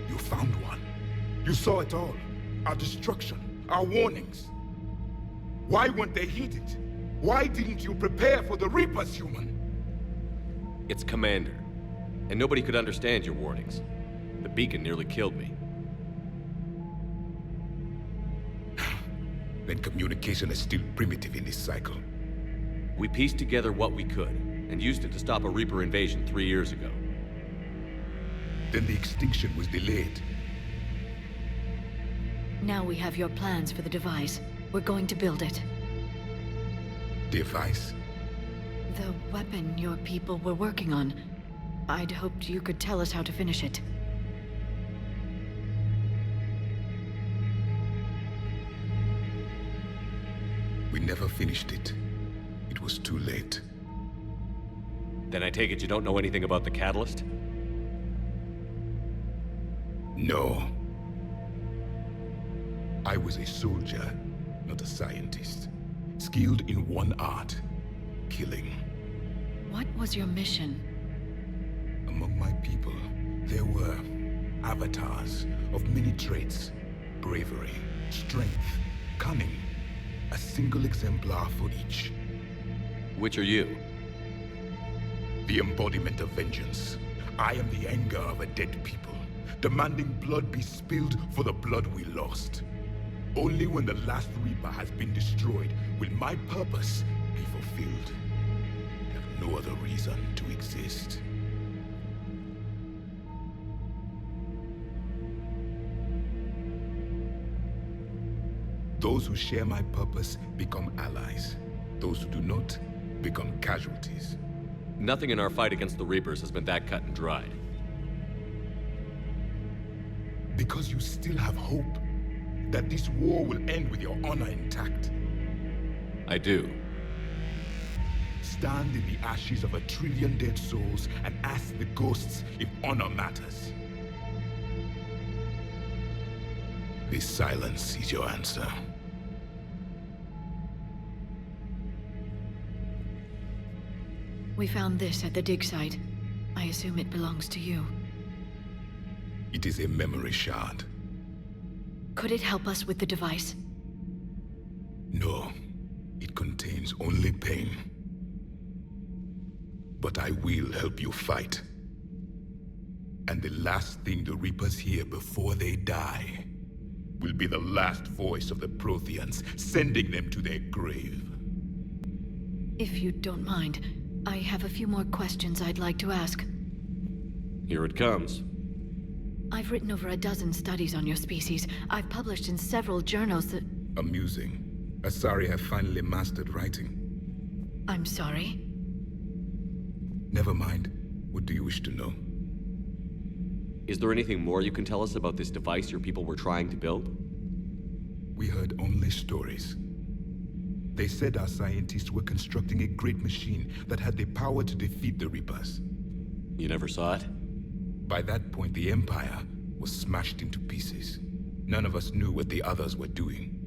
You found one. You saw it all. Our destruction, our warnings. Why weren't they heeded? Why didn't you prepare for the Reapers, human? It's Commander. And nobody could understand your warnings. The beacon nearly killed me. Then communication is still primitive in this cycle. We pieced together what we could, and used it to stop a Reaper invasion 3 years ago. Then the extinction was delayed. Now we have your plans for the device. We're going to build it. Device? The weapon your people were working on. I'd hoped you could tell us how to finish it. We never finished it. It was too late. Then I take it you don't know anything about the catalyst? No. I was a soldier, not a scientist. Skilled in one art, killing. What was your mission? Among my people, there were avatars of many traits. Bravery, strength, cunning. A single exemplar for each. Which are you? The embodiment of vengeance. I am the anger of a dead people, demanding blood be spilled for the blood we lost. Only when the last Reaper has been destroyed will my purpose be fulfilled. I have no other reason to exist. Those who share my purpose become allies. Those who do not become casualties. Nothing in our fight against the Reapers has been that cut and dried. Because you still have hope that this war will end with your honor intact. I do. Stand in the ashes of 1 trillion dead souls and ask the ghosts if honor matters. This silence is your answer. We found this at the dig site. I assume it belongs to you. It is a memory shard. Could it help us with the device? No. It contains only pain. But I will help you fight. And the last thing the Reapers hear before they die will be the last voice of the Protheans, sending them to their grave. If you don't mind, I have a few more questions I'd like to ask. Here it comes. I've written over a dozen studies on your species. I've published in several journals that... Amusing. Asari have finally mastered writing. I'm sorry? Never mind. What do you wish to know? Is there anything more you can tell us about this device your people were trying to build? We heard only stories. They said our scientists were constructing a great machine that had the power to defeat the Reapers. You never saw it? By that point, the Empire was smashed into pieces. None of us knew what the others were doing.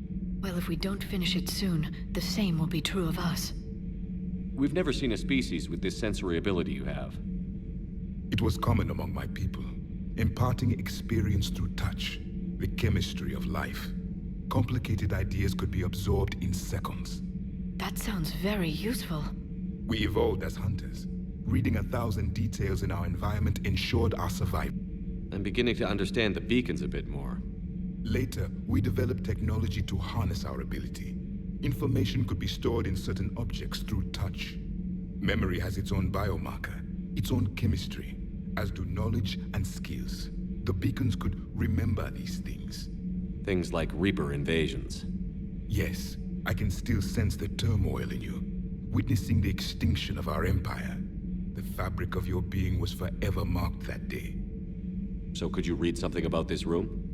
Well, if we don't finish it soon, the same will be true of us. We've never seen a species with this sensory ability you have. It was common among my people, imparting experience through touch, the chemistry of life. Complicated ideas could be absorbed in seconds. That sounds very useful. We evolved as hunters. Reading 1,000 details in our environment ensured our survival. I'm beginning to understand the beacons a bit more. Later, we developed technology to harness our ability. Information could be stored in certain objects through touch. Memory has its own biomarker, its own chemistry, as do knowledge and skills. The beacons could remember these things. Things like Reaper invasions. Yes, I can still sense the turmoil in you, witnessing the extinction of our empire. The fabric of your being was forever marked that day. So could you read something about this room?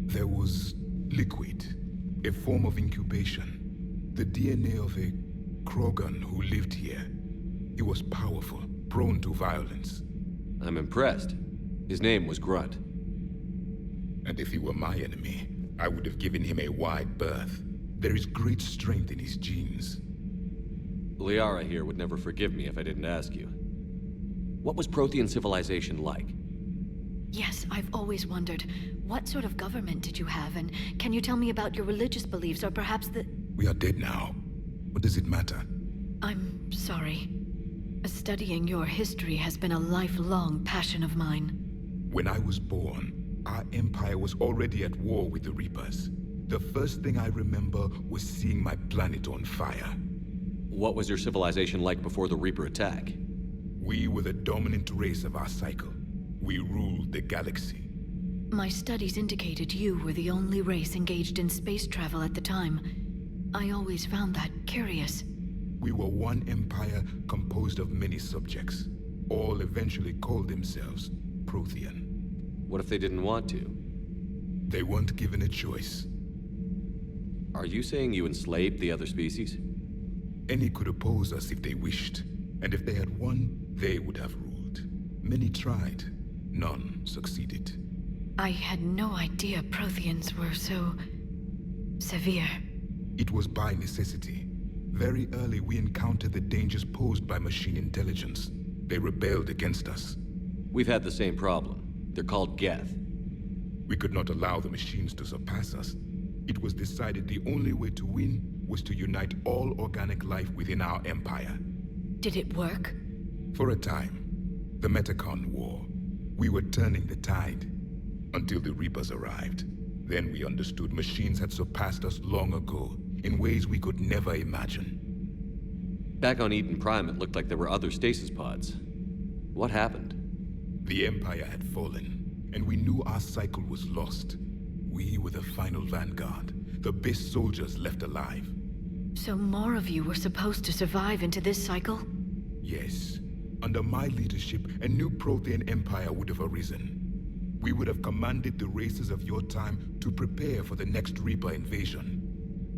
There was liquid, a form of incubation. The DNA of a Krogan who lived here. He was powerful, prone to violence. I'm impressed. His name was Grunt. And if he were my enemy, I would have given him a wide berth. There is great strength in his genes. Liara here would never forgive me if I didn't ask you. What was Prothean civilization like? Yes, I've always wondered. What sort of government did you have, and can you tell me about your religious beliefs, or perhaps the... We are dead now. What does it matter? I'm sorry. Studying your history has been a lifelong passion of mine. When I was born, our empire was already at war with the Reapers. The first thing I remember was seeing my planet on fire. What was your civilization like before the Reaper attack? We were the dominant race of our cycle. We ruled the galaxy. My studies indicated you were the only race engaged in space travel at the time. I always found that curious. We were one empire composed of many subjects. All eventually called themselves Prothean. What if they didn't want to? They weren't given a choice. Are you saying you enslaved the other species? Any could oppose us if they wished, and if they had won, they would have ruled. Many tried, none succeeded. I had no idea Protheans were so... severe. It was by necessity. Very early we encountered the dangers posed by machine intelligence. They rebelled against us. We've had the same problem. They're called Geth. We could not allow the machines to surpass us. It was decided the only way to win was to unite all organic life within our empire. Did it work? For a time. The Metacon War. We were turning the tide. Until the Reapers arrived. Then we understood machines had surpassed us long ago, in ways we could never imagine. Back on Iden Prime, it looked like there were other stasis pods. What happened? The Empire had fallen, and we knew our cycle was lost. We were the final vanguard, the best soldiers left alive. So more of you were supposed to survive into this cycle? Yes. Under my leadership, a new Prothean empire would have arisen. We would have commanded the races of your time to prepare for the next Reaper invasion.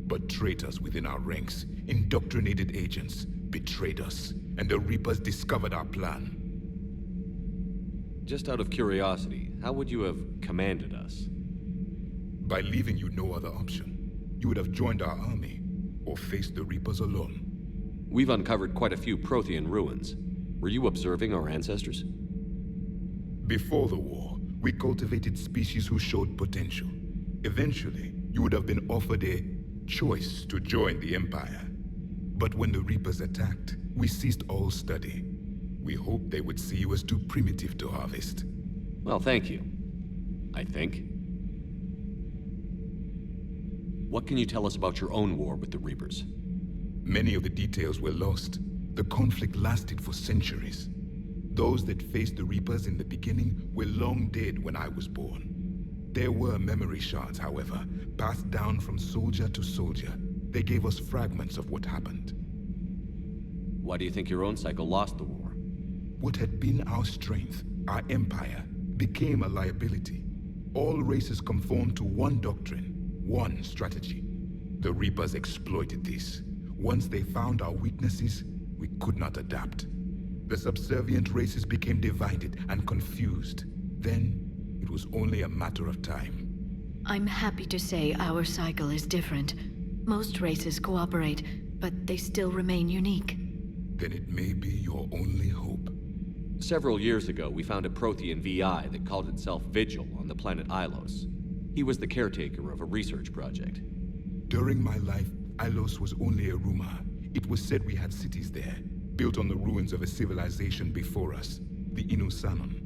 But traitors within our ranks, indoctrinated agents, betrayed us, and the Reapers discovered our plan. Just out of curiosity, how would you have commanded us? By leaving you no other option. You would have joined our army, or faced the Reapers alone. We've uncovered quite a few Prothean ruins. Were you observing our ancestors? Before the war, we cultivated species who showed potential. Eventually, you would have been offered a choice to join the Empire. But when the Reapers attacked, we ceased all study. We hoped they would see you as too primitive to harvest. Well, thank you. I think. What can you tell us about your own war with the Reapers? Many of the details were lost. The conflict lasted for centuries. Those that faced the Reapers in the beginning were long dead when I was born. There were memory shards, however, passed down from soldier to soldier. They gave us fragments of what happened. Why do you think your own cycle lost the war? What had been our strength, our empire, became a liability. All races conformed to one doctrine, one strategy. The Reapers exploited this. Once they found our weaknesses, we could not adapt. The subservient races became divided and confused. Then, it was only a matter of time. I'm happy to say our cycle is different. Most races cooperate, but they still remain unique. Then it may be your only hope. Several years ago, we found a Prothean VI that called itself Vigil on the planet Ilos. He was the caretaker of a research project. During my life, Ilos was only a rumor. It was said we had cities there, built on the ruins of a civilization before us, the Inusanon.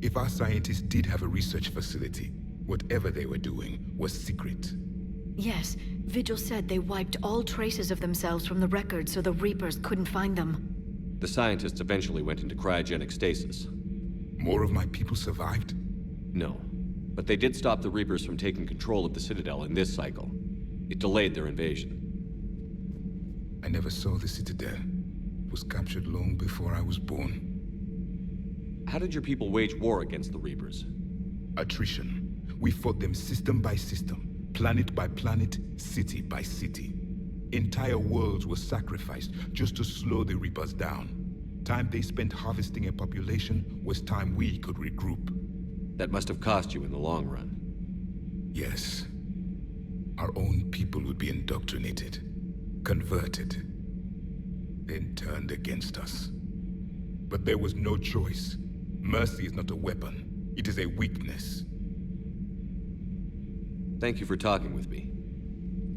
If our scientists did have a research facility, whatever they were doing was secret. Yes, Vigil said they wiped all traces of themselves from the records so the Reapers couldn't find them. The scientists eventually went into cryogenic stasis. More of my people survived? No, but they did stop the Reapers from taking control of the Citadel in this cycle. It delayed their invasion. I never saw the Citadel. It was captured long before I was born. How did your people wage war against the Reapers? Attrition. We fought them system by system, planet by planet, city by city. Entire worlds were sacrificed just to slow the Reapers down. Time they spent harvesting a population was time we could regroup. That must have cost you in the long run. Yes. Our own people would be indoctrinated, converted, then turned against us. But there was no choice. Mercy is not a weapon. It is a weakness. Thank you for talking with me.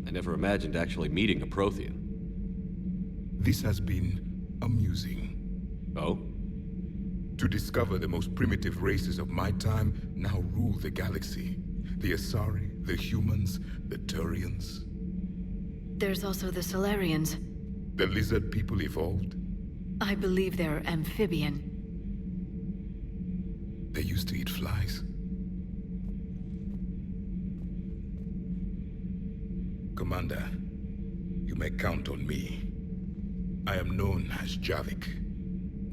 I never imagined actually meeting a Prothean. This has been amusing. Oh? To discover the most primitive races of my time now rule the galaxy. The Asari, the humans, the Turians. There's also the Solarians. The lizard people evolved? I believe they're amphibian. They used to eat flies. Commander, you may count on me. I am known as Javik,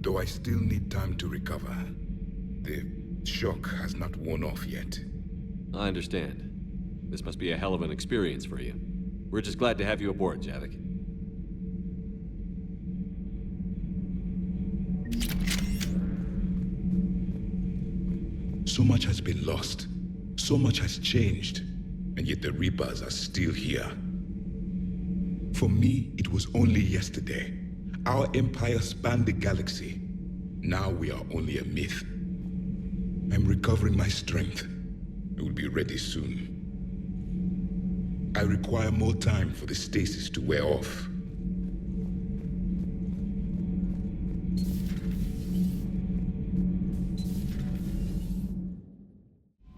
though I still need time to recover. The shock has not worn off yet. I understand. This must be a hell of an experience for you. We're just glad to have you aboard, Javik. So much has been lost. So much has changed. And yet the Reapers are still here. For me, it was only yesterday. Our empire spanned the galaxy. Now we are only a myth. I'm recovering my strength. I will be ready soon. I require more time for the stasis to wear off.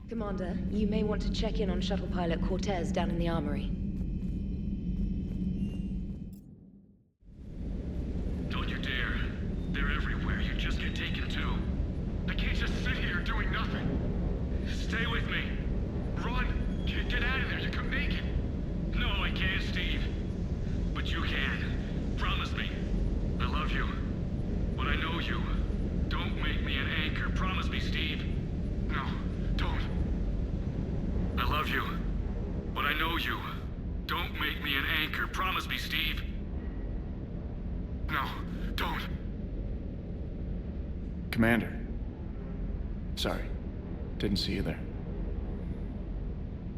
Commander, you may want to check in on shuttle pilot Cortez down in the armory. Don't you dare. They're everywhere. You just get taken too. I can't just sit here doing nothing. Stay with me. Run. Get out of there. You can make it. No, I can't, Steve. But you can. Promise me. I love you. But I know you. Don't make me an anchor. Promise me, Steve. No, don't. I love you. But I know you. Don't make me an anchor. Promise me, Steve. No, don't. Commander. Sorry. Didn't see you there.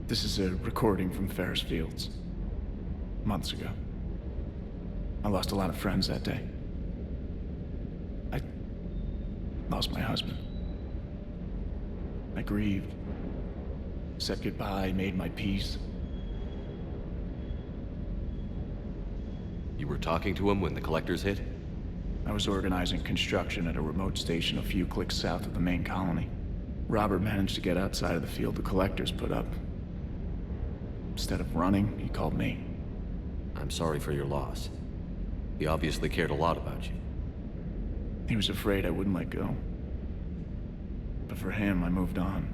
This is a recording from Ferris Fields. Months ago. I lost a lot of friends that day. I lost my husband. I grieved. Said goodbye, made my peace. You were talking to him when the collectors hit? I was organizing construction at a remote station a few clicks south of the main colony. Robert managed to get outside of the field the collectors put up. Instead of running, he called me. I'm sorry for your loss. He obviously cared a lot about you. He was afraid I wouldn't let go. But for him, I moved on.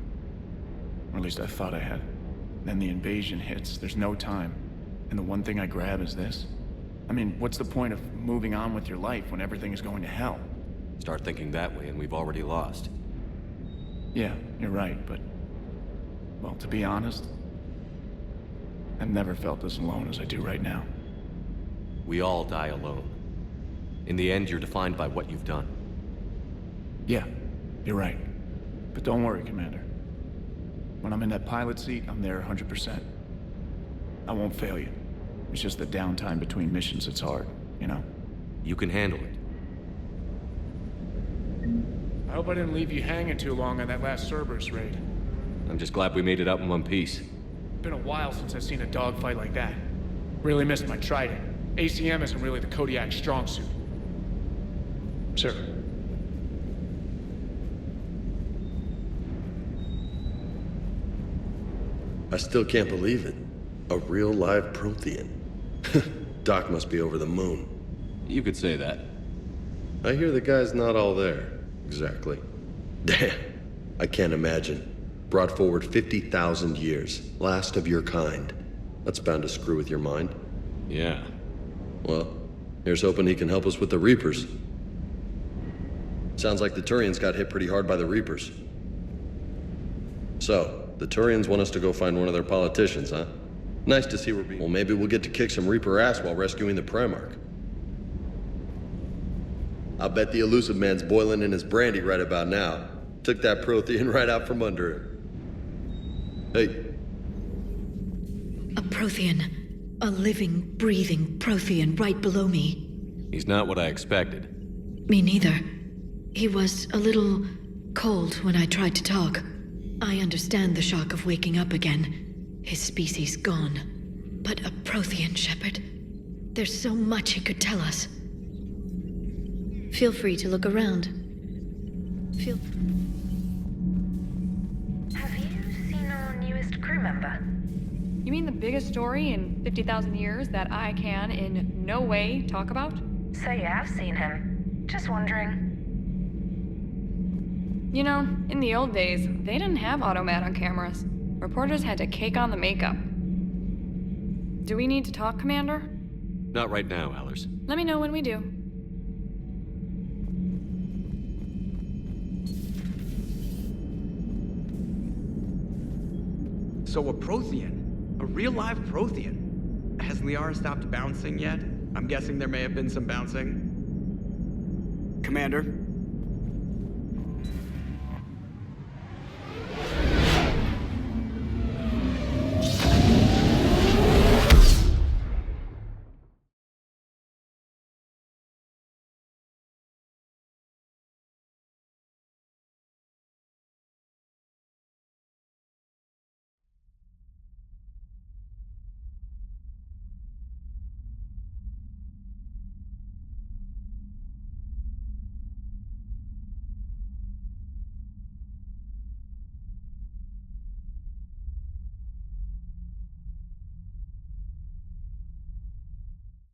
Or at least I thought I had. Then the invasion hits, there's no time. And the one thing I grab is this. I mean, what's the point of moving on with your life when everything is going to hell? Start thinking that way and we've already lost. Yeah, you're right, but... well, to be honest, I've never felt as alone as I do right now. We all die alone. In the end, you're defined by what you've done. Yeah, you're right. But don't worry, Commander. When I'm in that pilot seat, I'm there 100%. I won't fail you. It's just the downtime between missions that's hard, you know? You can handle it. I hope I didn't leave you hanging too long on that last Cerberus raid. I'm just glad we made it out in one piece. Been a while since I've seen a dogfight like that. Really missed my trident. ACM isn't really the Kodiak strong suit. Sir. I still can't believe it. A real live Prothean. Doc must be over the moon. You could say that. I hear the guy's not all there. Exactly. Damn. I can't imagine. Brought forward 50,000 years. Last of your kind. That's bound to screw with your mind. Yeah. Well, here's hoping he can help us with the Reapers. Sounds like the Turians got hit pretty hard by the Reapers. So, the Turians want us to go find one of their politicians, huh? Nice to see we're being... Well, maybe we'll get to kick some Reaper ass while rescuing the Primarch. I'll bet the elusive man's boiling in his brandy right about now. Took that Prothean right out from under him. Hey. A Prothean. A living, breathing Prothean right below me. He's not what I expected. Me neither. He was a little cold when I tried to talk. I understand the shock of waking up again. His species gone. But a Prothean, Shepard. There's so much he could tell us. Feel free to look around. Feel... Have you seen our newest crew member? You mean the biggest story in 50,000 years that I can in no way talk about? So you have seen him. Just wondering. You know, in the old days, they didn't have automat on cameras. Reporters had to cake on the makeup. Do we need to talk, Commander? Not right now, Allers. Let me know when we do. So a Prothean, a real live Prothean, has Liara stopped bouncing yet? I'm guessing there may have been some bouncing. Commander,